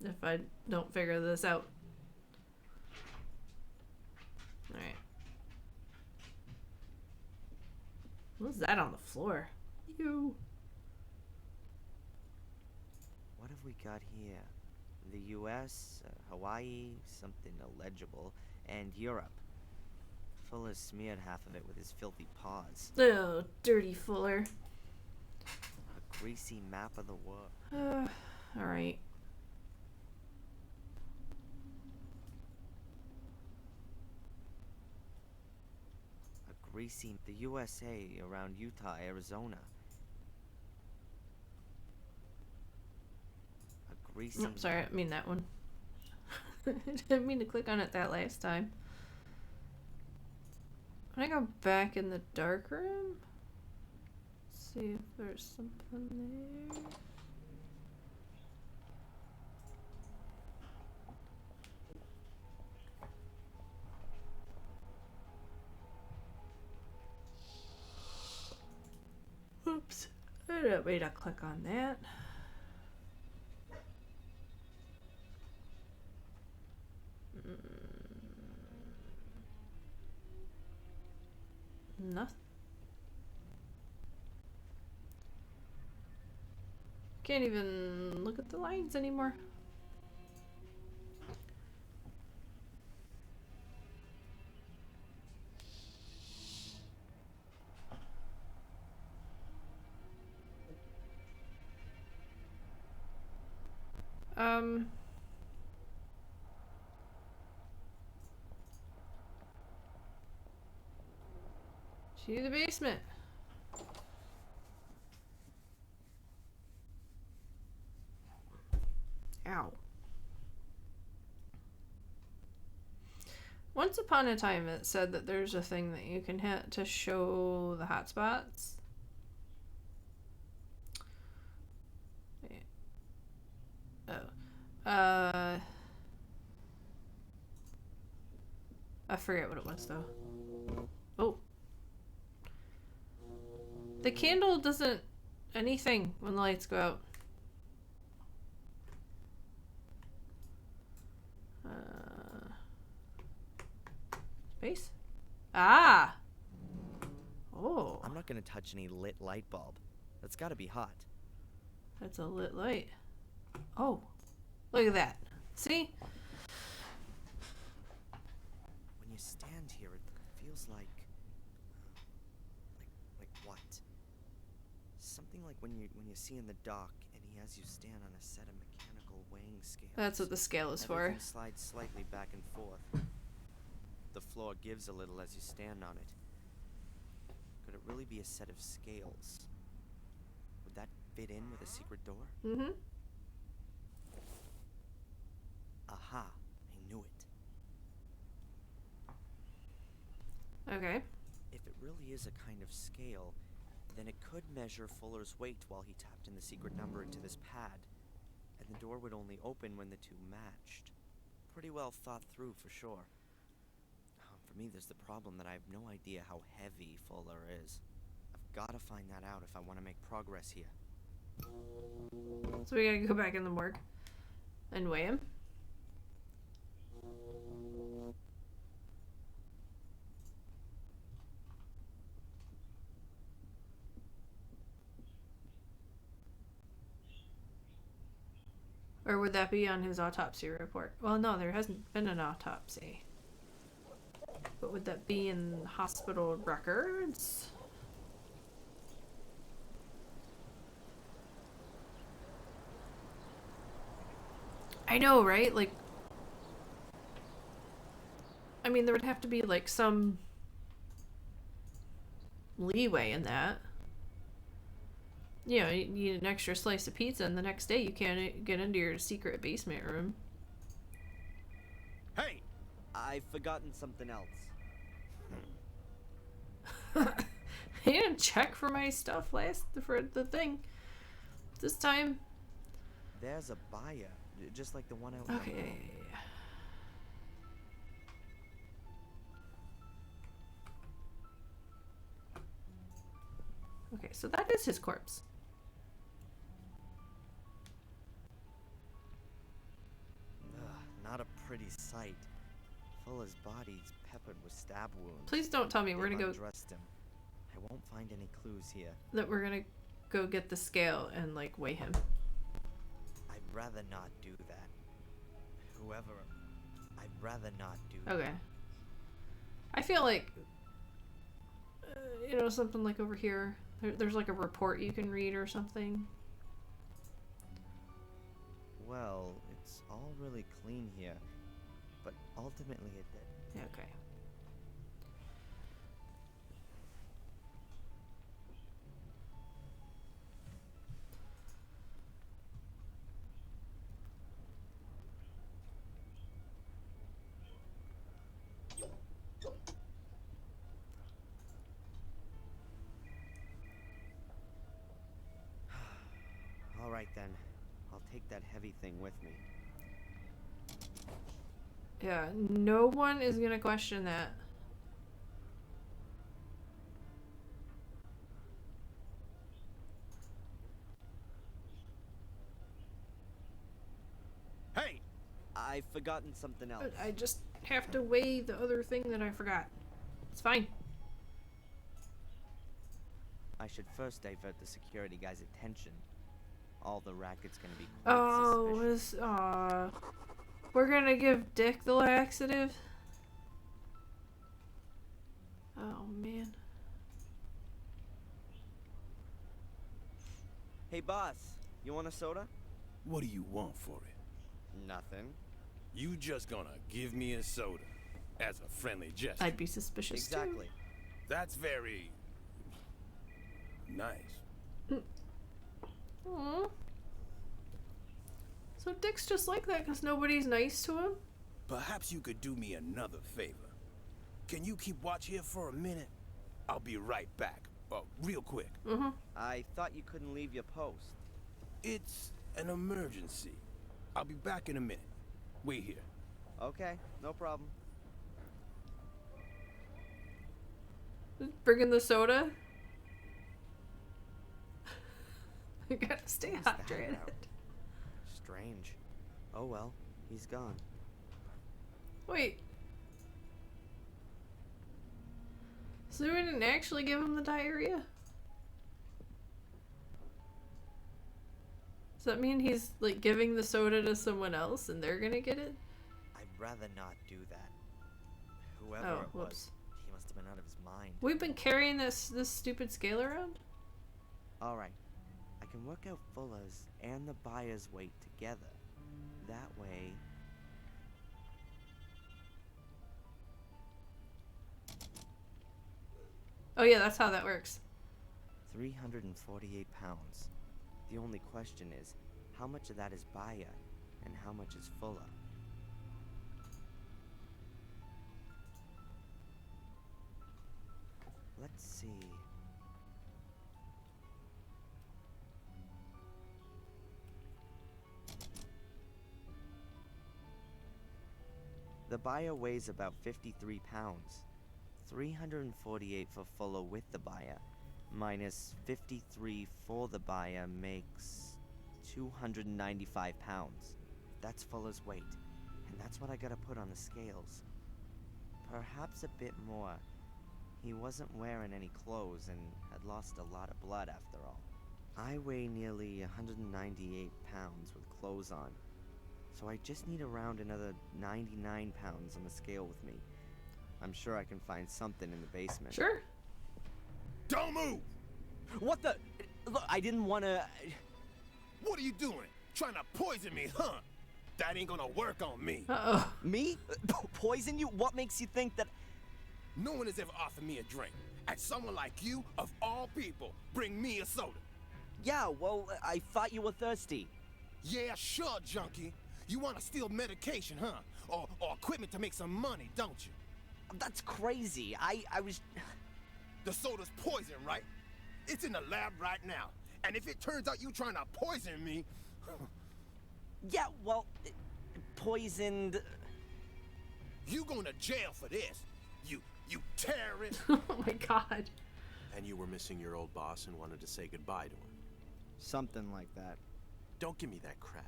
if I don't figure this out. Alright. What's that on the floor? Ew. What have we got here? The US, Hawaii, something illegible, and Europe. Fuller smeared half of it with his filthy paws. Oh, dirty Fuller. A greasy map of the world. Alright. A greasy... the USA around Utah, Arizona. A greasy... Nope, sorry, I didn't mean that one. I didn't mean to click on it that last time. Can I go back in the dark room? See if there's something there. Oops. I don't need to click on that. Nothing. Can't even look at the lines anymore. To the basement. Ow. Once upon a time it said that there's a thing that you can hit to show the hotspots. Oh. I forget what it was though. Oh. The candle doesn't anything when the lights go out. Space? Ah! Oh. I'm not gonna touch any lit light bulb. That's gotta be hot. That's a lit light. Oh. Look at that. See? When you stand here, it feels like what? Something like when you see in the dock and he has you stand on a set of mechanical weighing scales. That's what the scale is for. Everything slides slightly back and forth. The floor gives a little as you stand on it. Could it really be a set of scales? Would that fit in with a secret door? Mm-hmm. Aha, I knew it. Okay. If it really is a kind of scale, then it could measure Fuller's weight while he tapped in the secret number into this pad, and the door would only open when the two matched. Pretty well thought through for sure. For me, there's the problem that I have no idea how heavy Fuller is. I've got to find that out if I want to make progress here. So we gotta go back in the morgue and weigh him. Or would that be on his autopsy report? Well, no, there hasn't been an autopsy. But would that be in hospital records? I know, right? Like, I mean, there would have to be like some leeway in that. You know, you need an extra slice of pizza and the next day you can't get into your secret basement room. Hey! I've forgotten something else. I didn't check for my stuff for the thing. This time. There's a buyer, just like the one out. Okay. Okay, so that is his corpse. Not a pretty sight. Fuller's body's peppered with stab wounds. Please don't tell me we're gonna go. Undressed him. I won't find any clues here. That we're gonna go get the scale and like weigh him. I'd rather not do that. I'd rather not do that. Okay. I feel like, you know, something like over here. There's like a report you can read or something. Well, it's all really clean here, but ultimately it did. Okay. All right then. I'll take that heavy thing with me. Yeah, no one is gonna question that. Hey! I've forgotten something else. I just have to weigh the other thing that I forgot. It's fine. I should first divert the security guy's attention. All the racket's gonna be quite suspicious. We're gonna give Dick the laxative? Oh, man. Hey, boss. You want a soda? What do you want for it? Nothing. You just gonna give me a soda as a friendly gesture? I'd be suspicious Exactly. That's very nice. Aww. So Dick's just like that because nobody's nice to him? Perhaps you could do me another favor. Can you keep watch here for a minute? I'll be right back. Real quick. Mm-hmm. I thought you couldn't leave your post. It's an emergency. I'll be back in a minute. Wait here. Okay, no problem. Bringing the soda? I gotta stay What was that hydrated. about? Strange. Oh well, he's gone. Wait. So we didn't actually give him the diarrhea? Does that mean he's like giving the soda to someone else and they're gonna get it? I'd rather not do that. Whoever Oh, it whoops. was, he must have been out of his mind. We've been carrying this stupid scale around? Alright. I can work out Fuller's and the buyer's weight together. That way... Oh yeah, that's how that works. 348 pounds. The only question is, how much of that is Bayer and how much is Fuller? Let's see. The Bayer weighs about 53 pounds. 348 for Fuller with the Bayer, minus 53 for the Bayer makes 295 pounds. That's Fuller's weight, and that's what I gotta put on the scales. Perhaps a bit more. He wasn't wearing any clothes and had lost a lot of blood after all. I weigh nearly 198 pounds with clothes on, so I just need around another 99 pounds on the scale with me. I'm sure I can find something in the basement. Sure. Don't move! What the? Look, I didn't want to... What are you doing? Trying to poison me, huh? That ain't gonna work on me. Uh-oh. Me? Poison you? What makes you think that... No one has ever offered me a drink. And someone like you, of all people, bring me a soda. Yeah, well, I thought you were thirsty. Yeah, sure, junkie. You want to steal medication, huh? Or equipment to make some money, don't you? That's crazy. I was... The soda's poison, right? It's in the lab right now. And if it turns out you trying to poison me... Yeah, well, poisoned... You going to jail for this. You terrorist. Oh my god. And you were missing your old boss and wanted to say goodbye to him. Something like that. Don't give me that crap.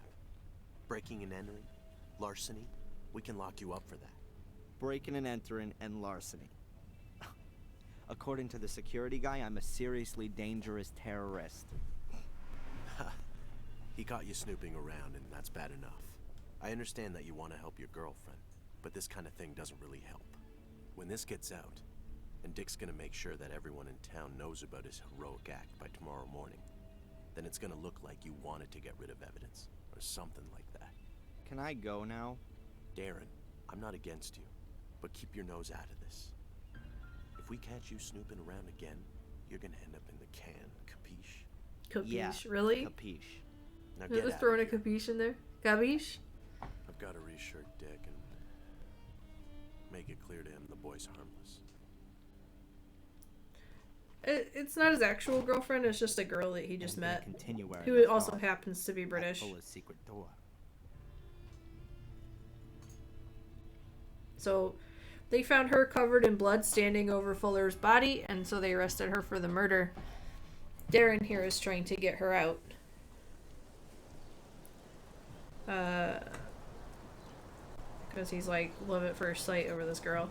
Breaking and entering, larceny, we can lock you up for that. Breaking and entering and larceny. According to the security guy, I'm a seriously dangerous terrorist. He caught you snooping around, and that's bad enough. I understand that you want to help your girlfriend, but this kind of thing doesn't really help. When this gets out, and Dick's gonna make sure that everyone in town knows about his heroic act by tomorrow morning, then it's gonna look like you wanted to get rid of evidence, or something like that. Can I go now? Darren, I'm not against you, but keep your nose out of this. If we catch you snooping around again, you're gonna end up in the can, capiche? Capiche, Yeah, really? capiche. Now They're get just out throwing a of here. capiche in there? Capiche? I've got to reassure Dick and make it clear to him the boy's harmless. It's not his actual girlfriend, it's just a girl that he just And we'll met. continue where I Who left also off, happens to be at British. Fuller's secret door. So they found her covered in blood standing over Fuller's body, and so they arrested her for the murder. Darren here is trying to get her out. Because he's like love at first sight over this girl.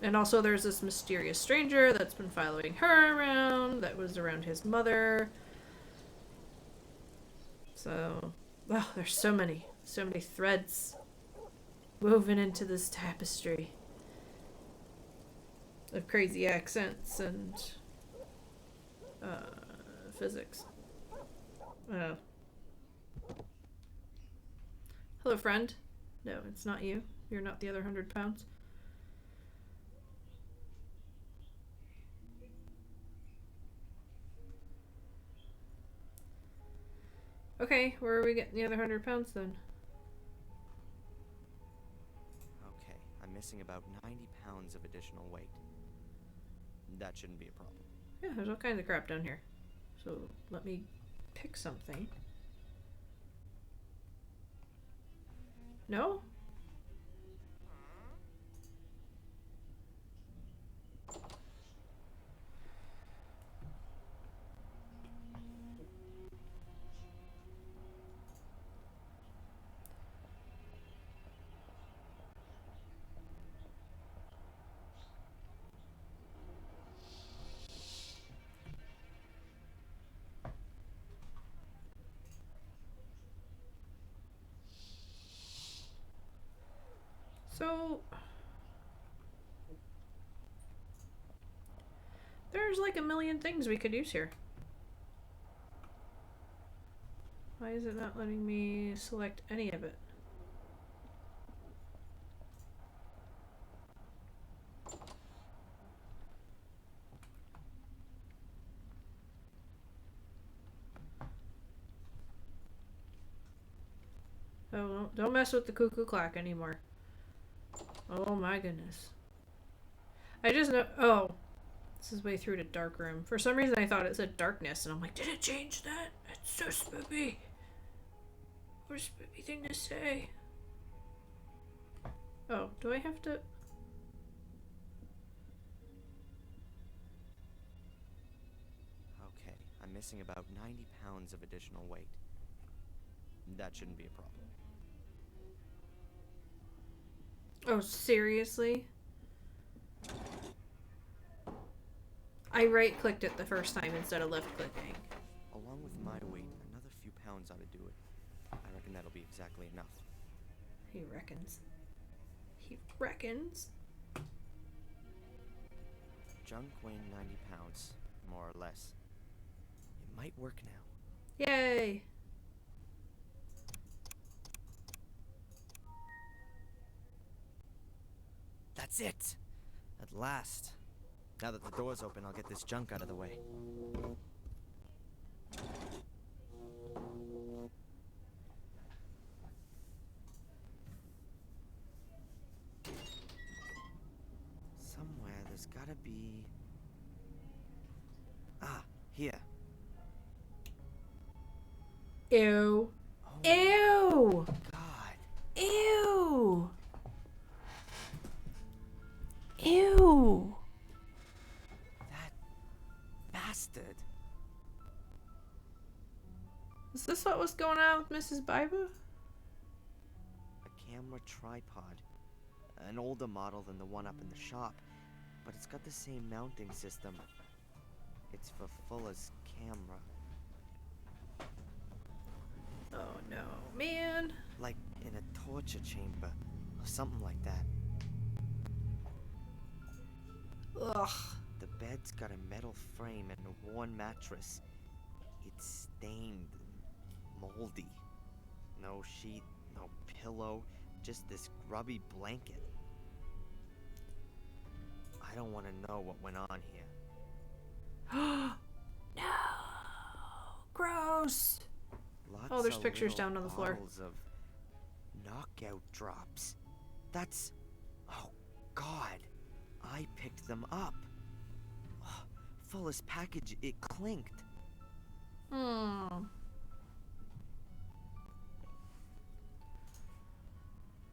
And also there's this mysterious stranger that's been following her around, that was around his mother. So, wow, there's so many threads woven into this tapestry of crazy accents and physics. Hello, friend. No, it's not you. You're not the other 100 pounds. Okay, where are we getting the other 100 pounds then? Okay, I'm missing about 90 pounds of additional weight. That shouldn't be a problem. Yeah, there's all kinds of crap down here. So let me pick something. No? So there's like a million things we could use here. Why is it not letting me select any of it? Oh, don't mess with the cuckoo clock anymore. Oh my goodness. I just know. Oh, this is way through to dark room. For some reason, I thought it said darkness, and I'm like, did it change that? It's so spooky. What a spooky thing to say. Oh, do I have to? Okay, I'm missing about 90 pounds of additional weight. That shouldn't be a problem. Oh, seriously? I right-clicked it the first time instead of left-clicking. Along with my weight, another few pounds ought to do it. I reckon that'll be exactly enough. He reckons. He reckons. Junk weighing 90 pounds, more or less. It might work now. Yay! That's it! At last. Now that the door's open, I'll get this junk out of the way. Somewhere there's gotta be... Ah, here. Ew. Oh, Ew! God. Ew! Ew! That bastard. Is this what was going on with Mrs. Biba? A camera tripod. An older model than the one up in the shop, but it's got the same mounting system. It's for Fuller's camera. Oh no, man. Like in a torture chamber, or something like that. Ugh. The bed's got a metal frame and a worn mattress. It's stained and moldy. No sheet, no pillow, just this grubby blanket. I don't want to know what went on here. No. Gross. Lots Oh, there's of pictures little down on the floor. bottles of knockout drops. That's... Oh, God. I picked them up. Oh, Fuller's package, it clinked.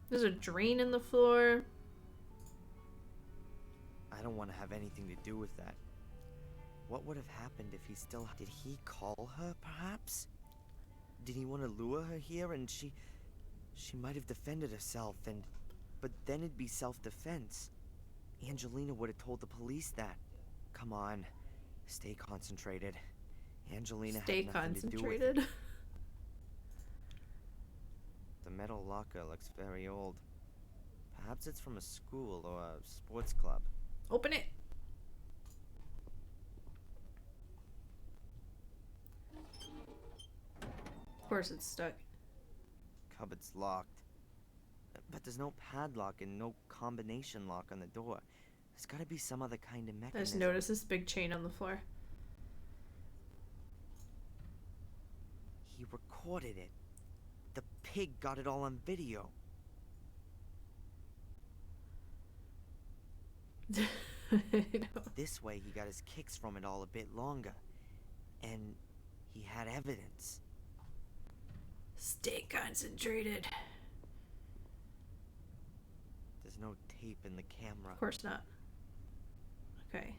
There's a drain in the floor. I don't want to have anything to do with that. What would have happened if he still... Did he call her, perhaps? Did he want to lure her here and she might have defended herself and... But then it'd be self-defense. Angelina would have told the police that. Come on. Stay concentrated. Angelina Stay had nothing to do with it. concentrated. The metal locker looks very old. Perhaps it's from a school or a sports club. Open it. Of course it's stuck. Cupboard's locked. But there's no padlock and no combination lock on the door. There's gotta be some other kind of I just mechanism. noticed this big chain on the floor. He recorded it. The pig got it all on video. This way he got his kicks from it all a bit longer. And he had evidence. Stay concentrated. There's no tape in the camera. Of course not. Okay.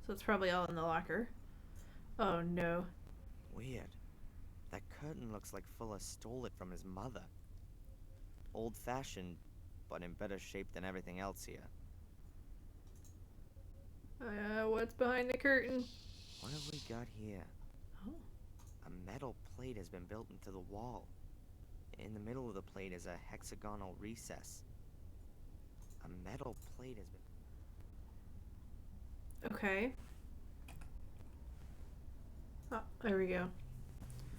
So it's probably all in the locker. Oh no. Weird. That curtain looks like Fuller stole it from his mother. Old-fashioned, but in better shape than everything else here. What's behind the curtain? What have we got here? Oh. A metal plate has been built into the wall. In the middle of the plate is a hexagonal recess. A metal plate has been... Okay. Oh, there we go.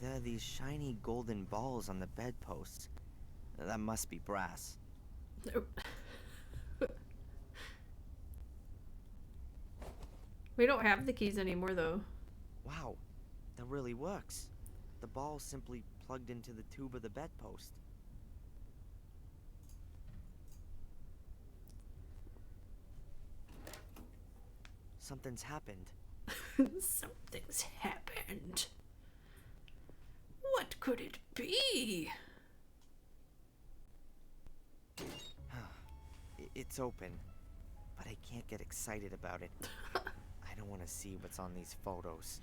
There are these shiny golden balls on the bedposts. That must be brass. Nope. We don't have the keys anymore, though. Wow, that really works. The ball's simply plugged into the tube of the bedpost. Something's happened. Something's happened. What could it be? It's open, but I can't get excited about it. I don't want to see what's on these photos.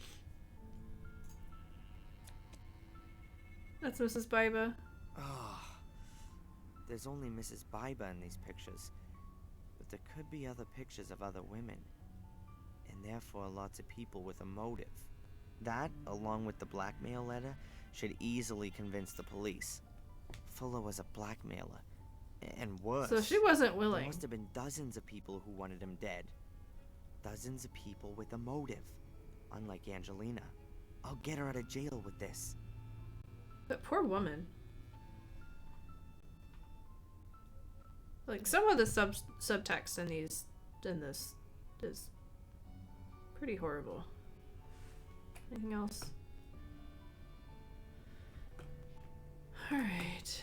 That's Mrs. Biba. Oh, there's only Mrs. Biba in these pictures, but there could be other pictures of other women, and therefore lots of people with a motive. That, along with the blackmail letter, should easily convince the police. Fuller was a blackmailer, and worse. So she wasn't willing. There must have been dozens of people who wanted him dead. Dozens of people with a motive. Unlike Angelina. I'll get her out of jail with this. That poor woman. Like, some of the subtext in this is pretty horrible. Anything else? Alright.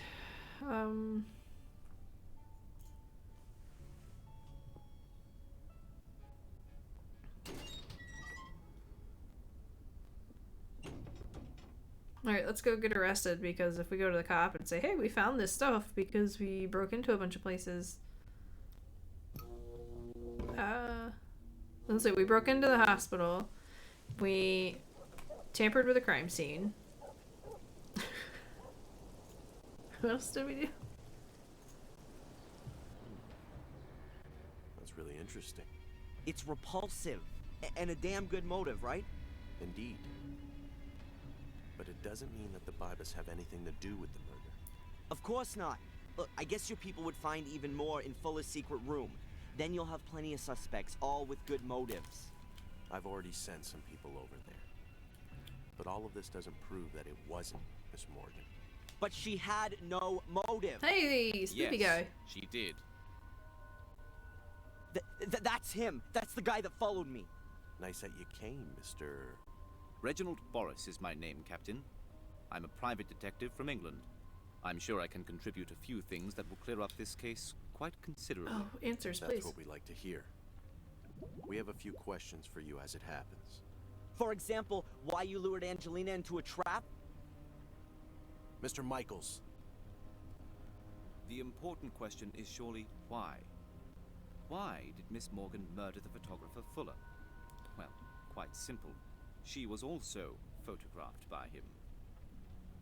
Alright, let's go get arrested, because if we go to the cop and say, hey, we found this stuff because we broke into a bunch of places. Let's see, we broke into the hospital. We tampered with a crime scene. What else did we do? That's really interesting. It's repulsive. And a damn good motive, right? Indeed. But it doesn't mean that the Bibas have anything to do with the murder. Of course not. Look, I guess your people would find even more in Fuller's secret room. Then you'll have plenty of suspects, all with good motives. I've already sent some people over there. But all of this doesn't prove that it wasn't Miss Morgan. But she had no motive. Hey, Spoopy guy. She did. That's him. That's the guy that followed me. Nice that you came, Mr. Reginald Boris is my name, Captain. I'm a private detective from England. I'm sure I can contribute a few things that will clear up this case quite considerably. Oh, answers, That's please. what we like to hear. We have a few questions for you as it happens. For example, why you lured Angelina into a trap? Mr. Michaels. The important question is surely why? Why did Miss Morgan murder the photographer Fuller? Well, quite simple. She was also photographed by him.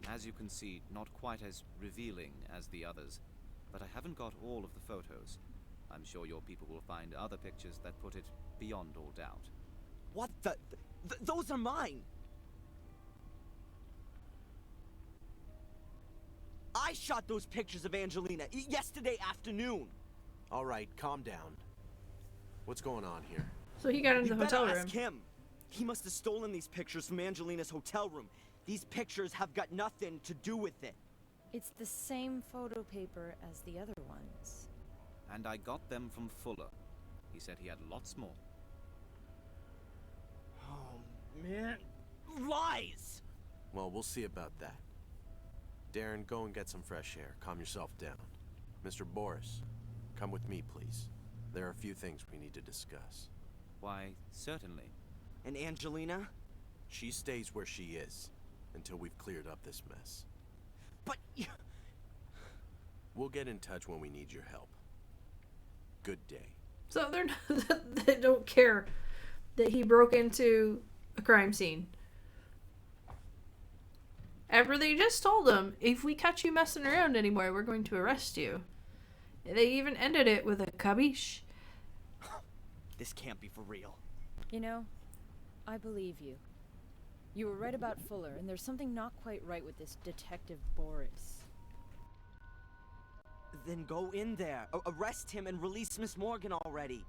As you can see, not quite as revealing as the others, but I haven't got all of the photos. I'm sure your people will find other pictures that put it beyond all doubt. What the? Those are mine! I shot those pictures of Angelina yesterday afternoon! All right, calm down. What's going on here? So he got into the hotel room. Ask him. He must have stolen these pictures from Angelina's hotel room. These pictures have got nothing to do with it. It's the same photo paper as the other ones. And I got them from Fuller. He said he had lots more. Oh, man. Lies! Well, we'll see about that. Darren, go and get some fresh air. Calm yourself down. Mr. Boris, come with me, please. There are a few things we need to discuss. Why, certainly. And Angelina? She stays where she is until we've cleared up this mess. But We'll get in touch when we need your help. Good day. So they're not, they don't care that he broke into a crime scene. After they just told him, if we catch you messing around anymore, we're going to arrest you. They even ended it with a kabish. This can't be for real. You know, I believe you. You were right about Fuller, and there's something not quite right with this Detective Boris. Then go in there, arrest him, and release Miss Morgan already.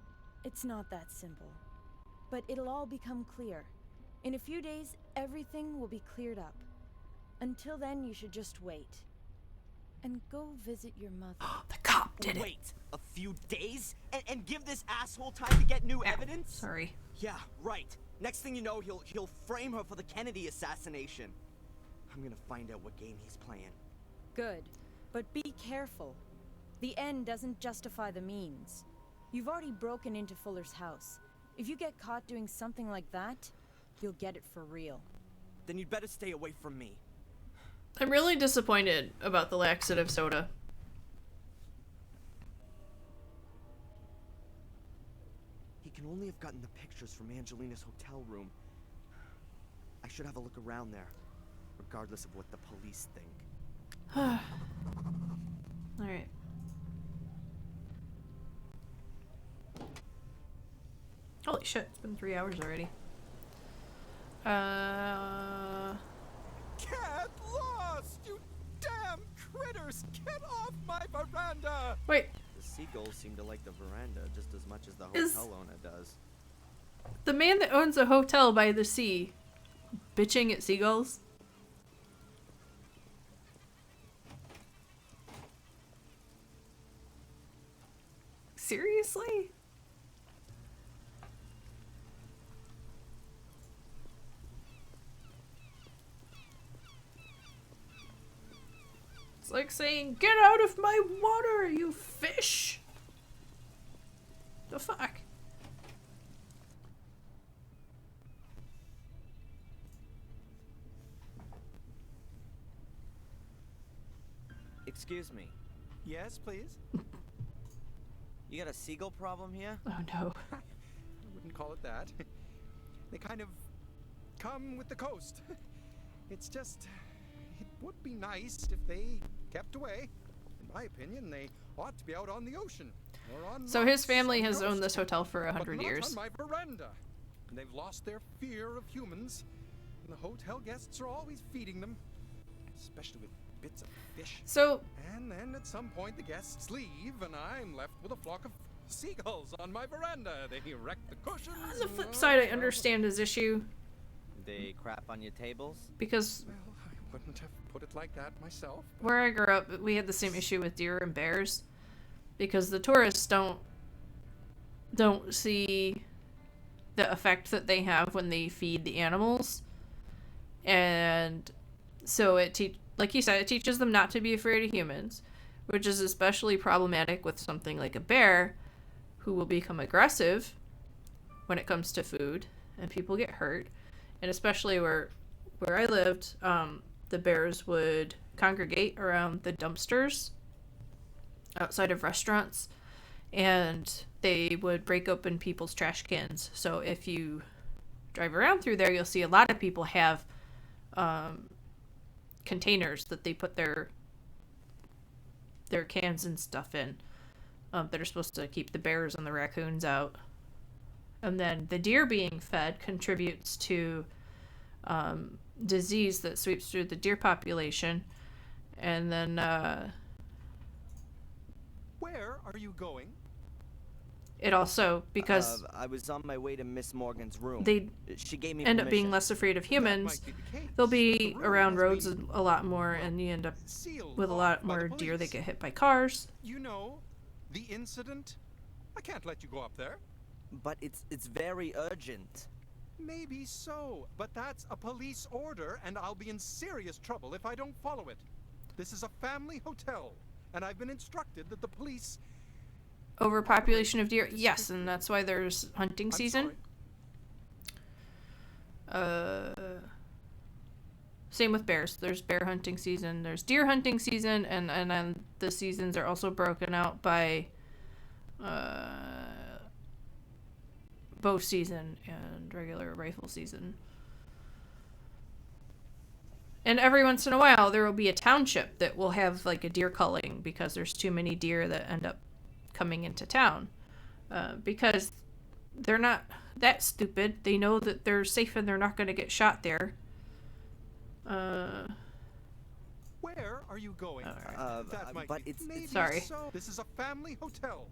It's not that simple. But it'll all become clear. In a few days, everything will be cleared up. Until then, you should just wait. And go visit your mother. The cop did it. Wait a few days? And give this asshole time to get new evidence? Sorry. Yeah, right. Next thing you know, he'll frame her for the Kennedy assassination. I'm gonna find out what game he's playing. Good. But be careful. The end doesn't justify the means. You've already broken into Fuller's house. If you get caught doing something like that, you'll get it for real. Then you'd better stay away from me. I'm really disappointed about the laxative soda. He can only have gotten the pictures from Angelina's hotel room. I should have a look around there, regardless of what the police think. Alright. Holy shit, it's been 3 hours already. Get lost, you damn critters! Get off my veranda! Wait. The seagulls seem to like the veranda just as much as the Is- hotel owner does. The man that owns a hotel by the sea bitching at seagulls? Seriously? It's like saying, "Get out of my water, you fish!" The fuck? Excuse me. Yes, please? You got a seagull problem here? Oh no. I wouldn't call it that. They kind of come with the coast. It's just, it would be nice if they kept away. In my opinion, they ought to be out on the ocean. Or on So his rocks family on the has owned coast. this hotel for But 100 not years. on my veranda. And they've lost their fear of humans. And the hotel guests are always feeding them. Especially with bits of fish. So And then at some point the guests leave and I'm left with a flock of seagulls on my veranda. They wreck the cushions. on the flip side, I understand his issue They crap on your tables? because Well, I wouldn't have put it like that myself. where I grew up, we had the same issue with deer and bears because the tourists don't see the effect that they have when they feed the animals, and so like you said, it teaches them not to be afraid of humans, which is especially problematic with something like a bear, who will become aggressive when it comes to food, and people get hurt. And especially where I lived, the bears would congregate around the dumpsters outside of restaurants, and they would break open people's trash cans. So if you drive around through there, you'll see a lot of people have containers that they put their cans and stuff in, that are supposed to keep the bears and the raccoons out. And then the deer being fed contributes to disease that sweeps through the deer population. And then Where are you going? it also, because I was on my way to Miss Morgan's room. they She gave me end up being permission. less afraid of humans, might be the case. they'll be The room around has roads been a lot more, and you end up sealed with a off lot by the more deer that police. get hit by cars. You know, the incident? I can't let you go up there. But it's very urgent. Maybe so, but that's a police order, and I'll be in serious trouble if I don't follow it. This is a family hotel, and I've been instructed that the police... Overpopulation of deer? Yes, and that's why there's hunting season. Same with bears. There's bear hunting season, there's deer hunting season, and then the seasons are also broken out by bow season and regular rifle season. And every once in a while there will be a township that will have like a deer culling because there's too many deer that end up coming into town. Because they're not that stupid. They know that they're safe and they're not going to get shot there. Where are you going? That might but be- it's maybe sorry. so. This is a family hotel.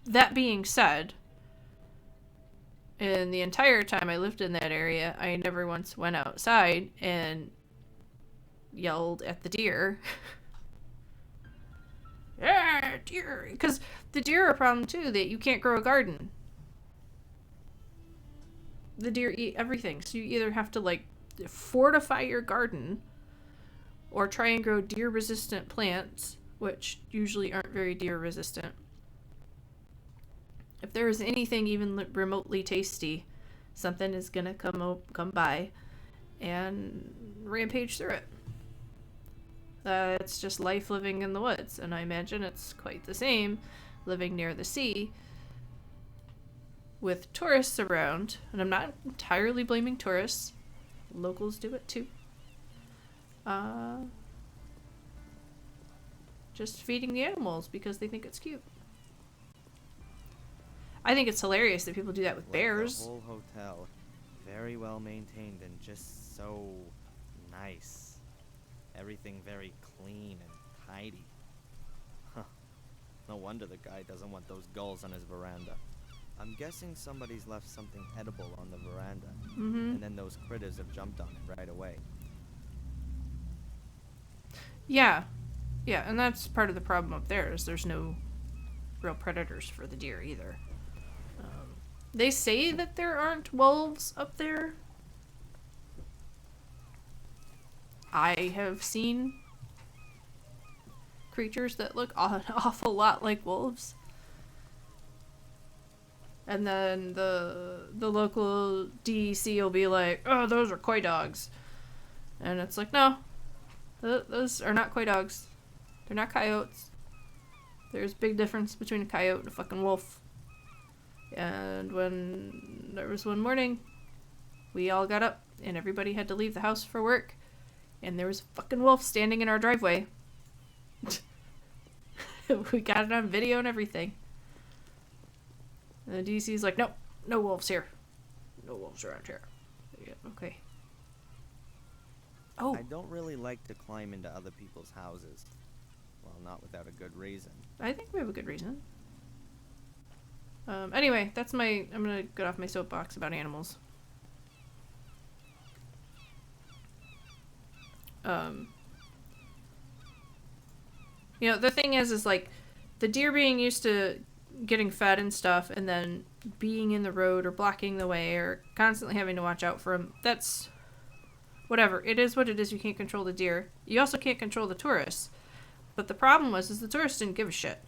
That being said, in the entire time I lived in that area, I never once went outside and yelled at the deer. Yeah, deer! Because the deer are a problem too, that you can't grow a garden. The deer eat everything, so you either have to like fortify your garden or try and grow deer resistant plants, which usually aren't very deer resistant. If there is anything even remotely tasty, something is gonna come by and rampage through it. It's just life living in the woods, and I imagine it's quite the same living near the sea with tourists around. And I'm not entirely blaming tourists. Locals do it too. Just feeding the animals because they think it's cute. I think it's hilarious that people do that with Like bears. The whole hotel, very well maintained and just so nice. Everything very clean and tidy. Huh. No wonder the guy doesn't want those gulls on his veranda. I'm guessing somebody's left something edible on the veranda, and then those critters have jumped on it right away. Yeah, and that's part of the problem up there is there's no real predators for the deer either. They say that there aren't wolves up there. I have seen creatures that look an awful lot like wolves. And then the local DEC will be like, oh, those are coy dogs. And it's like, no, those are not coy dogs. They're not coyotes. There's a big difference between a coyote and a fucking wolf. And when there was one morning, we all got up and everybody had to leave the house for work. And there was a fucking wolf standing in our driveway. We got it on video and everything. And the DC's like, nope, no wolves here. No wolves around here. Yeah, okay. Oh. I don't really like to climb into other people's houses. Well, not without a good reason. I think we have a good reason. Anyway, that's I'm gonna get off my soapbox about animals. You know, the thing is like, the deer being used to getting fed and stuff, and then being in the road or blocking the way or constantly having to watch out for them, that's whatever. It is what it is. You can't control the deer. You also can't control the tourists. But the problem is the tourists didn't give a shit.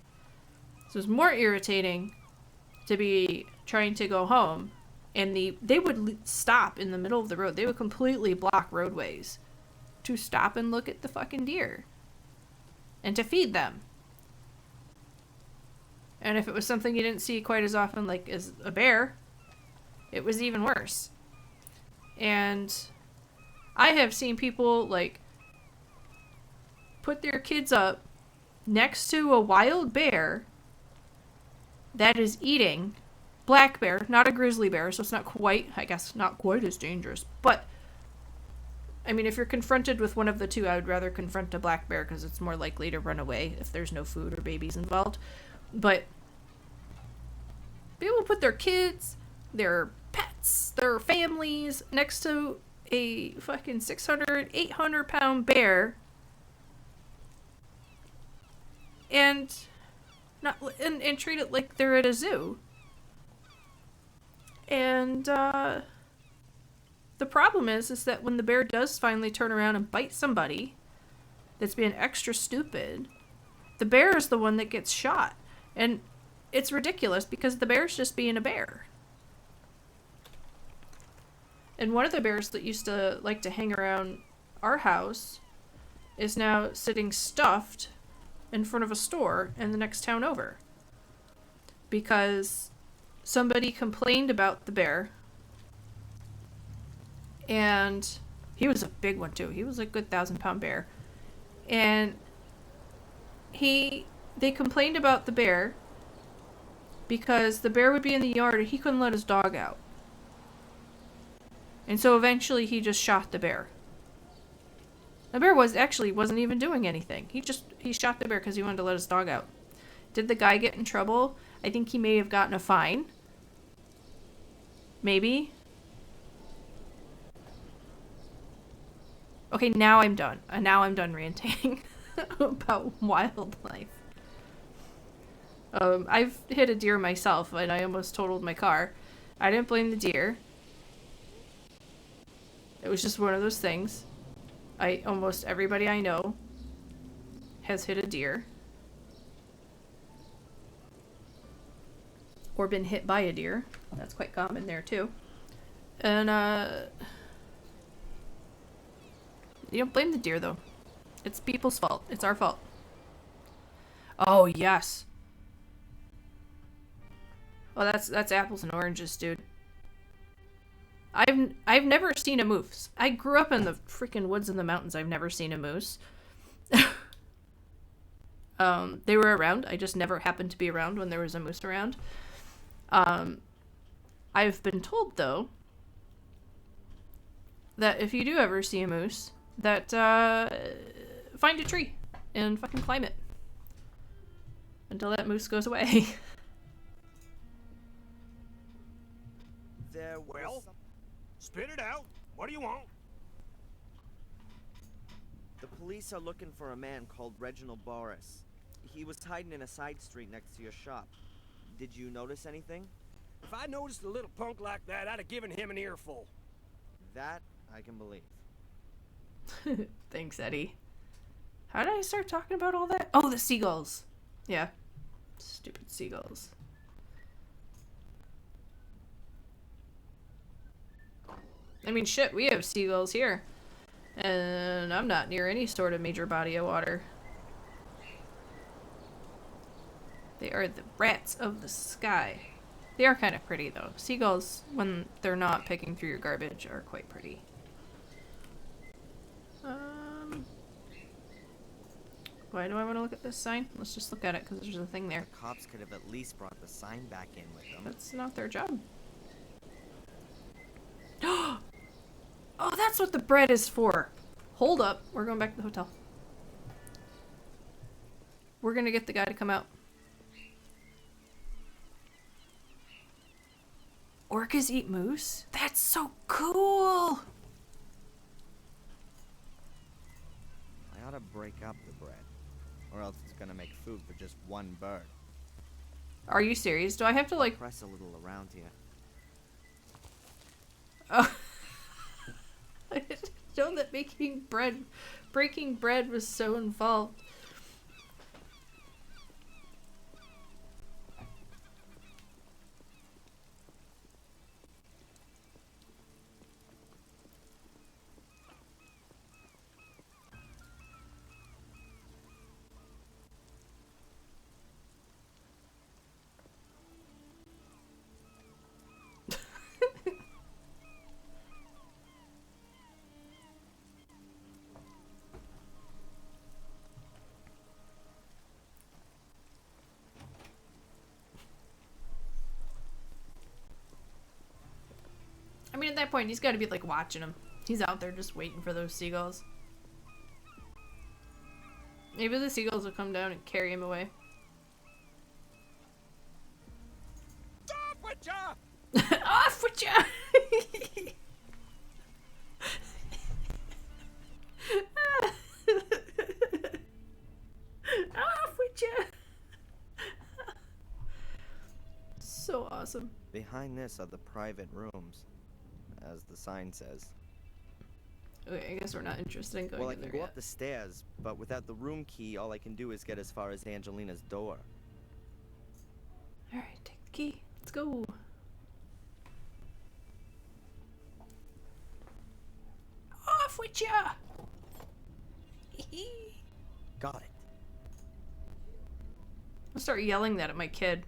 So it was more irritating to be trying to go home, and they would stop in the middle of the road. They would completely block roadways to stop and look at the fucking deer and to feed them. And if it was something you didn't see quite as often, like as a bear, it was even worse. And I have seen people like put their kids up next to a wild bear that is eating black bear, not a grizzly bear, so it's not quite, I guess, not quite as dangerous. But, I mean, if you're confronted with one of the two, I would rather confront a black bear because it's more likely to run away if there's no food or babies involved. But people put their kids, their pets, their families next to a fucking 600, 800 pound bear and treat it like they're at a zoo. And the problem is that when the bear does finally turn around and bite somebody that's being extra stupid, the bear is the one that gets shot. And it's ridiculous because the bear's just being a bear. And one of the bears that used to like to hang around our house is now sitting stuffed in front of a store in the next town over. Because somebody complained about the bear. And he was a big one too. He was a good 1,000-pound bear. And they complained about the bear because the bear would be in the yard and he couldn't let his dog out. And so eventually he just shot the bear. The bear wasn't even doing anything. He shot the bear because he wanted to let his dog out. Did the guy get in trouble? I think he may have gotten a fine. Maybe. Okay, now I'm done. Now I'm done ranting about wildlife. I've hit a deer myself and I almost totaled my car. I didn't blame the deer. It was just one of those things. Almost everybody I know has hit a deer. Or been hit by a deer. That's quite common there too. And you don't blame the deer though. It's people's fault. It's our fault. Oh yes. Well, that's apples and oranges, dude. I've never seen a moose. I grew up in the freaking woods in the mountains. I've never seen a moose. They were around. I just never happened to be around when there was a moose around. I've been told though that if you do ever see a moose, that find a tree and fucking climb it until that moose goes away. Well, spit it out. What do you want? The police are looking for a man called Reginald Boris. He was hiding in a side street next to your shop. Did you notice anything? If I noticed a little punk like that, I'd have given him an earful. That I can believe. Thanks, Eddie. How did I start talking about all that? Oh, the seagulls. Yeah. Stupid seagulls. I mean, shit, we have seagulls here. And I'm not near any sort of major body of water. They are the rats of the sky. They are kind of pretty, though. Seagulls, when they're not picking through your garbage, are quite pretty. Why do I want to look at this sign? Let's just look at it, because there's a thing there. The cops could have at least brought the sign back in with them. That's not their job. Oh, that's what the bread is for. Hold up. We're going back to the hotel. We're gonna get the guy to come out. Orcas eat moose? That's so cool! I ought to break up the bread, or else it's gonna make food for just one bird. Are you serious? Do I have to like press a little around here? Oh. I didn't know that breaking bread was so involved. I mean, at that point, he's got to be, like, watching them. He's out there just waiting for those seagulls. Maybe the seagulls will come down and carry him away. Off with ya! Off with ya! Off with ya! So awesome. Behind behind this are the private rooms, as the sign says. Okay, I guess we're not interested in going Well, I in can there go yet. up the stairs, but without the room key, all I can do is get as far as Angelina's door. Alright, take the key. Let's go. Off with ya! Got it. I'll start yelling that at my kid.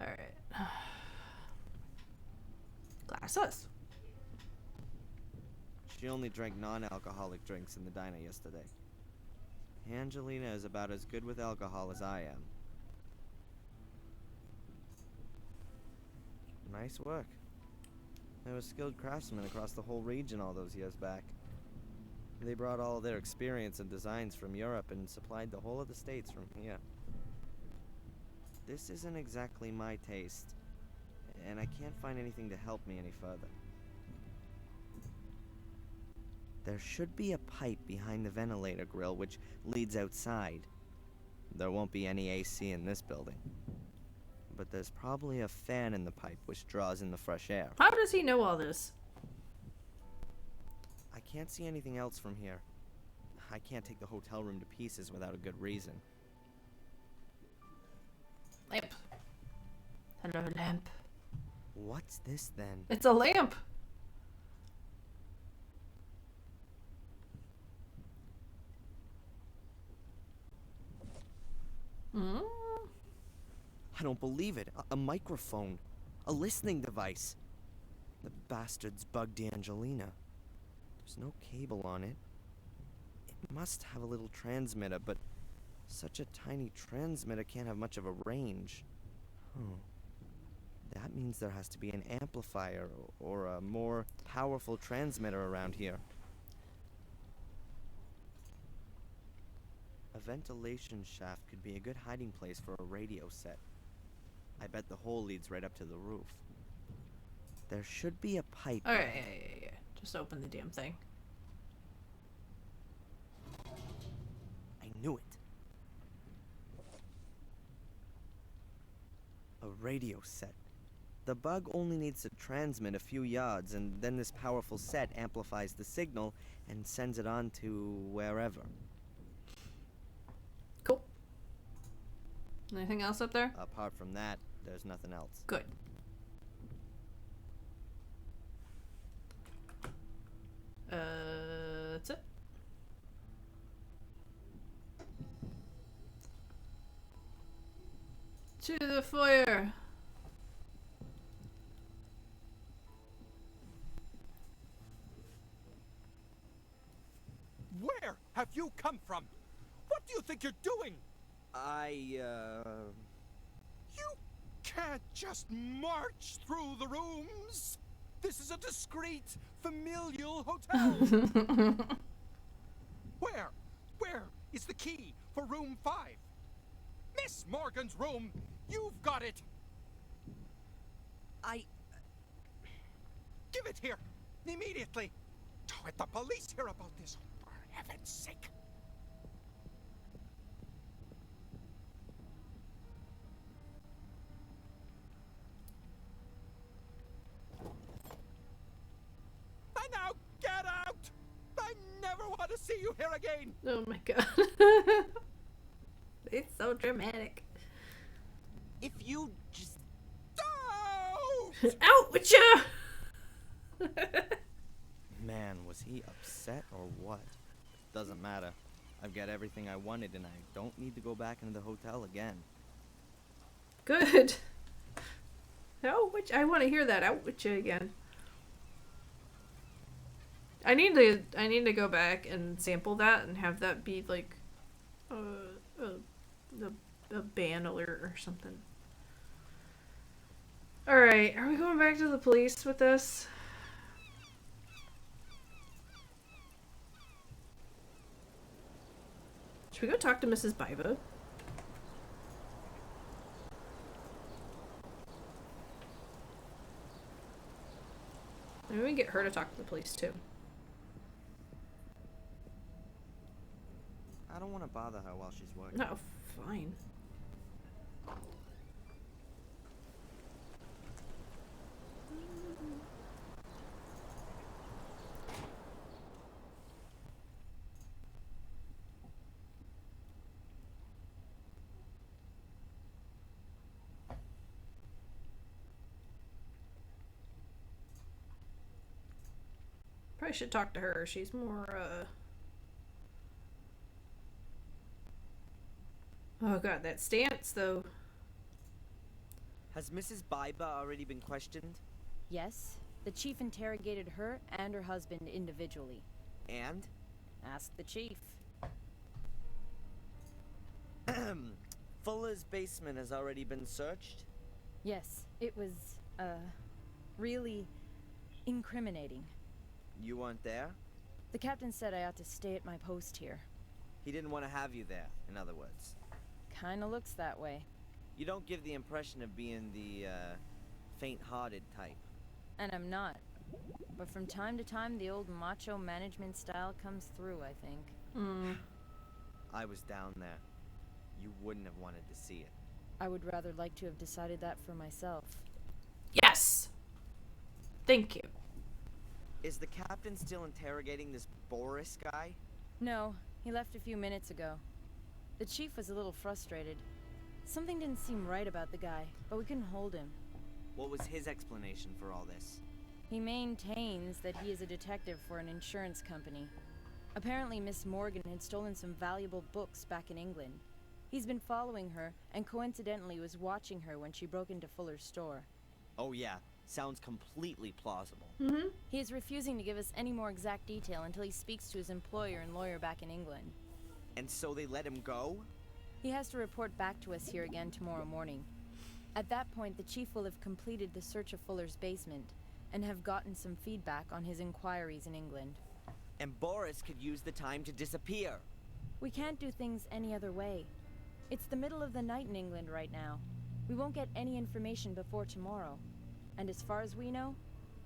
Alright. Glasses. She only drank non-alcoholic drinks in the diner yesterday. Angelina is about as good with alcohol as I am. Nice work. There were skilled craftsmen across the whole region all those years back. They brought all their experience and designs from Europe and supplied the whole of the States from here. This isn't exactly my taste, and I can't find anything to help me any further. There should be a pipe behind the ventilator grill which leads outside. There won't be any AC in this building. But there's probably a fan in the pipe which draws in the fresh air. How does he know all this? I can't see anything else from here. I can't take the hotel room to pieces without a good reason. Lamp. Hello, lamp. What's this then? It's a lamp! Hmm? I don't believe it. A microphone. A listening device. The bastards bugged Angelina. There's no cable on it. It must have a little transmitter, but such a tiny transmitter can't have much of a range. That means there has to be an amplifier or a more powerful transmitter around here. A ventilation shaft could be a good hiding place for a radio set. I bet the hole leads right up to the roof. There should be a pipe. Alright, yeah. Just open the damn thing. I knew it. A radio set. The bug only needs to transmit a few yards, and then this powerful set amplifies the signal and sends it on to wherever. Cool. Anything else up there? Apart from that, there's nothing else. Good. That's it. To the foyer. Where have you come from? What do you think you're doing? You can't just march through the rooms. This is a discreet, familial hotel. Where is the key for room 5? Miss Morgan's room. You've got it. Give it here, immediately. Don't let the police hear about this, for heaven's sake. And now get out! I never want to see you here again. Oh my god. It's so dramatic. If you just... Out with ya! Man, was he upset or what? Doesn't matter. I've got everything I wanted and I don't need to go back into the hotel again. Good. Out with I want to hear that. Out with you again. I need to go back and sample that and have that be like a ban alert or something. Alright, are we going back to the police with this? Should we go talk to Mrs. Biva? Maybe we can get her to talk to the police too. I don't want to bother her while she's working. No, fine. Probably should talk to her. She's more, Oh god, that stance, though. Has Mrs. Biba already been questioned? Yes, the chief interrogated her and her husband individually. And? Ask the chief. Fuller's basement has already been searched? Yes, it was, really incriminating. You weren't there? The captain said I ought to stay at my post here. He didn't want to have you there, in other words. Kinda looks that way. You don't give the impression of being the, faint-hearted type. And I'm not. But from time to time, the old macho management style comes through, I think. I was down there. You wouldn't have wanted to see it. I would rather like to have decided that for myself. Yes! Thank you. Is the captain still interrogating this Boris guy? No, he left a few minutes ago. The chief was a little frustrated. Something didn't seem right about the guy, but we couldn't hold him. What was his explanation for all this? He maintains that he is a detective for an insurance company. Apparently, Miss Morgan had stolen some valuable books back in England. He's been following her, and coincidentally was watching her when she broke into Fuller's store. Oh yeah, sounds completely plausible. He is refusing to give us any more exact detail until he speaks to his employer and lawyer back in England. And so they let him go? He has to report back to us here again tomorrow morning. At that point, the chief will have completed the search of Fuller's basement, and have gotten some feedback on his inquiries in England. And Boris could use the time to disappear. We can't do things any other way. It's the middle of the night in England right now. We won't get any information before tomorrow. And as far as we know,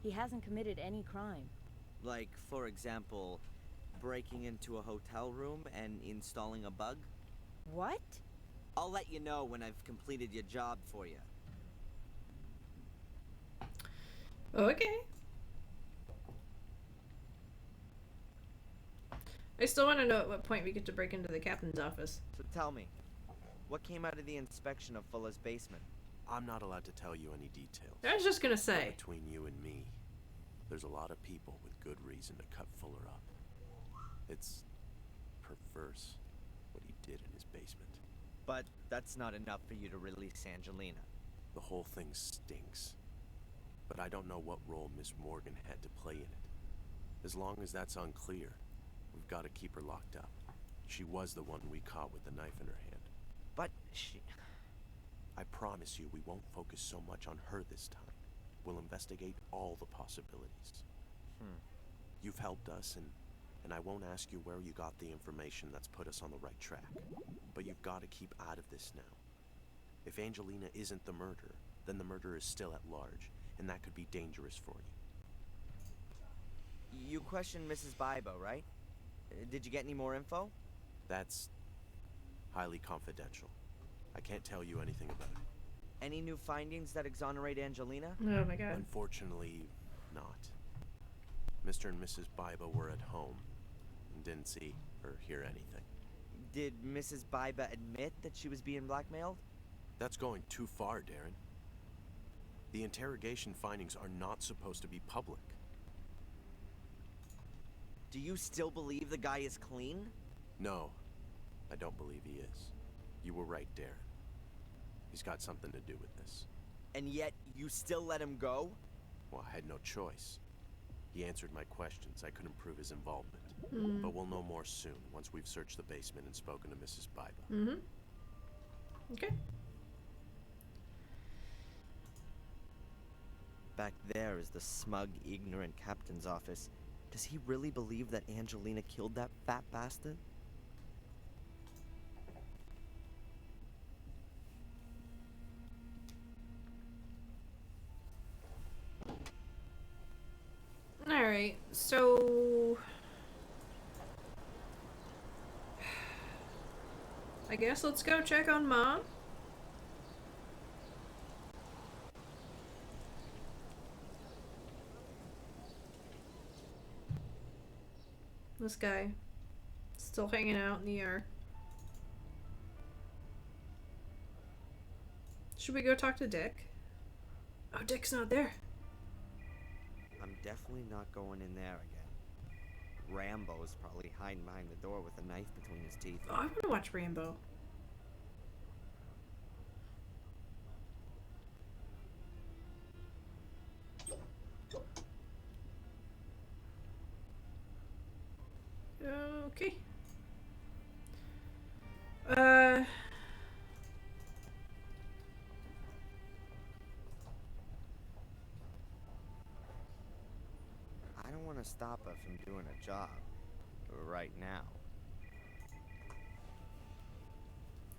he hasn't committed any crime. Like, for example, breaking into a hotel room and installing a bug? What? I'll let you know when I've completed your job for you. Okay. I still want to know at what point we get to break into the captain's office. So tell me, what came out of the inspection of Fuller's basement? I'm not allowed to tell you any details. I was just gonna say. But between you and me, there's a lot of people with good reason to cut Fuller up. It's perverse what he did in his basement. But that's not enough for you to release Angelina. The whole thing stinks. But I don't know what role Miss Morgan had to play in it. As long as that's unclear, we've got to keep her locked up. She was the one we caught with the knife in her hand. But she... I promise you we won't focus so much on her this time. We'll investigate all the possibilities. You've helped us, and I won't ask you where you got the information that's put us on the right track. But you've got to keep out of this now. If Angelina isn't the murderer, then the murderer is still at large, and that could be dangerous for you. You questioned Mrs. Biba, right? Did you get any more info? That's highly confidential. I can't tell you anything about it. Any new findings that exonerate Angelina? Oh my god. Unfortunately, not. Mr. and Mrs. Biba were at home and didn't see or hear anything. Did Mrs. Biba admit that she was being blackmailed? That's going too far, Darren. The interrogation findings are not supposed to be public. Do you still believe the guy is clean? No, I don't believe he is. You were right, Darren. He's got something to do with this. And yet, you still let him go? Well, I had no choice. He answered my questions. I couldn't prove his involvement. But we'll know more soon, once we've searched the basement and spoken to Mrs. Biba. Okay. Back there is the smug, ignorant captain's office. Does he really believe that Angelina killed that fat bastard? Alright, so... I guess let's go check on Mom. This guy still hanging out in the yard. Should we go talk to Dick? Oh, Dick's not there. I'm definitely not going in there again. Rambo's probably hiding behind the door with a knife between his teeth. Oh, I want to watch Rambo. Okay. I don't want to stop her from doing a job right now.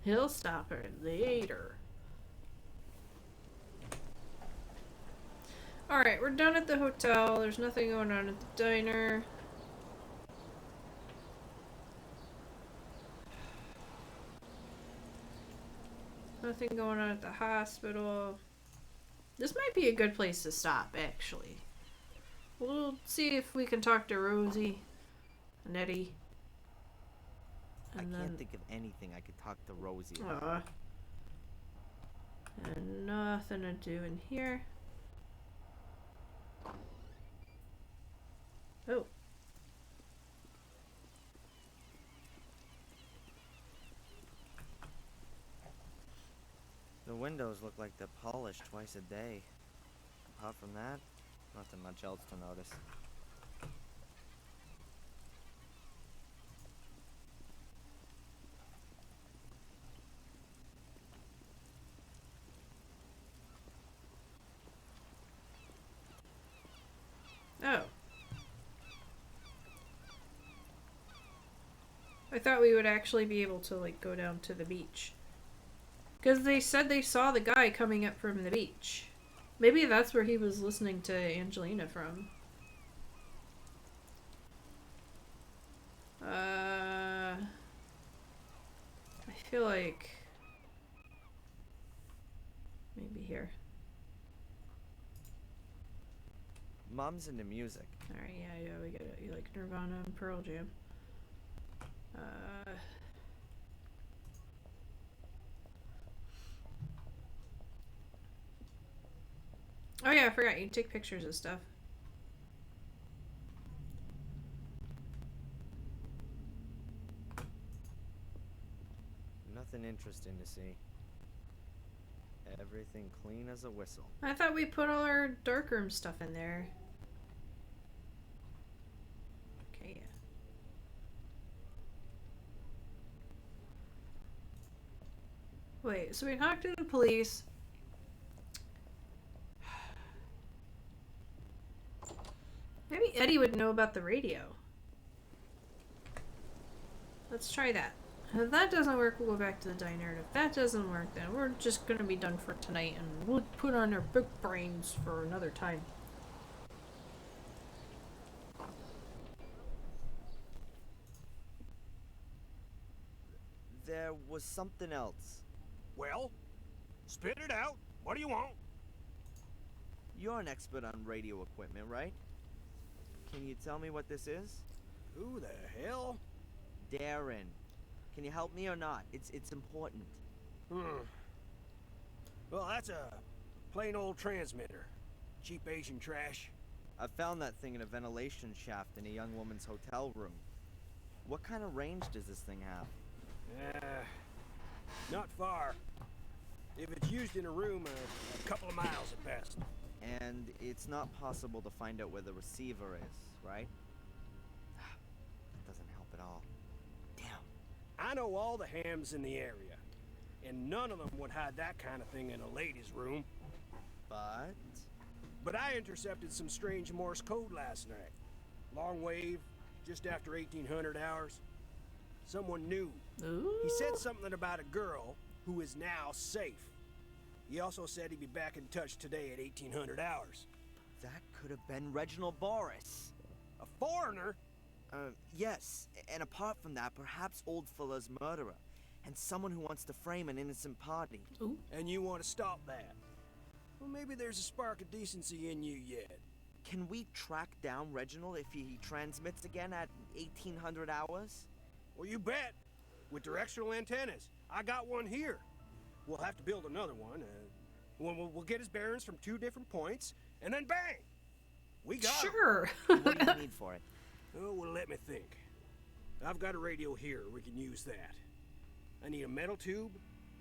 He'll stop her later. Alright, we're done at the hotel. There's nothing going on at the diner. Nothing going on at the hospital. This might be a good place to stop, actually. We'll see if we can talk to Rosie and Eddie. And I can't think of anything I could talk to Rosie about. Aw. And nothing to do in here. Oh. The windows look like they're polished twice a day. Apart from that, nothing much else to notice. Oh. I thought we would actually be able to, like, go down to the beach. Because they said they saw the guy coming up from the beach. Maybe that's where he was listening to Angelina from. I feel like... maybe here. Mom's into music. Alright, yeah, we get it. You like Nirvana and Pearl Jam. Oh yeah, I forgot. You can take pictures of stuff. Nothing interesting to see. Everything clean as a whistle. I thought we put all our darkroom stuff in there. Okay, yeah. Wait, so we talked to the police. Maybe Eddie would know about the radio. Let's try that. If that doesn't work, we'll go back to the diner. And if that doesn't work, then we're just gonna be done for tonight, and we'll put on our big brains for another time. There was something else. Well, spit it out. What do you want? You're an expert on radio equipment, right? Can you tell me what this is? Who the hell? Darren. Can you help me or not? It's important. Well, that's a plain old transmitter. Cheap Asian trash. I found that thing in a ventilation shaft in a young woman's hotel room. What kind of range does this thing have? Not far. If it's used in a room, a couple of miles at best. And it's not possible to find out where the receiver is, right? That doesn't help at all. Damn. I know all the hams in the area, and none of them would hide that kind of thing in a ladies' room. But I intercepted some strange Morse code last night. Long wave, just after 1800 hours. Someone knew. Ooh. He said something about a girl who is now safe. He also said he'd be back in touch today at 1800 hours. That could have been Reginald Boris. A foreigner? Yes. And apart from that, perhaps Old Fuller's murderer. And someone who wants to frame an innocent party. Ooh. And you want to stop that? Well, maybe there's a spark of decency in you yet. Can we track down Reginald if he transmits again at 1800 hours? Well, you bet. With directional antennas. I got one here. We'll have to build another one. We'll get his bearings from 2 different points, and then bang! We got Sure. What do you need for it? Oh, well, let me think. I've got a radio here. We can use that. I need a metal tube,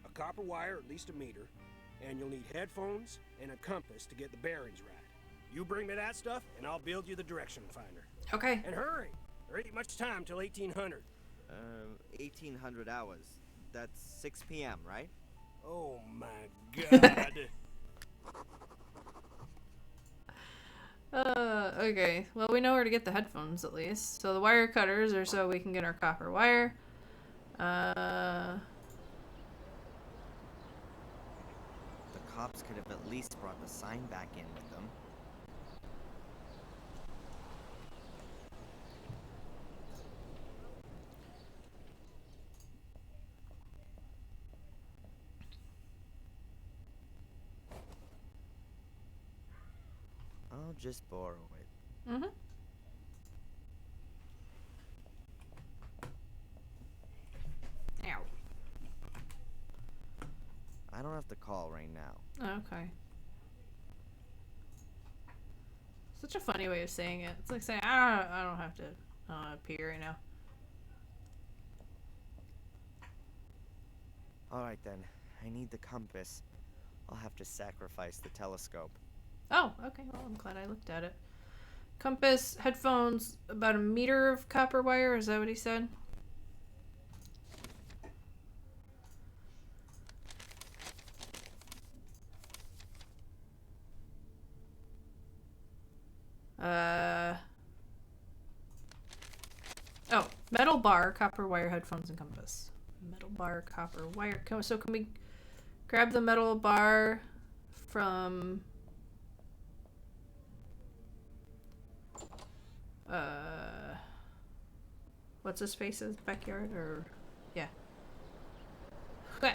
a copper wire, at least a meter, and you'll need headphones and a compass to get the bearings right. You bring me that stuff, and I'll build you the direction finder. Okay. And hurry! There ain't much time till 1800. 1800 hours. That's 6 p.m., right? Oh my god. Okay. Well, we know where to get the headphones at least. So the wire cutters are so we can get our copper wire. The cops could have at least brought the sign back in with them. I'll just borrow it. Mm-hmm. Ow. I don't have to call right now. Okay. Such a funny way of saying it. It's like saying, I don't have to pee right now. Alright then. I need the compass. I'll have to sacrifice the telescope. Oh, okay. Well, I'm glad I looked at it. Compass, headphones, about a meter of copper wire. Is that what he said? Oh, metal bar, copper wire, headphones, and compass. Metal bar, copper wire. So can we grab the metal bar from... what's his face's backyard? Or... yeah. Okay.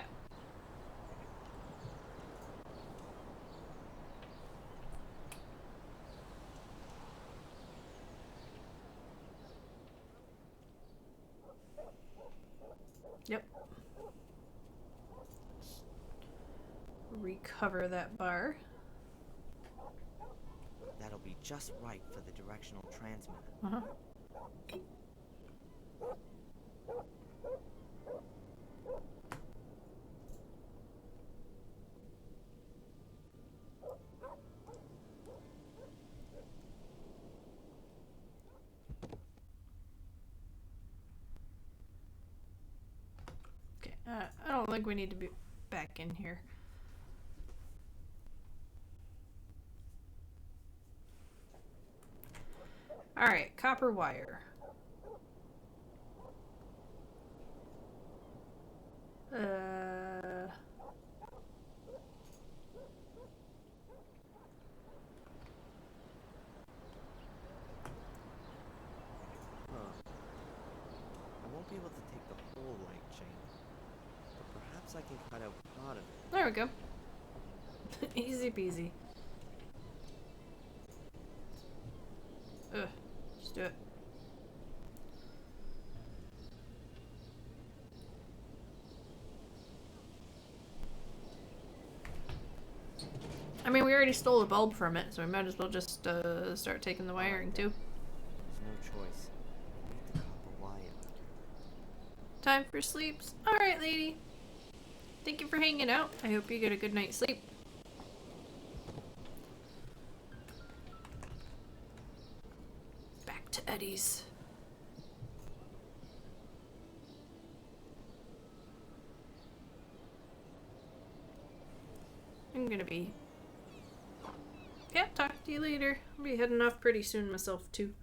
Yep. Recover that bar. That'll be just right for the directional transmitter. Uh-huh. Okay, I don't think we need to be back in here. Alright, copper wire. I won't be able to take the whole light chain, but perhaps I can cut out part of it. There we go. Easy peasy. Ugh, just do it. I mean, we already stole a bulb from it, so we might as well just start taking the wiring too. There's no choice. I need the copper wire. Time for sleeps. Alright, lady. Thank you for hanging out. I hope you get a good night's sleep. Back to Eddie's. I'm gonna be... yeah, talk to you later. I'll be heading off pretty soon myself, too.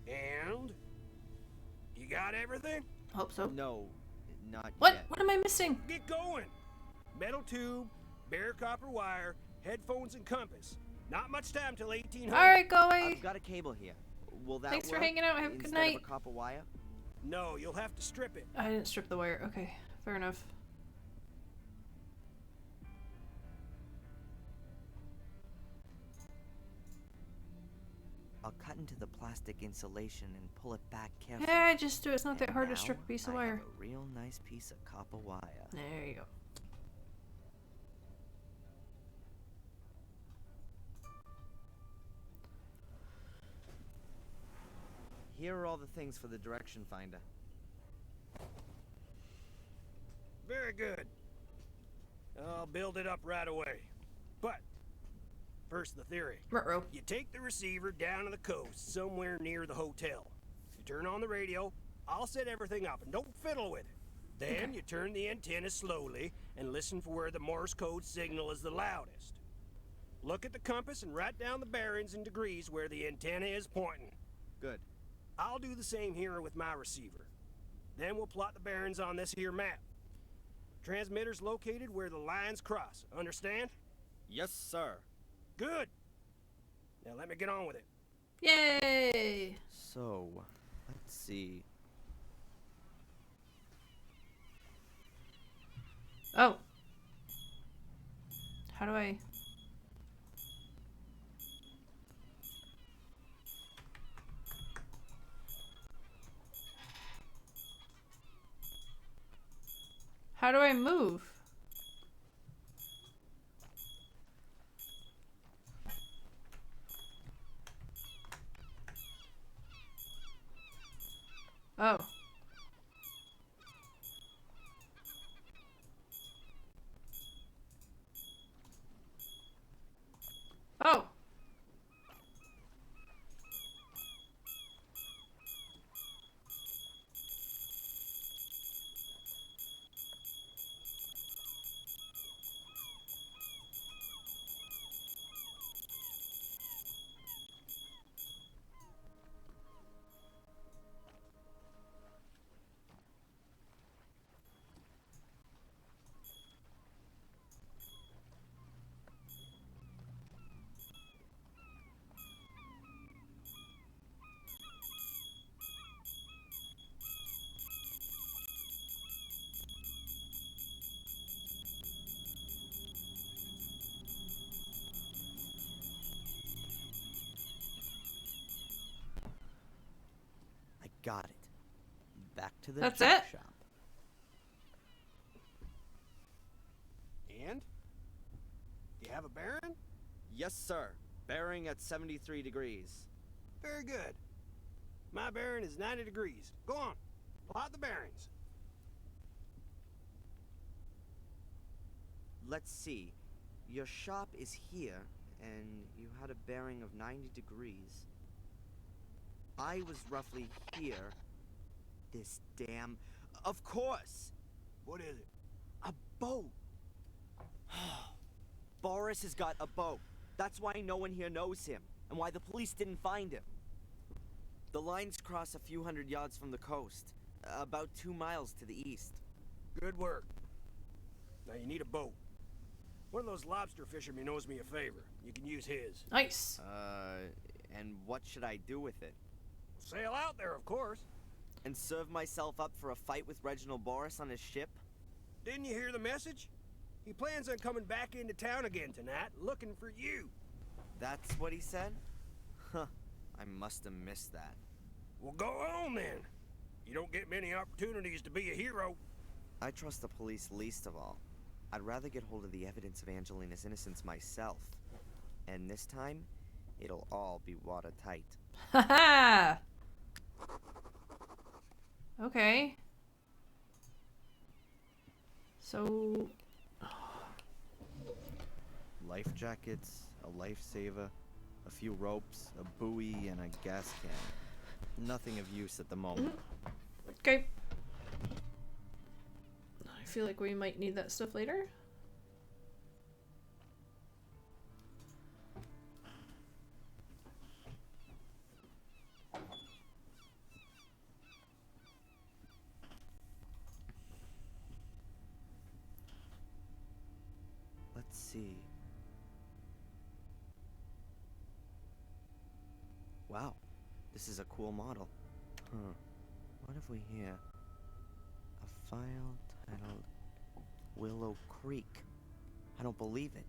And? You got everything? Hope so. No, not What? yet. What am I missing? Get going! Metal tube, bare copper wire, headphones and compass. Not much time till 1800. Alright, go away. I've got a cable here. Will that Thanks for work hanging out. Have a good instead night. of a copper wire? No, you'll have to strip it. I didn't strip the wire. Okay, fair enough. I'll cut into the plastic insulation and pull it back carefully. Yeah, just do it. It's not that And hard to now strip a piece of I wire. have a real nice piece of copper wire. There you go. here are all the things for the direction finder. Very good. I'll build it up right away. But, first the theory. Ruh-roh. You take the receiver down to the coast, somewhere near the hotel. You turn on the radio, I'll set everything up, and don't fiddle with it. Then you turn the antenna slowly and listen for where the Morse code signal is the loudest. Look at the compass and write down the bearings and degrees where the antenna is pointing. Good. I'll do the same here with my receiver. Then we'll plot the bearings on this here map. Transmitter's located where the lines cross. Understand? Yes, sir. Good. Now let me get on with it. Yay! So, let's see. Oh. How do I... How do I move? Oh. Oh. Got it. Back to the That's junk it? shop. And? You have a bearing? Yes, sir. Bearing at 73 degrees. Very good. My bearing is 90 degrees. Go on. Plot the bearings. Let's see. Your shop is here, and you had a bearing of 90 degrees. I was roughly here. This damn... Of course! What is it? A boat! Boris has got a boat. That's why no one here knows him, and why the police didn't find him. The lines cross a few hundred yards from the coast, about 2 miles to the east. Good work. Now you need a boat. One of those lobster fishermen owes me a favor. You can use his. Nice. And what should I do with it? Sail out there, of course. And serve myself up for a fight with Reginald Boris on his ship? Didn't you hear the message? He plans on coming back into town again tonight, looking for you. That's what he said? Huh. I must have missed that. Well, go on then. You don't get many opportunities to be a hero. I trust the police least of all. I'd rather get hold of the evidence of Angelina's innocence myself. And this time, it'll all be watertight. Haha! Okay. So... Life jackets, a lifesaver, a few ropes, a buoy, and a gas can. Nothing of use at the moment. Okay. I feel like we might need that stuff later. Let's see. Wow, this is a cool model. Huh. What have we here? A file titled Willow Creek. I don't believe it.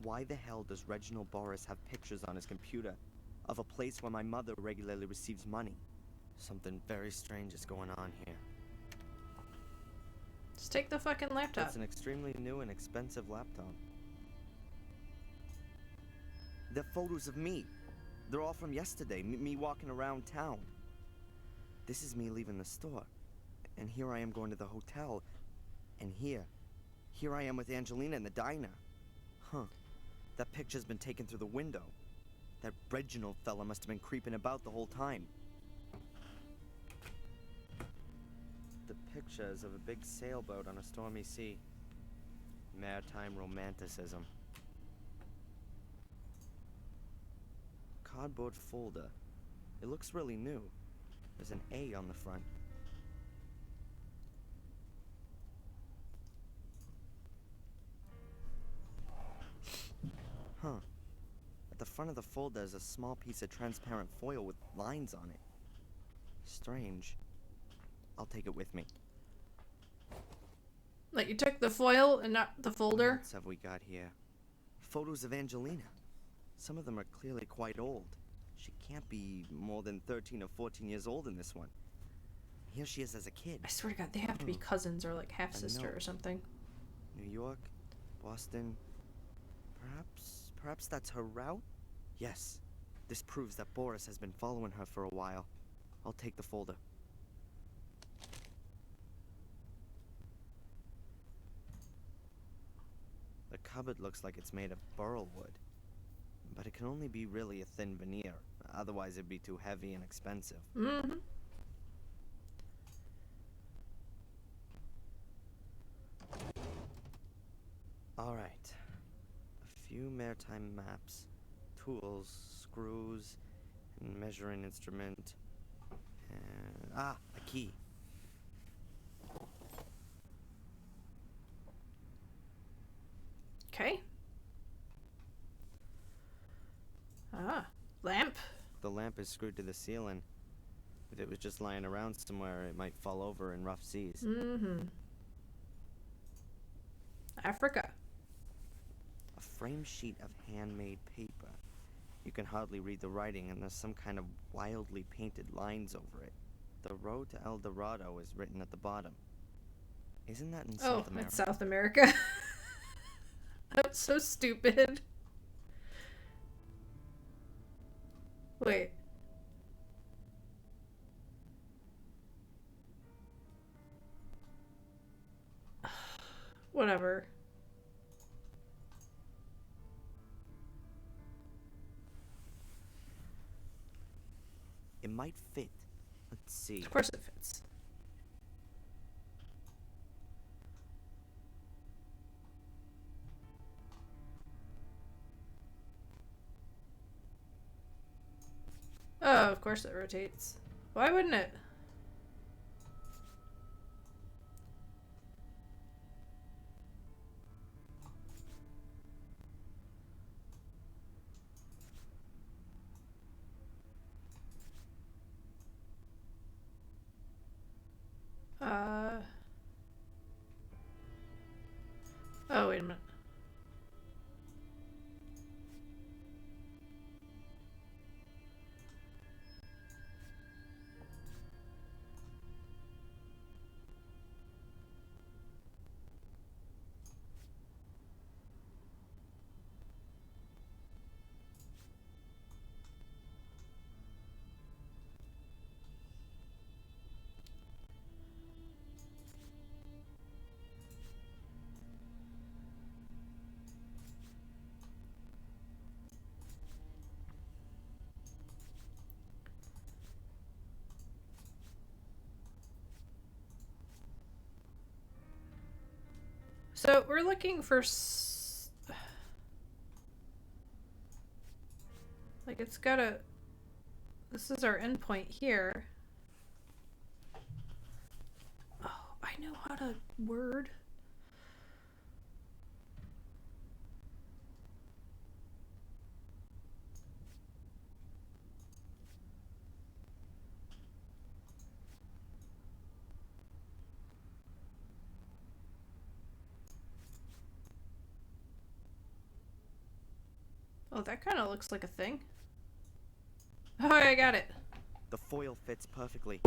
Why the hell does Reginald Boris have pictures on his computer of a place where my mother regularly receives money? Something very strange is going on here. Just take the fucking laptop. It's an extremely new and expensive laptop. They're photos of me. They're all from yesterday, me walking around town. This is me leaving the store. And here I am going to the hotel. And here I am with Angelina in the diner. Huh. That picture's been taken through the window. That Reginald fella must have been creeping about the whole time. The picture is of a big sailboat on a stormy sea. Maritime romanticism. Cardboard folder. It looks really new. There's an A on the front. Huh. At the front of the folder is a small piece of transparent foil with lines on it. Strange. I'll take it with me. Like, you took the foil and not the folder? What else have we got here? Photos of Angelina. Some of them are clearly quite old. She can't be more than 13 or 14 years old in this one. Here she is as a kid. I swear to God, they have to be cousins or like half-sister or something. New York, Boston. Perhaps that's her route? Yes. This proves that Boris has been following her for a while. I'll take the folder. The cupboard looks like it's made of burl wood. But it can only be really a thin veneer. Otherwise it'd be too heavy and expensive. Mm-hmm. Alright. A few maritime maps, tools, screws, and measuring instrument. And a key. Okay. Lamp. The lamp is screwed to the ceiling. If it was just lying around somewhere, it might fall over in rough seas. Mm-hmm. Africa. A frame sheet of handmade paper. You can hardly read the writing, and there's some kind of wildly painted lines over it. The road to El Dorado is written at the bottom. Isn't that in South America? Oh, it's South America. That's so stupid. Wait. Whatever. It might fit. Let's see. Of course it fits. Oh, of course it rotates. Why wouldn't it? Oh, wait a minute. So we're looking for like it's gotta, this is our endpoint here. Oh, I know how to word. Oh, that kind of looks like a thing. Oh, I got it. The foil fits perfectly.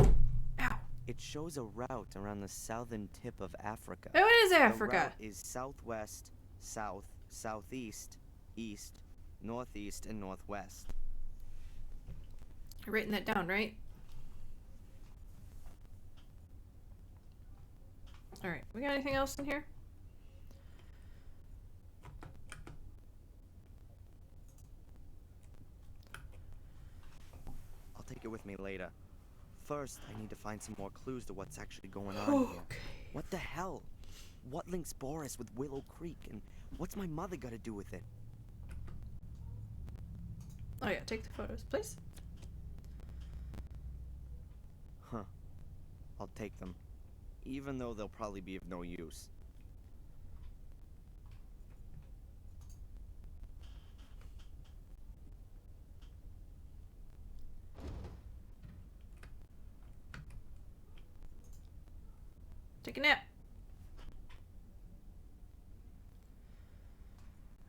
Ow. It shows a route around the southern tip of Africa. Oh, it is Africa. The route is southwest, south, southeast, east, northeast, and northwest. You're writing that down, right? Alright, we got anything else in here? I'll take it with me later. First, I need to find some more clues to what's actually going on here. What the hell? What links Boris with Willow Creek, and what's my mother got to do with it? Oh yeah, take the photos, please. Huh. I'll take them. Even though they'll probably be of no use. Take a nap.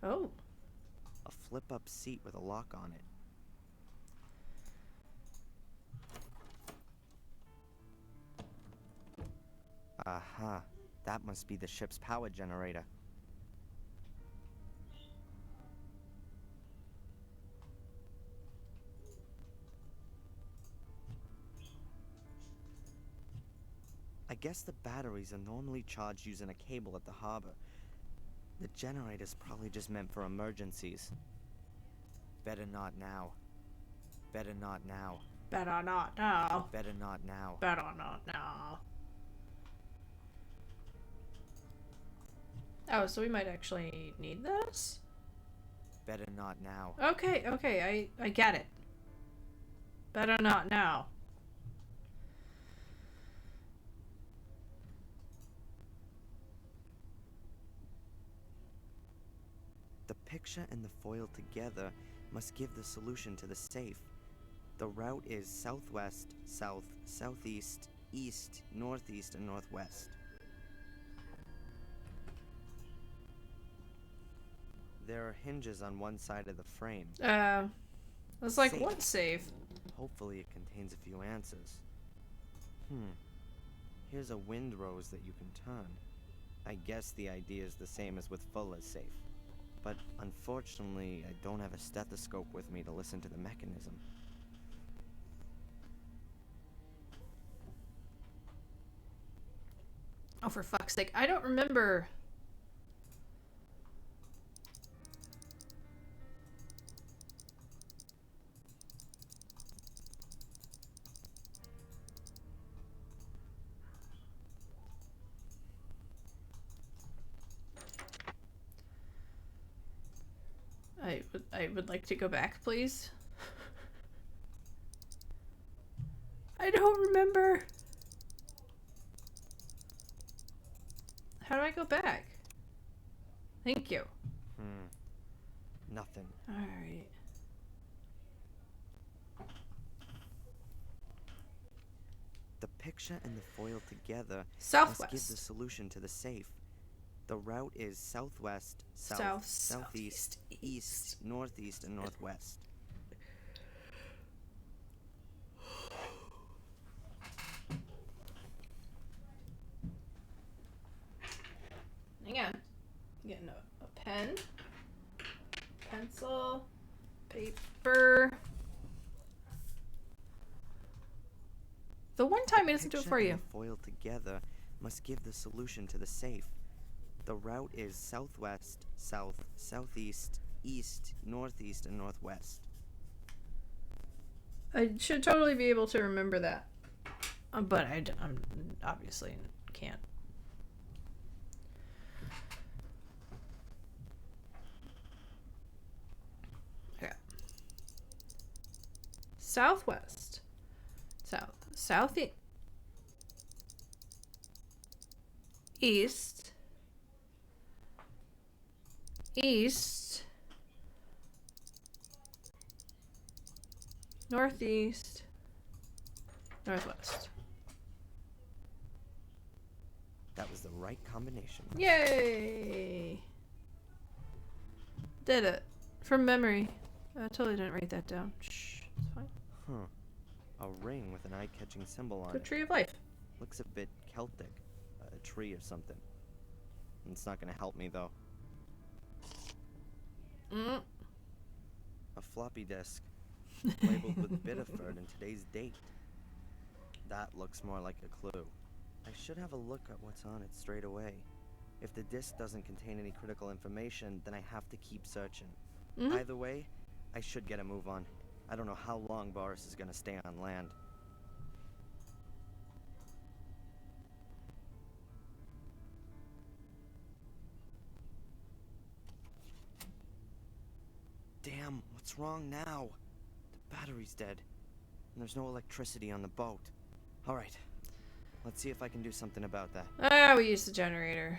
Oh. A flip-up seat with a lock on it. Aha. That must be the ship's power generator. I guess the batteries are normally charged using a cable at the harbor. The generator's probably just meant for emergencies. Better not now. Better not now. Better not now. Better not now. Better not now. Oh, so we might actually need this? Better not now. Okay, okay, I get it. Better not now. The picture and the foil together must give the solution to the safe. The route is southwest, south, southeast, east, northeast, and northwest. There are hinges on one side of the frame. That's like Safe. one save. Hopefully it contains a few answers. Here's a windrose that you can turn. I guess the idea is the same as with Fuller's safe. But unfortunately, I don't have a stethoscope with me to listen to the mechanism. Oh, for fuck's sake. I don't remember. I would like to go back, please. I don't remember. How do I go back? Thank you. Nothing. Alright. The picture and the foil together Southwest. must give the solution to the safe. The route is southwest, south, southeast, east, northeast, and northwest. Hang on. I'm getting a pen, pencil, paper. The one time it doesn't do it for you. The foil together must give the solution to the safe. The route is southwest, south, southeast, east, northeast, and northwest. I should totally be able to remember that. But I'm obviously can't. Okay. Southwest. South. Southeast. East. East, northeast, northwest. That was the right combination. Yay! Did it. From memory. I totally didn't write that down. Shh, it's fine. A ring with an eye-catching symbol on The it. Tree of Life. Looks a bit Celtic. A tree or something. It's not gonna help me, though. A floppy disk. labeled with Biddeford and today's date. That looks more like a clue. I should have a look at what's on it straight away. If the disc doesn't contain any critical information, then I have to keep searching. Either way, I should get a move on. I don't know how long Boris is gonna stay on land. Damn, what's wrong now? The battery's dead, and there's no electricity on the boat. Alright, let's see if I can do something about that. Ah, we used the generator.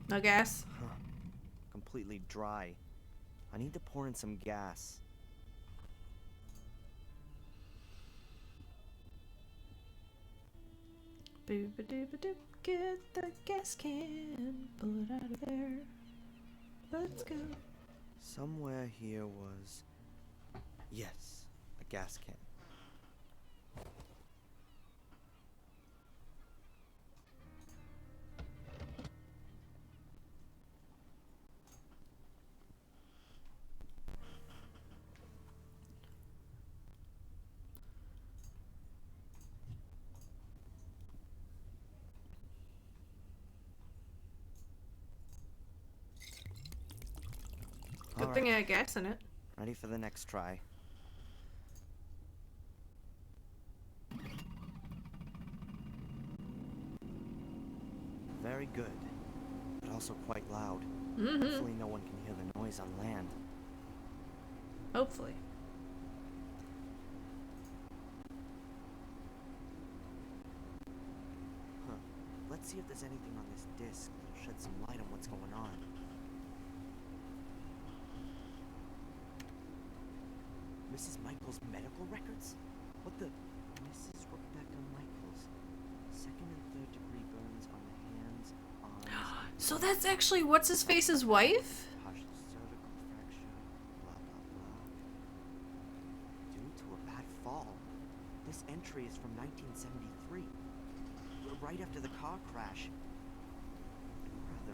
No gas? Huh. Completely dry. I need to pour in some gas. Boo-ba-doo-ba-doo. Get the gas can. Pull it out of there. Let's go. Somewhere here was... Yes, a gas can. Good thing I had gas in it. Ready for the next try. Very good, but also quite loud. Hopefully no one can hear the noise on land. Hopefully. Huh. Let's see if there's anything on this disc that'll shed some light on what's going on. Mrs. Michaels' medical records? What the... Mrs. Rebecca Michaels. Second and third degree burns on the hands, arms... So that's actually what's-his-face's wife? Partial cervical fracture, blah blah blah. Due to a bad fall. This entry is from 1973. Right after the car crash.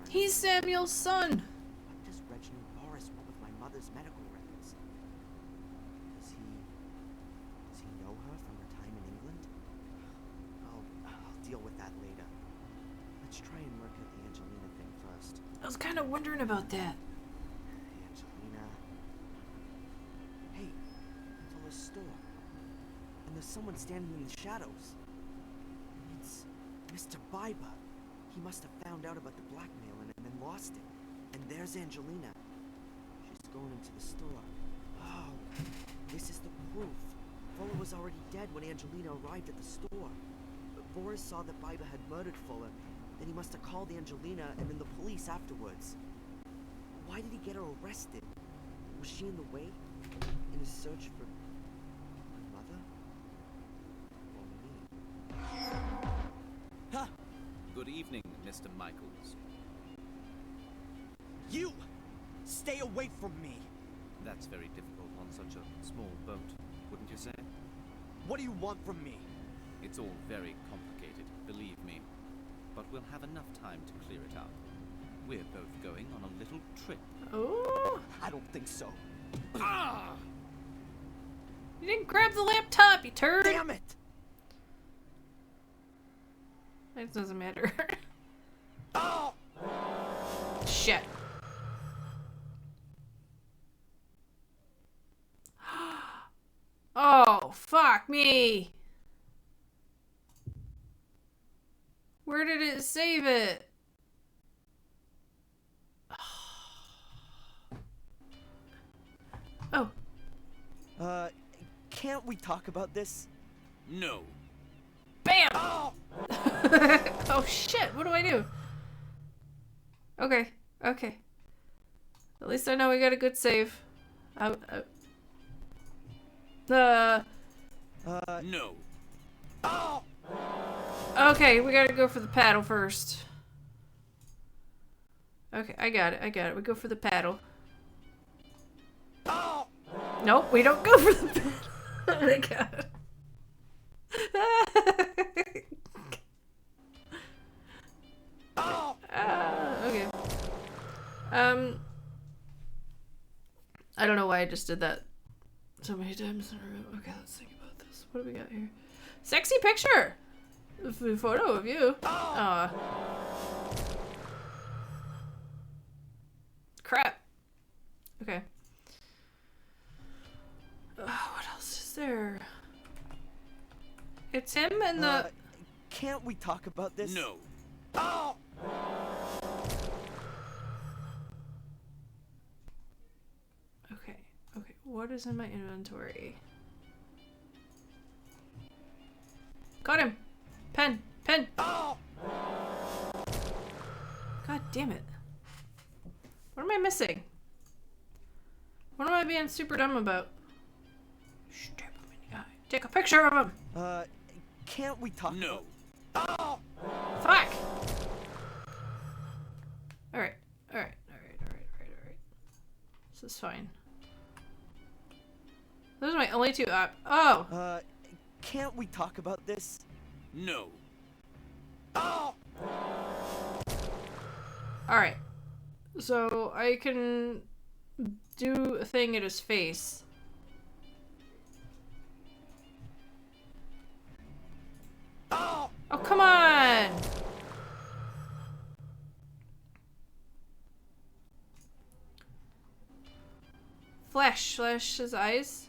He's Samuel's son. What does Reginald Boris want with my mother's medical records? Does he know her from her time in England? I'll deal with that later. Let's try and work out the Angelina thing first. I was kind of wondering about that. Angelina. Hey, Fulla's store. And there's someone standing in the shadows. It's Mr. Biber. He must have found out about the blackmail and then lost it. And there's Angelina. She's going into the store. Oh, this is the proof. Fuller was already dead when Angelina arrived at the store. But Boris saw that Biber had murdered Fuller. Then he must have called Angelina and then the police afterwards. Why did he get her arrested? Was she in the way? In his search for my mother? Or me? Huh? Good evening, Mr. Michaels. You! Stay away from me! That's very difficult on such a small boat, wouldn't you say? What do you want from me? It's all very complicated, believe me. But we'll have enough time to clear it up. We're both going on a little trip. Oh! I don't think so. Ah! You didn't grab the laptop, you turd! Damn it! It doesn't matter. Oh! Shit. Oh, fuck me! Where did it save it? Oh. Can't we talk about this? No. Bam! Oh! Oh shit, what do I do? Okay, okay. At least I know we got a good save. No. Oh! Okay, we gotta go for the paddle first. Okay, I got it. We go for the paddle. Oh! Nope, we don't go for the paddle. Oh my god. Okay. I don't know why I just did that so many times in a row. Okay, let's think about this. What do we got here? Sexy picture! Photo of you. Crap. Okay. What else is there? It's him and the... Can't we talk about this? No. Okay. Okay. What is in my inventory? Got him! Pen! Pen! God damn it. What am I missing? What am I being super dumb about? Stab him in the eye. Take a picture of him! Can't we talk? No. Fuck! Alright. Alright. Alright. This is fine. Those are my only two oh! Can't we talk about this? No. Alright. So I can do a thing at his face. Oh, come on! Flash his eyes.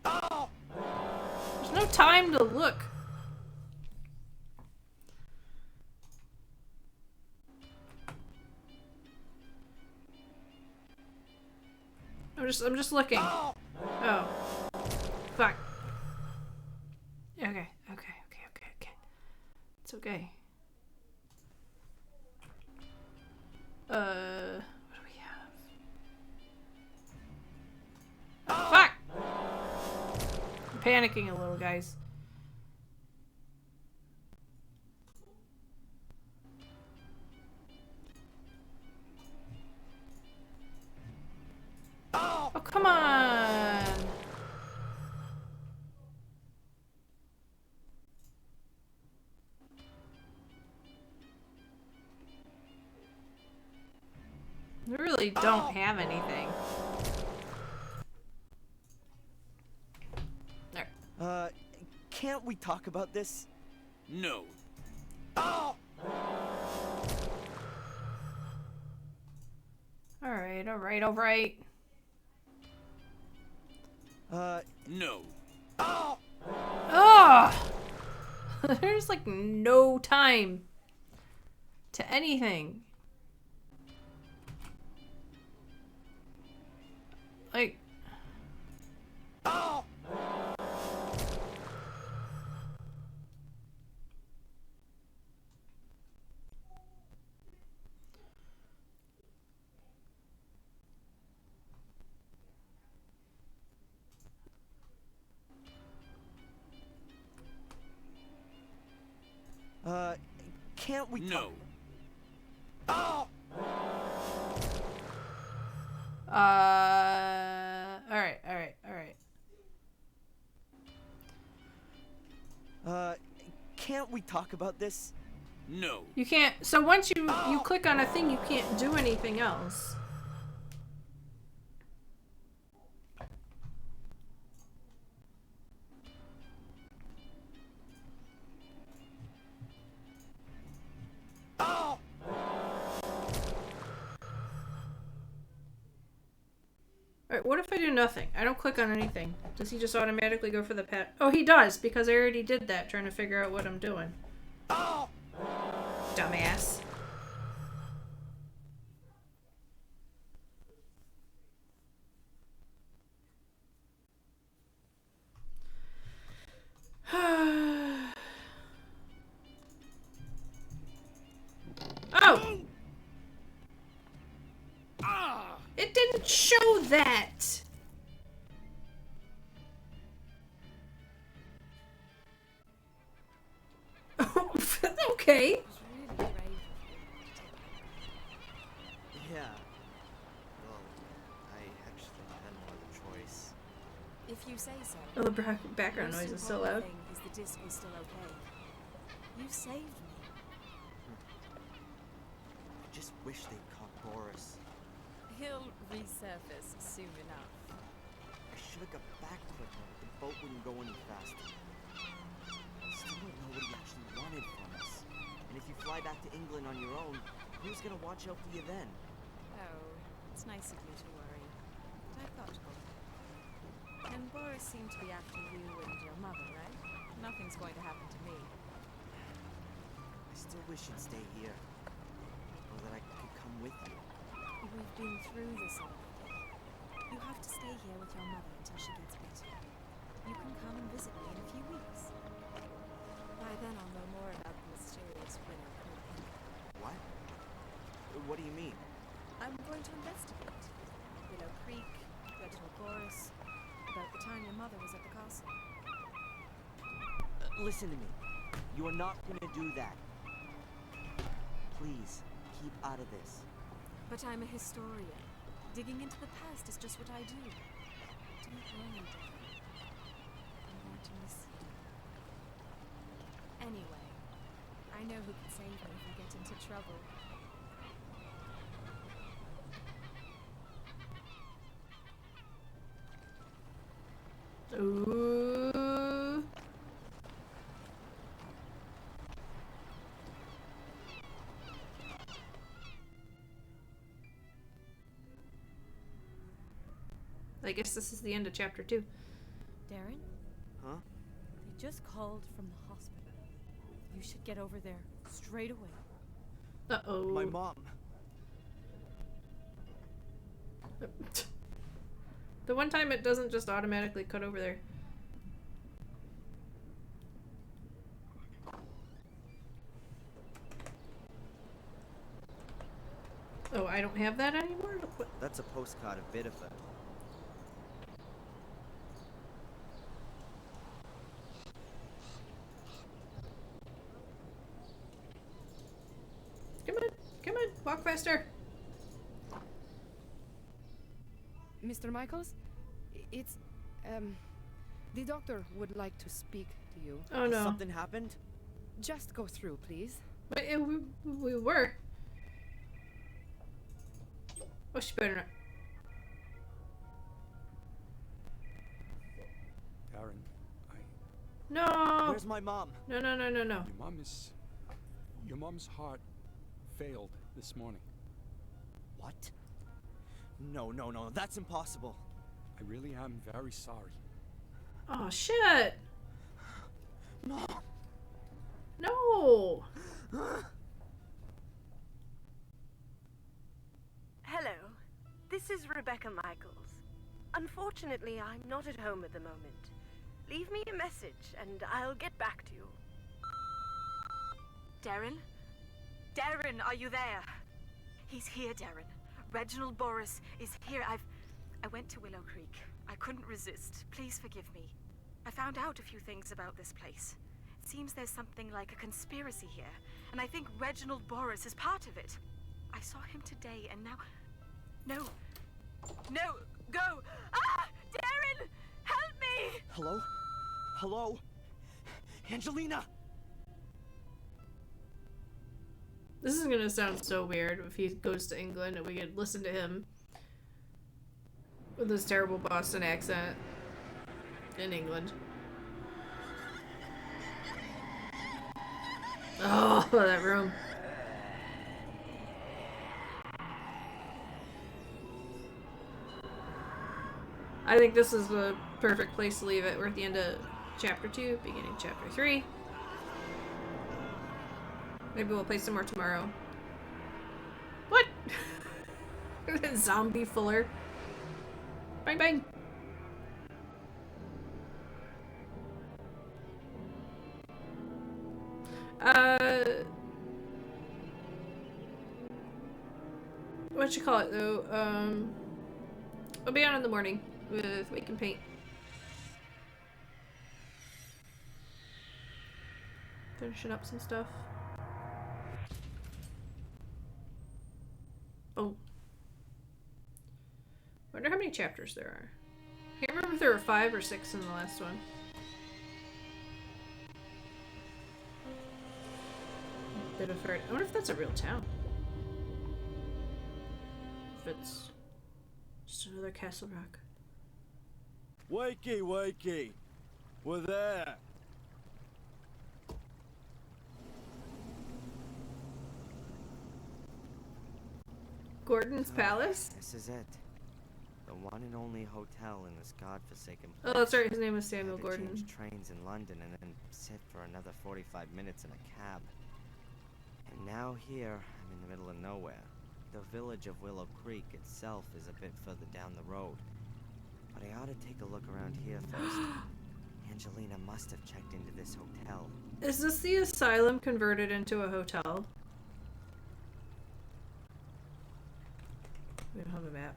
There's no time to look. I'm just looking. Oh. Fuck. Okay. It's okay. What do we have? Fuck! I'm panicking a little, guys. Oh, come on! We really don't have anything. There. Can't we talk about this? No. Alright. No. Ugh! There's like no time to anything. Like... Can't we No. Alright. Can't we talk about this? No. You can't... So once you click on a thing, you can't do anything else. Alright, what if I do nothing? I don't click on anything. Does he just automatically go for the pet? Oh, he does, because I already did that, trying to figure out what I'm doing. Dumbass. Oh! It didn't show that! Okay. Yeah. Well, I actually had no other choice. If you say so. Well, the background noise is so loud. Thing is the disc was still okay. You saved me. I just wish they'd caught Boris. He'll resurface soon enough. I should have got back quicker, but the boat wouldn't go any faster. Still don't know what he actually wanted from us. And if you fly back to England on your own, who's gonna watch out for you then? Oh, it's nice of you to worry. But I've got to go. And Boris seemed to be after you and your mother, right? Nothing's going to happen to me. I still wish you'd stay here. Or that I could come with you. We've been through this already. You have to stay here with your mother until she gets better. You can come and visit me in a few weeks. By then I'll know more about the mysterious Willow Creek. What? What do you mean? I'm going to investigate. Willow Creek, Reginald Boris, about the time your mother was at the castle. Listen to me. You are not gonna do that. Please, keep out of this. But I'm a historian. Digging into the past is just what I do. Don't worry, Dad. I'm going to miss you. Anyway, I know who can save me if I get into trouble. Ooh. I guess this is the end of chapter 2. Darren? Huh? They just called from the hospital. You should get over there straight away. Uh-oh. My mom. The one time it doesn't just automatically cut over there. Oh, I don't have that anymore? What? That's a postcard of Bideford. Come on, walk faster. Mr. Michaels? It's, the doctor would like to speak to you. Oh no. Something happened? Just go through, please. But we were. Oh, she better not. Darren, No! Where's my mom? No. Your mom's heart failed this morning. What? No, that's impossible. I really am very sorry. Oh, shit! Mom! No! Hello, this is Rebecca Michaels. Unfortunately, I'm not at home at the moment. Leave me a message and I'll get back to you. Darren? Darren, are you there? He's here, Darren. Reginald Boris is here. I went to Willow Creek. I couldn't resist. Please forgive me. I found out a few things about this place. It seems there's something like a conspiracy here, and I think Reginald Boris is part of it. I saw him today, and now... No, go! Ah! Darren! Help me! Hello? Angelina! This is gonna sound so weird if he goes to England and we could listen to him with his terrible Boston accent in England. Oh, that room. I think this is the perfect place to leave it. We're at the end of chapter 2, beginning chapter 3. Maybe we'll play some more tomorrow. What? Zombie Fuller. Bang bang. What you call it though? I'll be on in the morning with Wake and Paint. Finishing up some stuff. Oh. Wonder how many chapters there are. Can't remember if there were 5 or 6 in the last one. Biddeford. I wonder if that's a real town. If it's just another Castle Rock. Wakey, wakey. We're there. Gordon's Palace? This is it. The one and only hotel in this godforsaken Oh, place. that's right. His name was Samuel I had to Gordon. change trains in London and then sit for another 45 minutes in a cab. And now here, I'm in the middle of nowhere. The village of Willow Creek itself is a bit further down the road. But I ought to take a look around here first. Angelina must have checked into this hotel. Is this the asylum converted into a hotel? We don't have a map.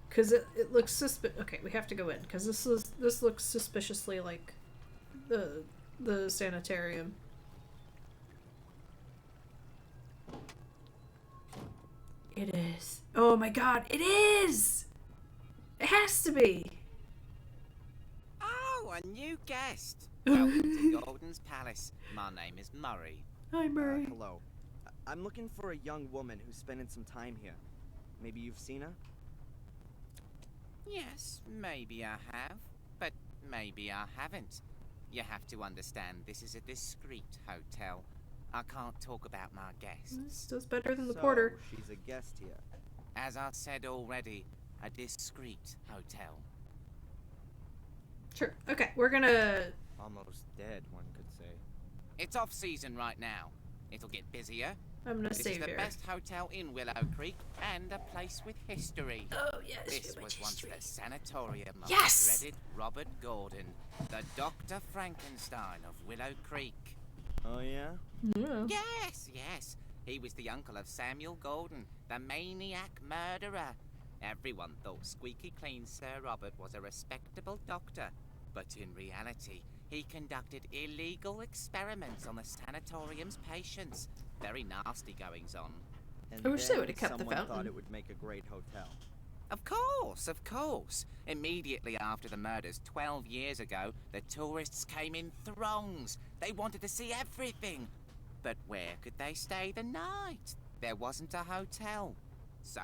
Because it looks okay, we have to go in. Because this looks suspiciously like the sanitarium. It is. Oh my god, it is! It has to be! Oh, a new guest. Welcome to Gordon's Palace. My name is Murray. Hi, Murray. Hello. I'm looking for a young woman who's spending some time here. Maybe you've seen her? Yes, maybe I have, but maybe I haven't. You have to understand, this is a discreet hotel. I can't talk about my guests. That's better than the So, porter. she's a guest here. As I said already, a discreet hotel. Sure. Okay, we're gonna... Almost dead, one could say. It's off season right now. It'll get busier. I'm gonna This save is the here. best hotel in Willow Creek and a place with history. Oh, yes, This much was once the sanatorium of Yes! the dreaded Robert Gordon, the Dr. Frankenstein of Willow Creek. Oh, yeah? Yeah. Yes. He was the uncle of Samuel Gordon, the maniac murderer. Everyone thought squeaky clean Sir Robert was a respectable doctor, but in reality, he conducted illegal experiments on the sanatorium's patients. Very nasty goings on. And I wish they then would've kept the someone fountain. thought it would make a great hotel. Of course. Immediately after the murders 12 years ago, the tourists came in throngs. They wanted to see everything. But where could they stay the night? There wasn't a hotel. So,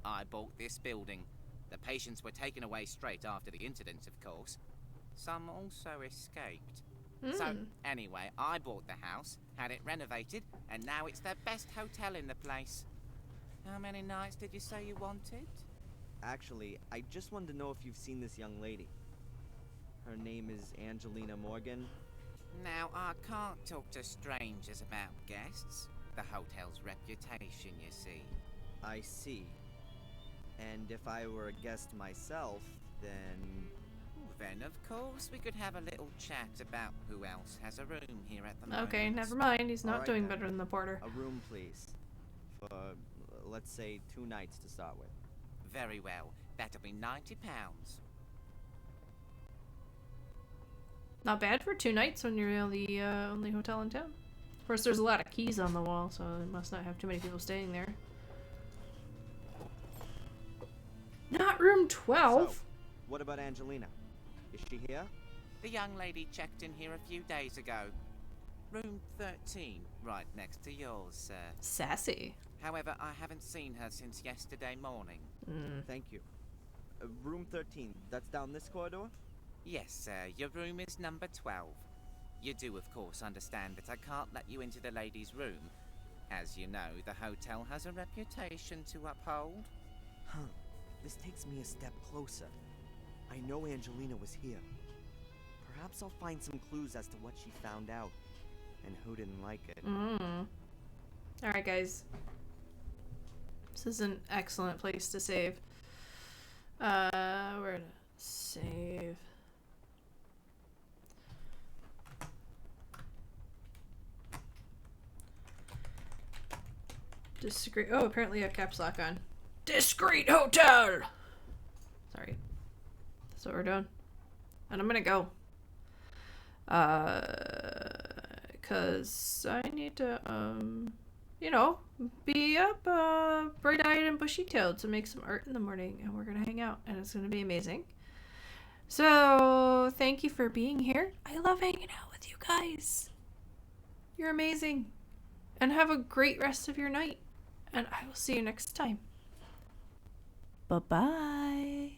I bought this building. The patients were taken away straight after the incident, of course. Some also escaped. So, anyway, I bought the house, had it renovated, and now it's the best hotel in the place. How many nights did you say you wanted? Actually, I just wanted to know if you've seen this young lady. Her name is Angelina Morgan. Now, I can't talk to strangers about guests. The hotel's reputation, you see. I see. And if I were a guest myself, then... Then, of course, we could have a little chat about who else has a room here at the moment. Okay, never mind. He's not Alright doing then. better than the porter. A room, please. For, let's say, 2 nights to start with. Very well. That'll be £90. Not bad for 2 nights when you're the only hotel in town. Of course, there's a lot of keys on the wall, so it must not have too many people staying there. Not room 12. So, what about Angelina? Is she here? The young lady checked in here a few days ago. Room 13, right next to yours, sir. Sassy. However, I haven't seen her since yesterday morning. Thank you. Room 13, that's down this corridor? Yes, sir. Your room is number 12. You do, of course, understand that I can't let you into the lady's room. As you know, the hotel has a reputation to uphold. Huh. This takes me a step closer. I know Angelina was here. Perhaps I'll find some clues as to what she found out and who didn't like it. Alright, guys. This is an excellent place to save. Where to save? Discreet. Oh, apparently a caps lock on. Discreet hotel! Sorry. That's what we're doing. And I'm gonna go. Cause I need to, you know, be up bright-eyed and bushy-tailed to make some art in the morning, and we're gonna hang out, and it's gonna be amazing. So thank you for being here. I love hanging out with you guys. You're amazing. And have a great rest of your night. And I will see you next time. Bye-bye.